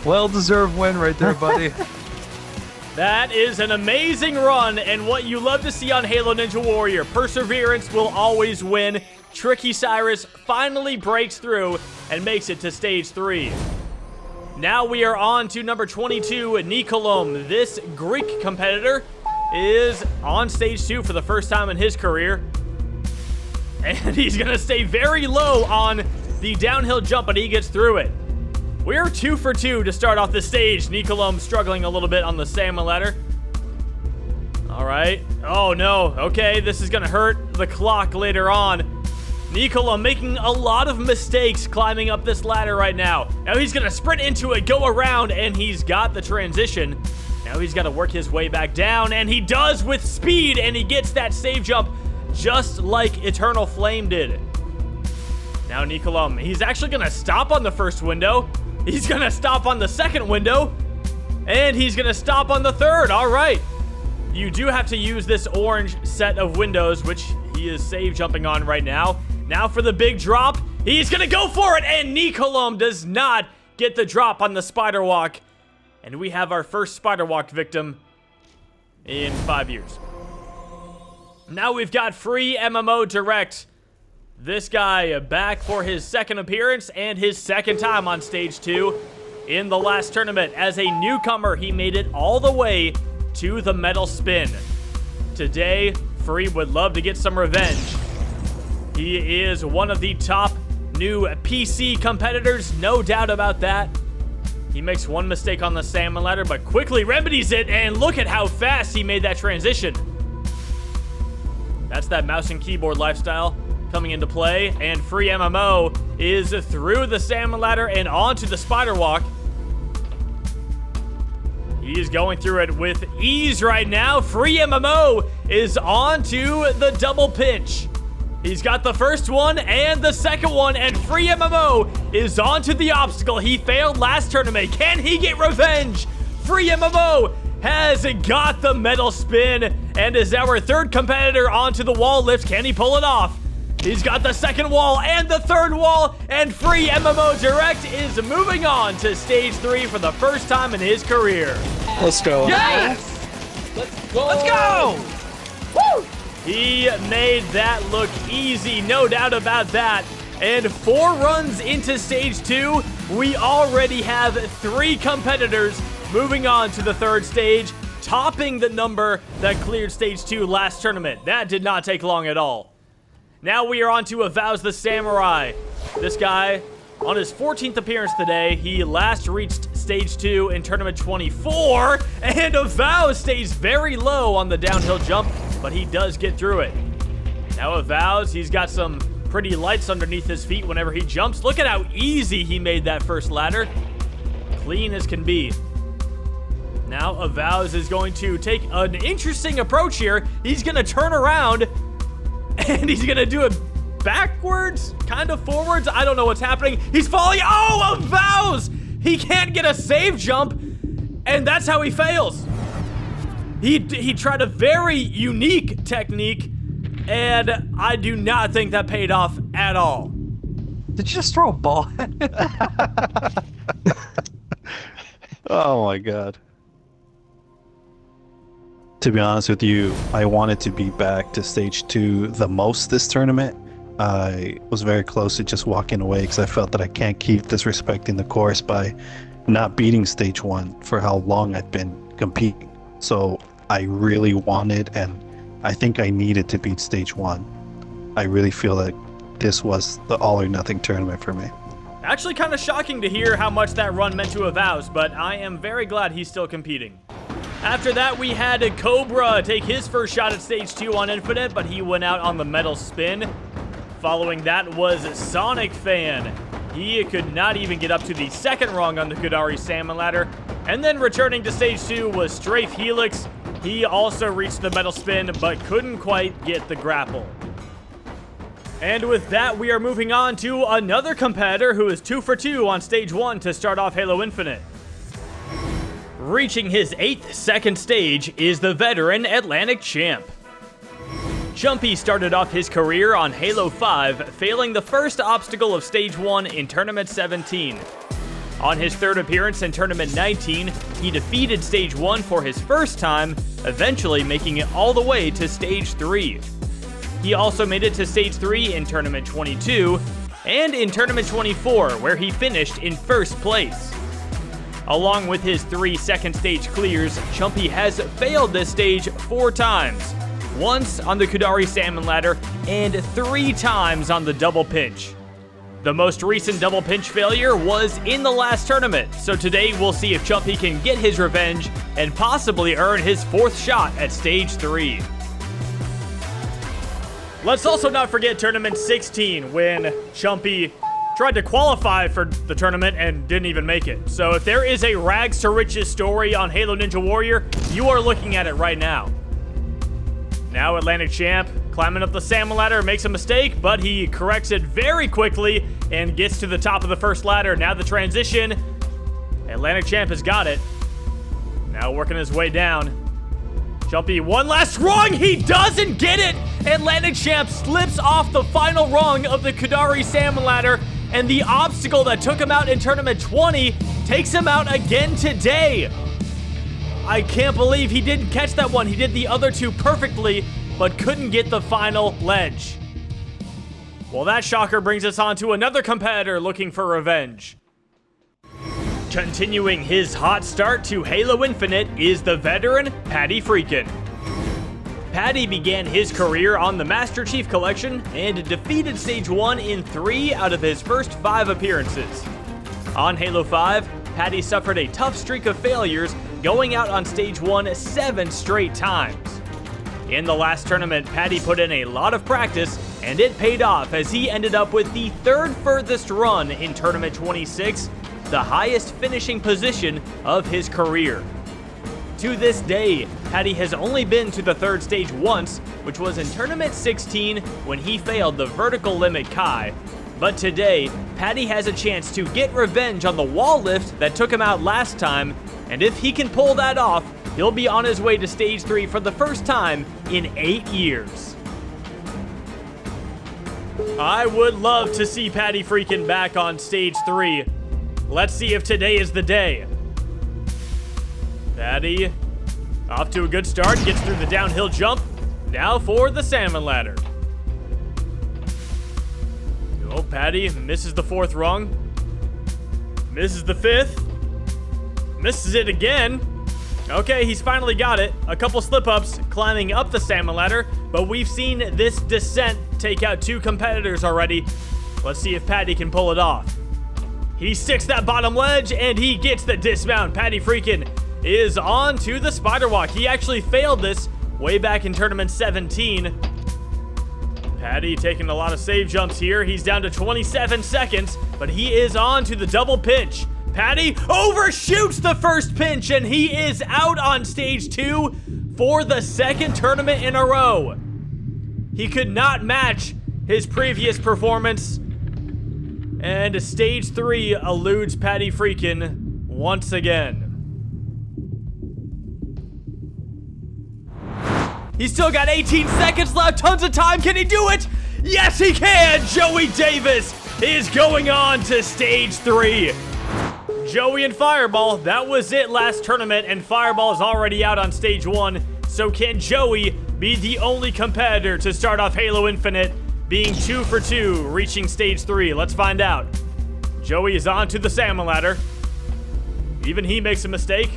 Well-deserved win right there, buddy. That is an amazing run, and what you love to see on Halo Ninja Warrior. Perseverance will always win. Tricky Cyrus finally breaks through and makes it to Stage 3. Now we are on to number 22, Nicolum. This Greek competitor is on stage 2 for the first time in his career. And he's going to stay very low on the downhill jump, but he gets through it. We're 2 for 2 to start off the stage. Nicolum struggling a little bit on the salmon ladder. All right. Oh, no. Okay, this is going to hurt the clock later on. Nicolum making a lot of mistakes climbing up this ladder right now. Now he's going to sprint into it, go around, and he's got the transition. Now he's got to work his way back down, and he does with speed, and he gets that save jump just like Eternal Flame did. Now Nicolum, he's actually going to stop on the first window. He's going to stop on the second window, and he's going to stop on the third. All right. You do have to use this orange set of windows, which he is save jumping on right now. Now for the big drop. He's going to go for it, and Nicolum does not get the drop on the spider walk. And we have our first spider walk victim in 5 years. Now we've got free MMO Direct. This guy back for his second appearance and his second time on stage 2 in the last tournament. As a newcomer, he made it all the way to the metal spin. Today, Free would love to get some revenge. He is one of the top new PC competitors, no doubt about that. He makes one mistake on the salmon ladder, but quickly remedies it, and look at how fast he made that transition. That's that mouse and keyboard lifestyle coming into play, and Free MMO is through the salmon ladder and onto the spider walk. He's going through it with ease right now. Free MMO is onto the double pinch. He's got the first one and the second one, and Free MMO is onto the obstacle. He failed last tournament. Can he get revenge? Free MMO has got the metal spin and is our third competitor onto the wall lift. Can he pull it off? He's got the second wall and the third wall, and Free MMO Direct is moving on to stage 3 for the first time in his career. Let's go. Yes! Let's go! Let's go! Woo! He made that look easy, no doubt about that. And 4 runs into stage 2, we already have 3 competitors moving on to the third stage, topping the number that cleared stage 2 last tournament. That did not take long at all. Now we are on to Avows the Samurai. This guy, on his 14th appearance today, he last reached stage 2 in tournament 24, and Avows stays very low on the downhill jump, but he does get through it. Now Avows, he's got some pretty lights underneath his feet whenever he jumps. Look at how easy he made that first ladder. Clean as can be. Now Avows is going to take an interesting approach here. He's going to turn around, and he's going to do it backwards, kind of forwards. I don't know what's happening. He's falling. Oh, Avows! He can't get a save jump, and that's how he fails. He tried a very unique technique, and I do not think that paid off at all. Did you just throw a ball? Oh my god. To be honest with you, I wanted to be back to stage 2 the most this tournament. I was very close to just walking away because I felt that I can't keep disrespecting the course by not beating stage 1 for how long I've been competing. So I really wanted, and I think I needed to beat stage 1. I really feel like this was the all or nothing tournament for me. Actually kind of shocking to hear how much that run meant to Avows, but I am very glad he's still competing. After that, we had Cobra take his first shot at stage 2 on Infinite, but he went out on the metal spin. Following that was Sonic Fan. He could not even get up to the second rung on the Godari Salmon Ladder. And then returning to stage 2 was Strafe Helix. He also reached the metal spin, but couldn't quite get the grapple. And with that, we are moving on to another competitor who is 2 for 2 on stage 1 to start off Halo Infinite. Reaching his 8th second stage is the veteran Atlantic Champ. Jumpy started off his career on Halo 5, failing the first obstacle of stage 1 in Tournament 17. On his third appearance in Tournament 19, he defeated stage 1 for his first time, eventually making it all the way to stage 3. He also made it to stage 3 in Tournament 22, and in Tournament 24, where he finished in first place. Along with his 3 second stage clears, Chumpy has failed this stage 4 times. Once on the Kudari Salmon Ladder, and 3 times on the double pinch. The most recent double pinch failure was in the last tournament, so today we'll see if Chumpy can get his revenge and possibly earn his 4th shot at stage 3. Let's also not forget tournament 16, when Chumpy tried to qualify for the tournament and didn't even make it. So if there is a rags to riches story on Halo Ninja Warrior, you are looking at it right now. Now Atlantic Champ climbing up the salmon ladder, makes a mistake, but he corrects it very quickly and gets to the top of the first ladder. Now the transition. Atlantic Champ has got it. Now working his way down. Chumpy, one last rung. He doesn't get it. Atlantic Champ slips off the final rung of the Kudari Salmon Ladder, and the obstacle that took him out in Tournament 20 takes him out again today. I can't believe he didn't catch that one. He did the other 2 perfectly, but couldn't get the final ledge. Well, that shocker brings us on to another competitor looking for revenge. Continuing his hot start to Halo Infinite is the veteran Patty Freakin. Patty began his career on the Master Chief Collection and defeated Stage 1 in 3 out of his first 5 appearances. On Halo 5, Patty suffered a tough streak of failures, going out on Stage 1 7 straight times. In the last tournament, Patty put in a lot of practice, and it paid off as he ended up with the 3rd furthest run in Tournament 26, the highest finishing position of his career. To this day, Patty has only been to the 3rd stage once, which was in Tournament 16 when he failed the vertical limit Kai. But today, Patty has a chance to get revenge on the wall lift that took him out last time, and if he can pull that off, he'll be on his way to stage 3 for the first time in 8 years. I would love to see Patty Freakin back on stage 3. Let's see if today is the day. Patty, off to a good start, gets through the downhill jump. Now for the salmon ladder. Oh, Patty misses the 4th rung. Misses the 5th. Misses it again. Okay, he's finally got it. A couple slip-ups climbing up the salmon ladder, but we've seen this descent take out 2 competitors already. Let's see if Patty can pull it off. He sticks that bottom ledge, and he gets the dismount. Patty Freakin is on to the spider walk. He actually failed this way back in Tournament 17. Patty taking a lot of save jumps here. He's down to 27 seconds, but he is on to the double pinch. Patty overshoots the first pinch, and he is out on stage 2 for the 2nd tournament in a row. He could not match his previous performance, and stage 3 eludes Patty Freakin once again. He's still got 18 seconds left, tons of time. Can he do it? Yes, he can. Joey Davis is going on to stage 3. Joey and Fireball, that was it last tournament, and Fireball is already out on stage 1. So can Joey be the only competitor to start off Halo Infinite, being 2 for 2, reaching stage 3? Let's find out. Joey is on to the salmon ladder. Even he makes a mistake.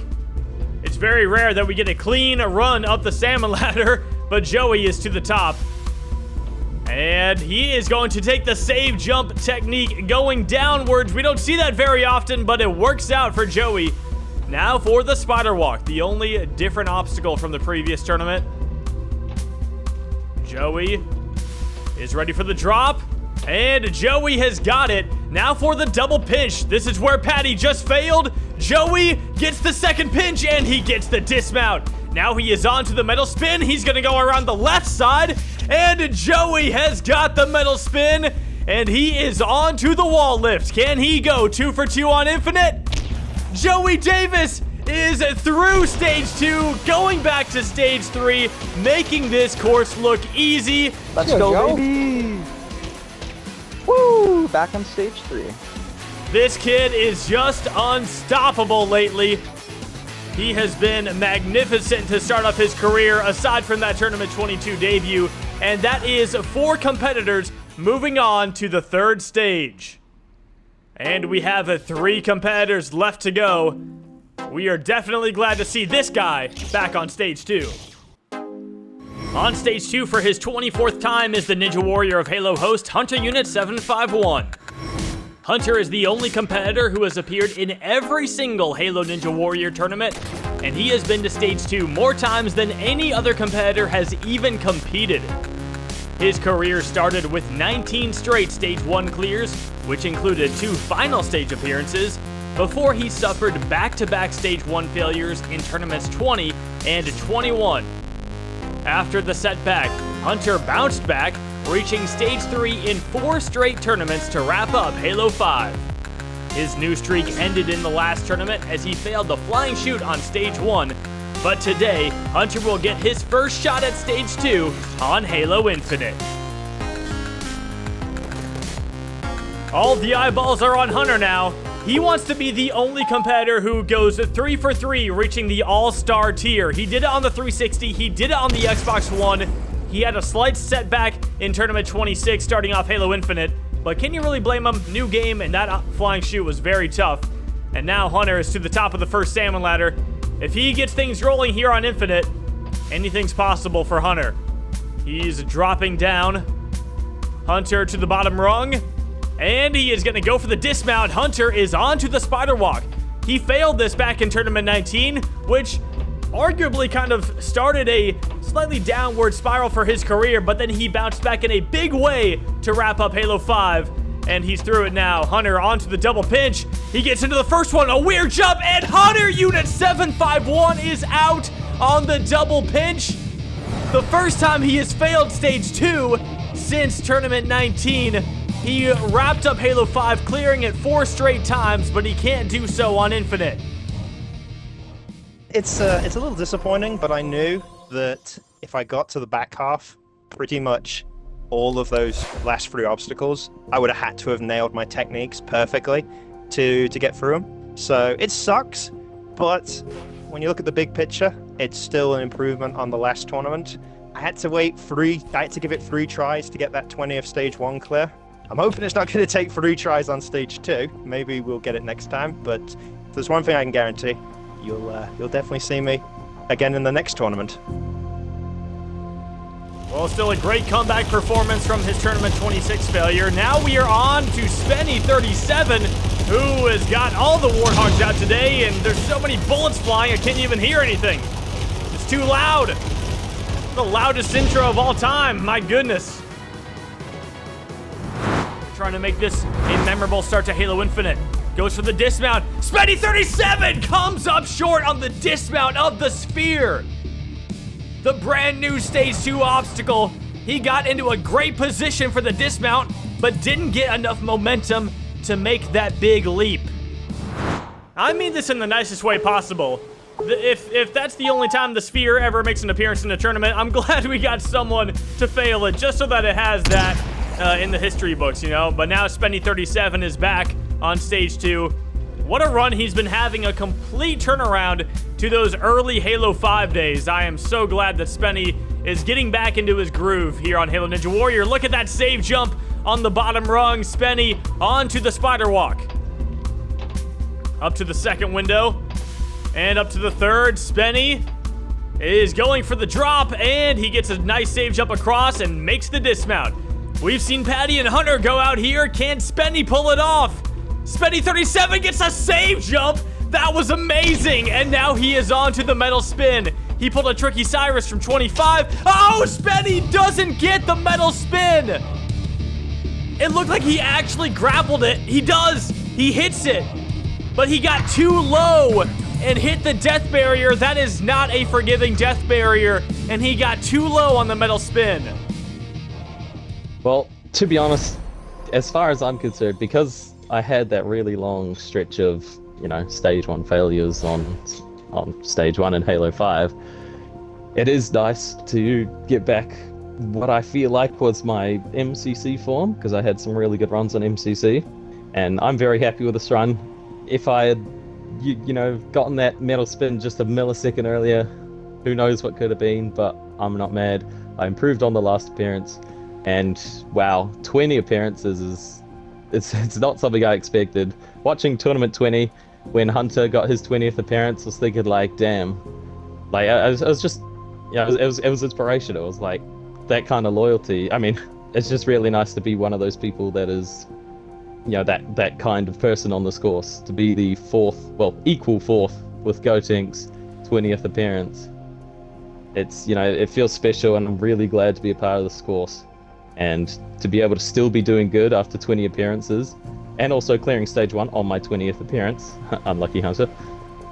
It's very rare that we get a clean run up the salmon ladder, but Joey is to the top. And he is going to take the save jump technique going downwards. We don't see that very often, but it works out for Joey. Now for the spider walk, the only different obstacle from the previous tournament. Joey is ready for the drop, and Joey has got it. Now for the double pinch. This is where Patty just failed. Joey gets the 2nd pinch, and he gets the dismount. Now he is on to the metal spin. He's going to go around the left side, and Joey has got the metal spin, and he is on to the wall lift. Can he go 2 for 2 on Infinite? Joey Davis is through stage 2, going back to stage 3, making this course look easy. Let's go, baby. Woo! Back on stage 3. This kid is just unstoppable lately. He has been magnificent to start off his career, aside from that Tournament 22 debut, and that is 4 competitors moving on to the 3rd stage. And we have 3 competitors left to go. We are definitely glad to see this guy back on stage 2. On stage 2 for his 24th time is the Ninja Warrior of Halo host, Hunter Unit 751. Hunter is the only competitor who has appeared in every single Halo Ninja Warrior tournament, and he has been to stage 2 more times than any other competitor has even competed. His career started with 19 straight stage 1 clears, which included 2 final stage appearances, before he suffered back-to-back stage 1 failures in tournaments 20 and 21. After the setback, Hunter bounced back, reaching stage 3 in 4 straight tournaments to wrap up Halo 5. His new streak ended in the last tournament as he failed the flying chute on stage 1, but today, Hunter will get his first shot at stage 2 on Halo Infinite. All the eyeballs are on Hunter now. He wants to be the only competitor who goes 3 for 3, reaching the All-Star tier. He did it on the 360, he did it on the Xbox One. He had a slight setback in Tournament 26 starting off Halo Infinite, but can you really blame him? New game, and that flying chute was very tough. And now Hunter is to the top of the first salmon ladder. If he gets things rolling here on Infinite, anything's possible for Hunter. He's dropping down. Hunter to the bottom rung. And he is going to go for the dismount. Hunter is onto the spider walk. He failed this back in Tournament 19, which arguably kind of started a slightly downward spiral for his career, but then he bounced back in a big way to wrap up Halo 5, and he's through it now. Hunter onto the double pinch. He gets into the first one, a weird jump, and Hunter Unit 751 is out on the double pinch. The first time he has failed stage 2 since Tournament 19. He wrapped up Halo 5, clearing it 4 straight times, but he can't do so on Infinite. It's a little disappointing, but I knew that if I got to the back half, pretty much all of those last 3 obstacles, I would have had to have nailed my techniques perfectly to get through them. So it sucks, but when you look at the big picture, it's still an improvement on the last tournament. I had to give it 3 tries to get that 20th stage 1 clear. I'm hoping it's not going to take 3 tries on stage 2. Maybe we'll get it next time, but there's one thing I can guarantee. You'll definitely see me again in the next tournament. Well, still a great comeback performance from his Tournament 26 failure. Now we are on to Spenny37, who has got all the Warthogs out today, and there's so many bullets flying I can't even hear anything. It's too loud. The loudest intro of all time, my goodness. Trying to make this a memorable start to Halo Infinite. Goes for the dismount. Spenny37 comes up short on the dismount of the sphere. The brand new stage 2 obstacle. He got into a great position for the dismount, but didn't get enough momentum to make that big leap. I mean this in the nicest way possible. If that's the only time the sphere ever makes an appearance in a tournament, I'm glad we got someone to fail it just so that it has that in the history books, you know. But now Spenny37 is back on stage 2. What a run he's been having, a complete turnaround to those early Halo 5 days. I am so glad that Spenny is getting back into his groove here on Halo Ninja Warrior. Look at that save jump on the bottom rung. Spenny onto the spider walk. Up to the second window. And up to the third. Spenny is going for the drop, and he gets a nice save jump across and makes the dismount. We've seen Patty and Hunter go out here. Can Spenny pull it off? Spenny37 gets a save jump. That was amazing. And now he is on to the metal spin. He pulled a Tricky Cyrus from 25. Oh, Spenny doesn't get the metal spin. It looked like he actually grappled it. He does. He hits it. But he got too low and hit the death barrier. That is not a forgiving death barrier. And he got too low on the metal spin. Well, to be honest, as far as I'm concerned, because I had that really long stretch of, stage 1 failures on stage 1 in Halo 5, it is nice to get back what I feel like was my MCC form, because I had some really good runs on MCC, and I'm very happy with this run. If I had, gotten that metal spin just a millisecond earlier, who knows what could have been, but I'm not mad. I improved on the last appearance. And wow, 20 appearances it's not something I expected. Watching Tournament 20, when Hunter got his 20th appearance, I was thinking like, damn, like I was just, yeah, it was inspirational. It was like that kind of loyalty. I mean, it's just really nice to be one of those people that is, you know, that kind of person on this course, to be the equal fourth with Gotink's 20th appearance. It's, you know, it feels special, and I'm really glad to be a part of this course, and to be able to still be doing good after 20 appearances, and also clearing stage 1 on my 20th appearance. Unlucky Hunter.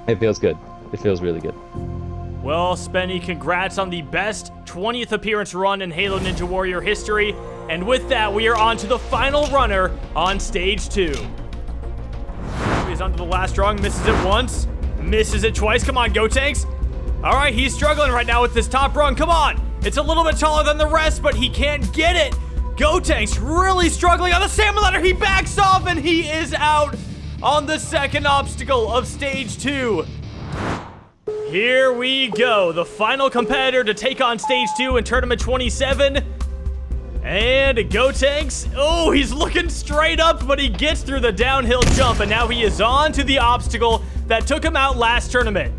It feels good. It feels really good. Well, Spenny, congrats on the best 20th appearance run in Halo Ninja Warrior history. And with that, we are on to the final runner on stage 2. He's onto the last rung, misses it once, misses it twice. Come on, Gotenks. All right, he's struggling right now with this top rung. Come on. It's a little bit taller than the rest, but he can't get it. Gotenks really struggling on the salmon ladder. He backs off, and he is out on the second obstacle of stage 2. Here we go. The final competitor to take on stage 2 in tournament 27. And Gotenks, oh, he's looking straight up, but he gets through the downhill jump, and now he is on to the obstacle that took him out last tournament.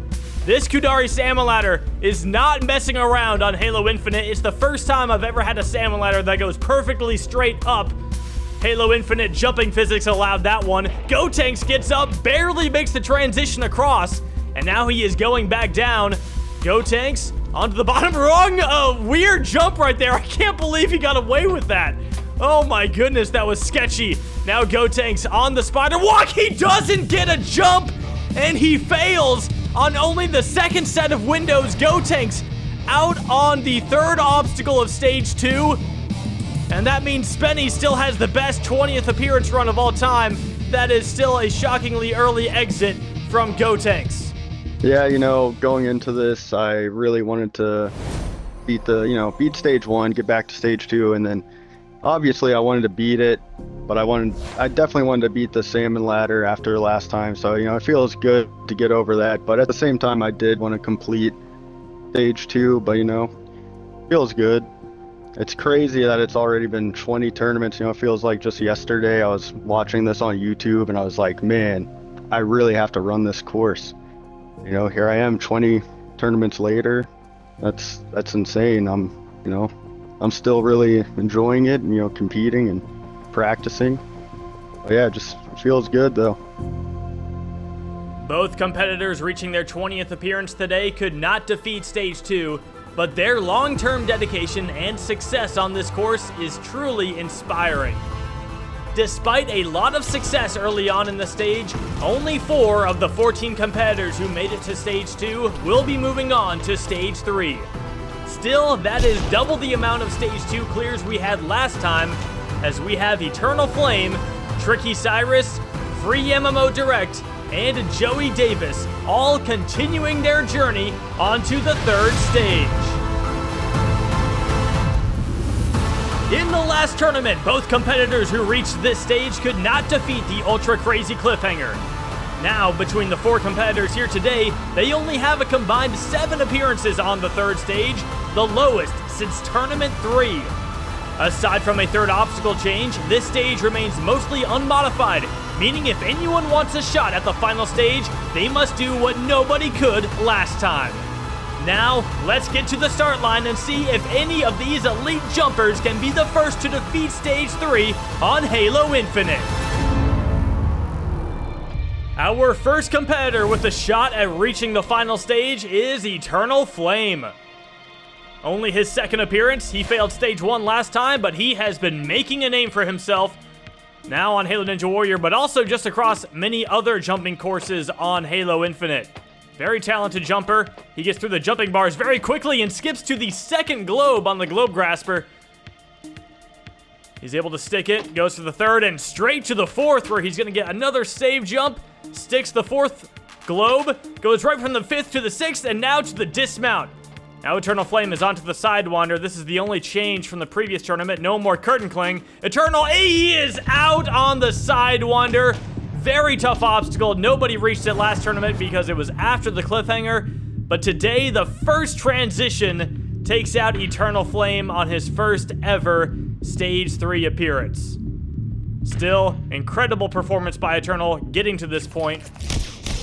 This Kudari salmon ladder is not messing around on Halo Infinite. It's the first time I've ever had a salmon ladder that goes perfectly straight up. Halo Infinite jumping physics allowed that one. Gotenks gets up, barely makes the transition across, and now he is going back down. Gotenks onto the bottom rung. A weird jump right there. I can't believe he got away with that. Oh my goodness, that was sketchy. Now Gotenks on the spider walk. He doesn't get a jump, and he fails on only the second set of windows. Gotenks out on the third obstacle of stage 2. And that means Spenny still has the best 20th appearance run of all time. That is still a shockingly early exit from Gotenks. Yeah, you know, going into this, I really wanted to beat stage 1, get back to stage 2, and then obviously I wanted to beat it, but I definitely wanted to beat the salmon ladder after last time. So, you know, it feels good to get over that, but at the same time I did want to complete stage 2, but you know, feels good. It's crazy that it's already been 20 tournaments. You know, it feels like just yesterday I was watching this on YouTube and I was like, man, I really have to run this course. You know, here I am 20 tournaments later. That's insane. I'm still really enjoying it and, you know, competing and practicing. But yeah, it just feels good though. Both competitors reaching their 20th appearance today could not defeat stage 2, but their long-term dedication and success on this course is truly inspiring. Despite a lot of success early on in the stage, only 4 of the 14 competitors who made it to stage 2 will be moving on to stage 3. Still, that is double the amount of stage 2 clears we had last time, as we have Eternal Flame, Tricky Cyrus, Free MMO Direct, and Joey Davis all continuing their journey onto the 3rd stage. In the last tournament, both competitors who reached this stage could not defeat the Ultra Crazy Cliffhanger. Now, between the 4 competitors here today, they only have a combined 7 appearances on the 3rd stage, the lowest since Tournament 3. Aside from a 3rd obstacle change, this stage remains mostly unmodified, meaning if anyone wants a shot at the final stage, they must do what nobody could last time. Now, let's get to the start line and see if any of these elite jumpers can be the first to defeat Stage 3 on Halo Infinite. Our first competitor with a shot at reaching the final stage is Eternal Flame. Only his 2nd appearance. He failed Stage 1 last time, but he has been making a name for himself now on Halo Ninja Warrior, but also just across many other jumping courses on Halo Infinite. Very talented jumper. He gets through the jumping bars very quickly and skips to the 2nd globe on the Globe Grasper. He's able to stick it, goes to the 3rd, and straight to the 4th, where he's going to get another save jump. Sticks the 4th globe, goes right from the 5th to the 6th, and now to the dismount. Now Eternal Flame is onto the Sidewinder. This is the only change from the previous tournament. No more Curtain Cling. Eternal, he is out on the Sidewinder. Very tough obstacle. Nobody reached it last tournament because it was after the cliffhanger. But today, the first transition takes out Eternal Flame on his first ever Stage 3 appearance. Still, incredible performance by Eternal getting to this point.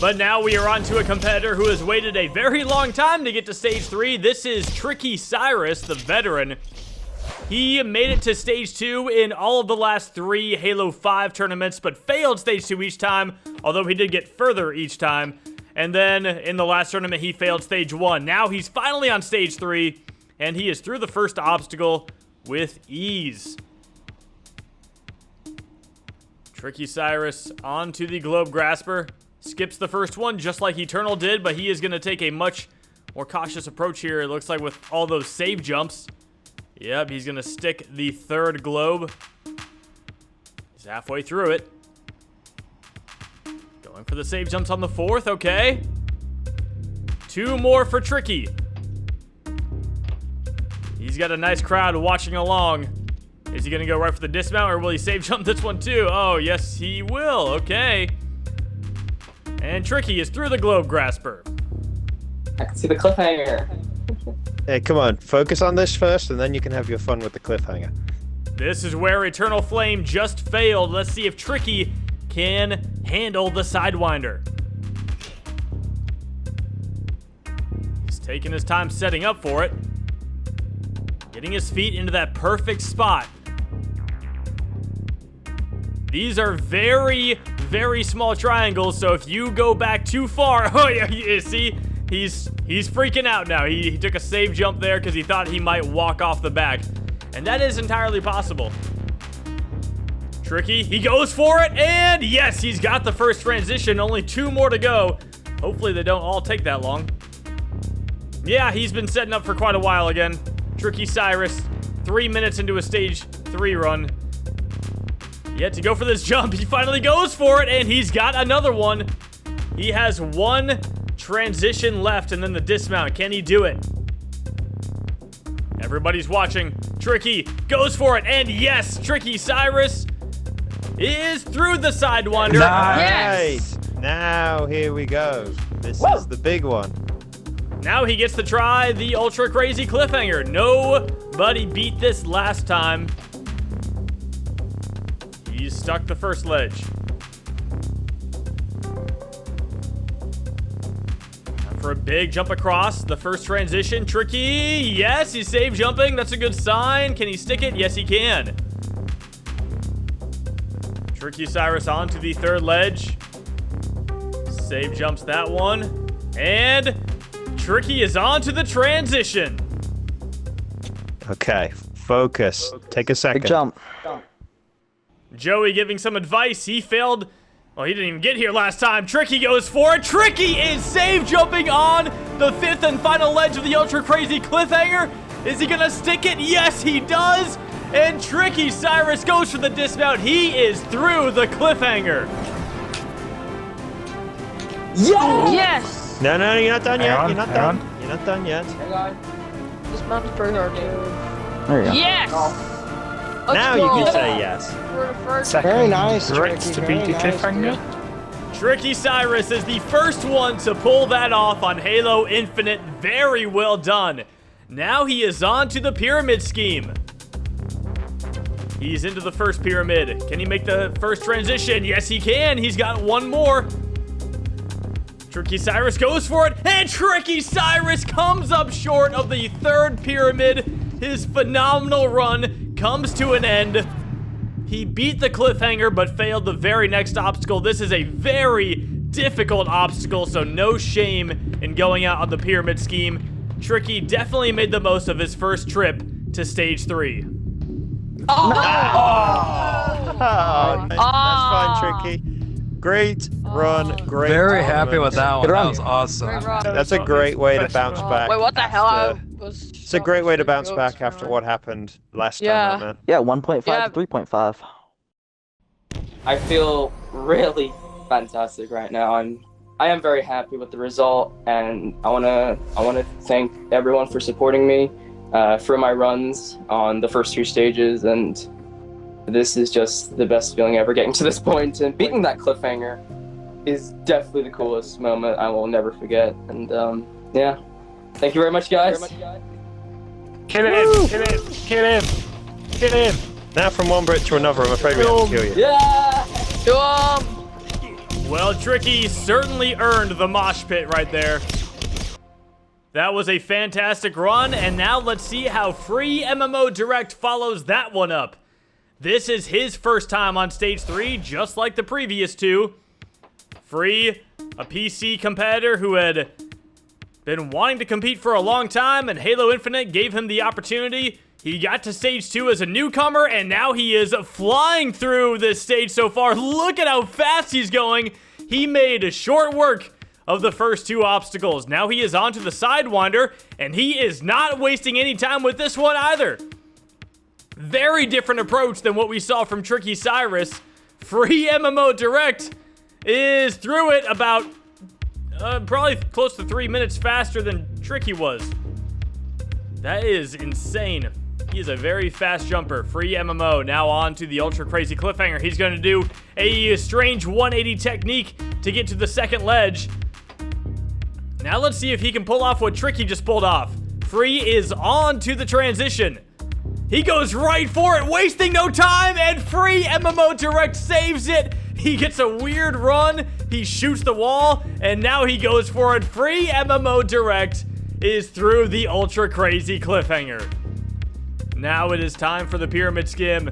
But now we are on to a competitor who has waited a very long time to get to stage 3. This is Tricky Cyrus, the veteran. He made it to stage 2 in all of the last 3 Halo 5 tournaments, but failed stage 2 each time, although he did get further each time. And then in the last tournament, he failed stage 1. Now he's finally on stage 3, and he is through the first obstacle with ease. Tricky Cyrus onto the Globe Grasper. Skips the first one just like Eternal did, but he is going to take a much more cautious approach here, it looks like, with all those save jumps. Yep, he's going to stick the third globe. He's halfway through it. Going for the save jumps on the fourth, okay. 2 more for Tricky. He's got a nice crowd watching along. Is he going to go right for the dismount, or will he save jump this one too? Oh, yes, he will. Okay. And Tricky is through the Globe Grasper. I can see the cliffhanger. Hey, come on. Focus on this first, and then you can have your fun with the cliffhanger. This is where Eternal Flame just failed. Let's see if Tricky can handle the Sidewinder. He's taking his time setting up for it. Getting his feet into that perfect spot. These are very, very small triangles, so if you go back too far, oh yeah, you see, he's freaking out now. He took a save jump there because he thought he might walk off the back, and that is entirely possible. Tricky, he goes for it, and yes, he's got the first transition. Only 2 more to go. Hopefully they don't all take that long. Yeah, he's been setting up for quite a while again. Tricky Cyrus, 3 minutes into a stage 3 run. Yet to go for this jump, he finally goes for it, and he's got another one. He has 1 transition left, and then the dismount. Can he do it? Everybody's watching. Tricky goes for it, and yes, Tricky Cyrus is through the Sidewinder. Nice! Now, here we go. This is the big one. Now he gets to try the ultra crazy cliffhanger. Nobody beat this last time. He's stuck the first ledge. Time for a big jump across. The first transition. Tricky. Yes, he's save jumping. That's a good sign. Can he stick it? Yes, he can. Tricky Cyrus onto the third ledge. Save jumps that one. And Tricky is on to the transition. Okay, focus. Take a second. Big jump. Joey giving some advice. He failed. Well, he didn't even get here last time. Tricky goes for it. Tricky is save jumping on the 5th and final ledge of the ultra crazy cliffhanger. Is he gonna stick it? Yes, he does. And Tricky Cyrus goes for the dismount. He is through the cliffhanger. Yes! No, you're not done yet. Hang on, You're not hang done. on. You're not done yet. Hang on. This map's pretty hard, dude. There you go. Yes! Now you can say yes. Very nice, Right Tricky. to Very beat the nice, cliffhanger. dude. Tricky Cyrus is the first one to pull that off on Halo Infinite. Very well done. Now he is on to the pyramid scheme. He's into the first pyramid. Can he make the first transition? Yes, he can. He's got 1 more. Tricky Cyrus goes for it, and Tricky Cyrus comes up short of the 3rd pyramid. His phenomenal run comes to an end. He beat the cliffhanger, but failed the very next obstacle. This is a very difficult obstacle, so no shame in going out on the pyramid scheme. Tricky definitely made the most of his first trip to stage 3. Oh, nice. That's fine, Tricky. Great run, great. Very happy with that one. Good That run. was awesome. That's a great way to bounce back. Wait, what the hell? I after- was It's a great way to bounce back after what happened last Yeah. time, man. Yeah, 1.5 Yeah. to 3.5. I feel really fantastic right now. I am very happy with the result, and I wanna thank everyone for supporting me for my runs on the first 2 stages, and this is just the best feeling ever getting to this point, and beating that cliffhanger is definitely the coolest moment I will never forget. And yeah, thank you very much, guys. Kill him! Kill him! Kill him! Kill him! Now from one Brit to another, I'm afraid we have to kill you. Yeah! Kill him! Well, Tricky certainly earned the mosh pit right there. That was a fantastic run, and now let's see how Free MMO Direct follows that one up. This is his first time on Stage 3, just like the previous two. Free, a PC competitor who had been wanting to compete for a long time, and Halo Infinite gave him the opportunity. He got to Stage 2 as a newcomer, and now he is flying through this stage so far. Look at how fast he's going. He made short work of the first two obstacles. Now he is onto the Sidewinder, and he is not wasting any time with this one either. Very different approach than what we saw from Tricky Cyrus. Free MMO Direct is through it about probably close to 3 minutes faster than Tricky was. That is insane. He is a very fast jumper. Free MMO now on to the ultra crazy cliffhanger. He's going to do a strange 180 technique to get to the second ledge. Now let's see if he can pull off what Tricky just pulled off. Free is on to the transition. He goes right for it, wasting no time, and Free MMO Direct saves it. He gets a weird run, he shoots the wall, and now he goes for it. Free MMO Direct is through the ultra crazy cliffhanger. Now it is time for the pyramid scheme.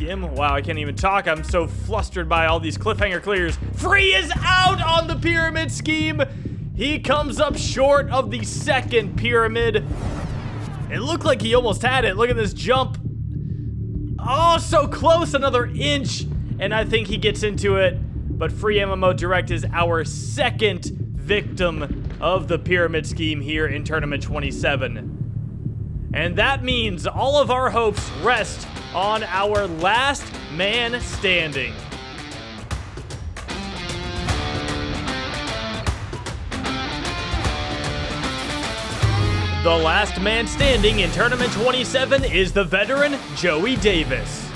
Wow, I can't even talk. I'm so flustered by all these cliffhanger clears. Free is out on the pyramid scheme. He comes up short of the second pyramid. It looked like he almost had it. Look at this jump. Oh, so close, another inch. And I think he gets into it. But Free MMO Direct is our second victim of the pyramid scheme here in Tournament 27. And that means all of our hopes rest on our last man standing. The last man standing in Tournament 27 is the veteran, Joey Davis.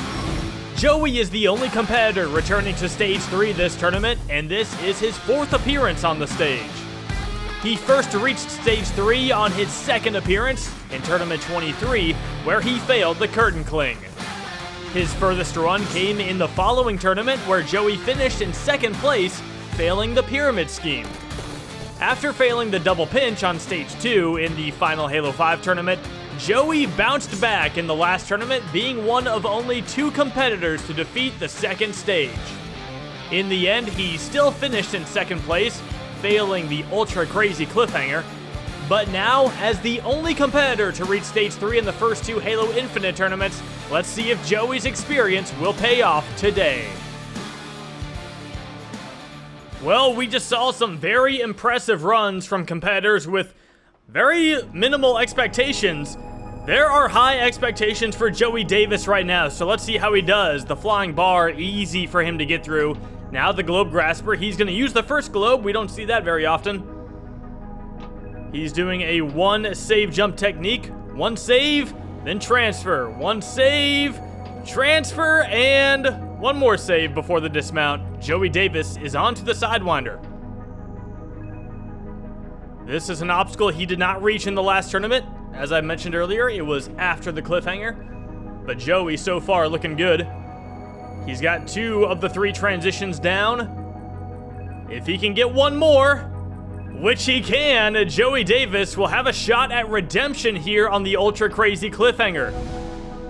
Joey is the only competitor returning to Stage 3 this tournament, and this is his fourth appearance on the stage. He first reached Stage 3 on his second appearance in Tournament 23, where he failed the curtain cling. His furthest run came in the following tournament, where Joey finished in second place, failing the pyramid scheme. After failing the double pinch on Stage 2 in the final Halo 5 tournament, Joey bounced back in the last tournament, being one of only 2 competitors to defeat the second stage. In the end, he still finished in second place, failing the ultra crazy cliffhanger, but now, as the only competitor to reach Stage 3 in the first 2 Halo Infinite tournaments, let's see if Joey's experience will pay off today. Well, we just saw some very impressive runs from competitors with very minimal expectations. There are high expectations for Joey Davis right now, so let's see how he does. The flying bar, easy for him to get through. Now the globe grasper, he's going to use the first globe. We don't see that very often. He's doing a 1 save jump technique. 1 save, then transfer. 1 save, transfer, and 1 more save before the dismount. Joey Davis is on to the Sidewinder. This is an obstacle he did not reach in the last tournament. As I mentioned earlier, it was after the cliffhanger. But Joey so far looking good. He's got 2 of the 3 transitions down. If he can get 1 more, which he can, Joey Davis will have a shot at redemption here on the ultra crazy cliffhanger.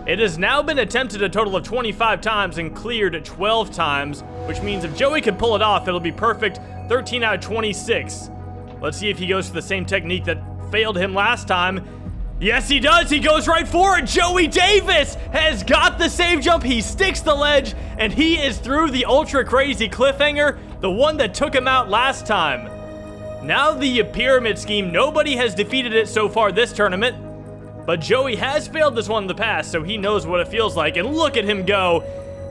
It has now been attempted a total of 25 times and cleared 12 times, which means if Joey can pull it off, it'll be perfect 13 out of 26. Let's see if he goes for the same technique that failed him last time. Yes, he does. He goes right for it. Joey Davis has got the save jump. He sticks the ledge, and he is through the ultra crazy cliffhanger, the one that took him out last time. Now the pyramid scheme, nobody has defeated it so far this tournament, but Joey has failed this one in the past, so he knows what it feels like, and look at him go.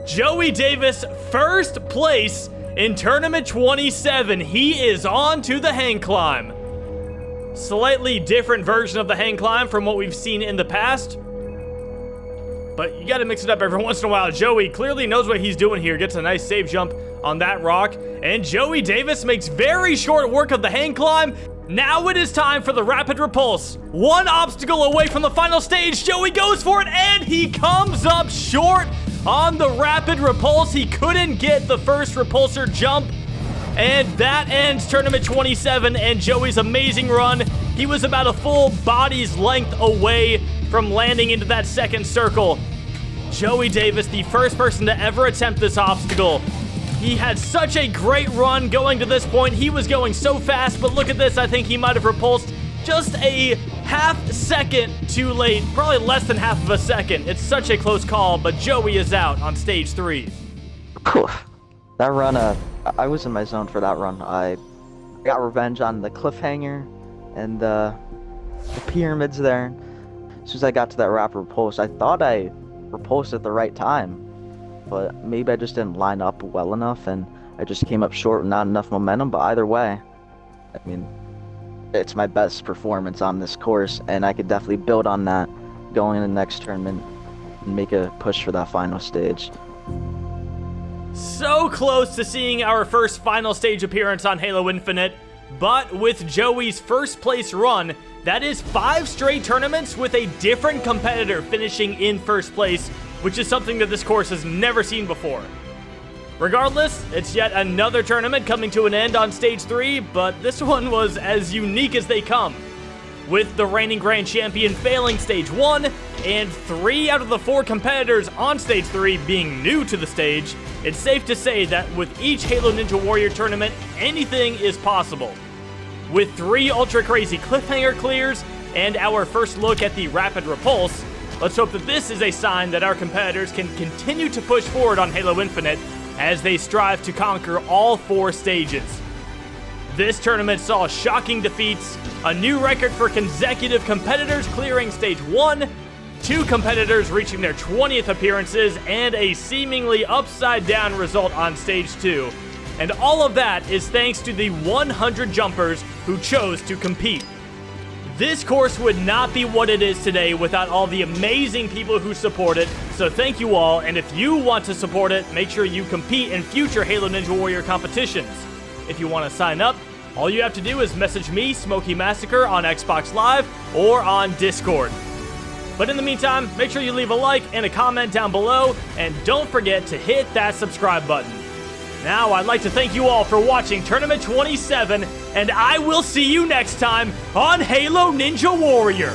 Joey Davis, first place in Tournament 27. He is on to the hang climb. Slightly different version of the hang climb from what we've seen in the past, but you gotta mix it up every once in a while. Joey clearly knows what he's doing here, gets a nice save jump on that rock, and Joey Davis makes very short work of the hang climb. Now it is time for the rapid repulse. One obstacle away from the final stage. Joey goes for it, and he comes up short on the rapid repulse. He couldn't get the first repulsor jump, and that ends Tournament 27 and Joey's amazing run. He was about a full body's length away from landing into that second circle. Joey Davis, the first person to ever attempt this obstacle. He had such a great run going to this point. He was going so fast, but look at this. I think he might have repulsed just a half second too late. Probably less than half of a second. It's such a close call, but Joey is out on stage 3. That run, I was in my zone for that run. I got revenge on the cliffhanger and the pyramids there. As soon as I got to that rapid repulse, I thought I repulsed at the right time, but maybe I just didn't line up well enough and I just came up short with not enough momentum. But either way, I mean, it's my best performance on this course, and I could definitely build on that going in the next tournament and make a push for that final stage. So close to seeing our first final stage appearance on Halo Infinite, but with Joey's first place run, that is 5 straight tournaments with a different competitor finishing in first place, which is something that this course has never seen before. Regardless, it's yet another tournament coming to an end on stage 3, but this one was as unique as they come. With the reigning grand champion failing stage 1, and 3 out of the 4 competitors on stage 3 being new to the stage, it's safe to say that with each Halo Ninja Warrior tournament, anything is possible. With 3 ultra crazy cliffhanger clears, and our first look at the rapid repulse, let's hope that this is a sign that our competitors can continue to push forward on Halo Infinite as they strive to conquer all 4 stages. This tournament saw shocking defeats, a new record for consecutive competitors clearing stage 1, 2 competitors reaching their 20th appearances, and a seemingly upside down result on stage 2. And all of that is thanks to the 100 jumpers who chose to compete. This course would not be what it is today without all the amazing people who support it, so thank you all, and if you want to support it, make sure you compete in future Halo Ninja Warrior competitions. If you want to sign up, all you have to do is message me, SMOKEY MASSACRE, on Xbox Live or on Discord. But in the meantime, make sure you leave a like and a comment down below, and don't forget to hit that subscribe button. Now, I'd like to thank you all for watching Tournament 27, and I will see you next time on Halo Ninja Warrior.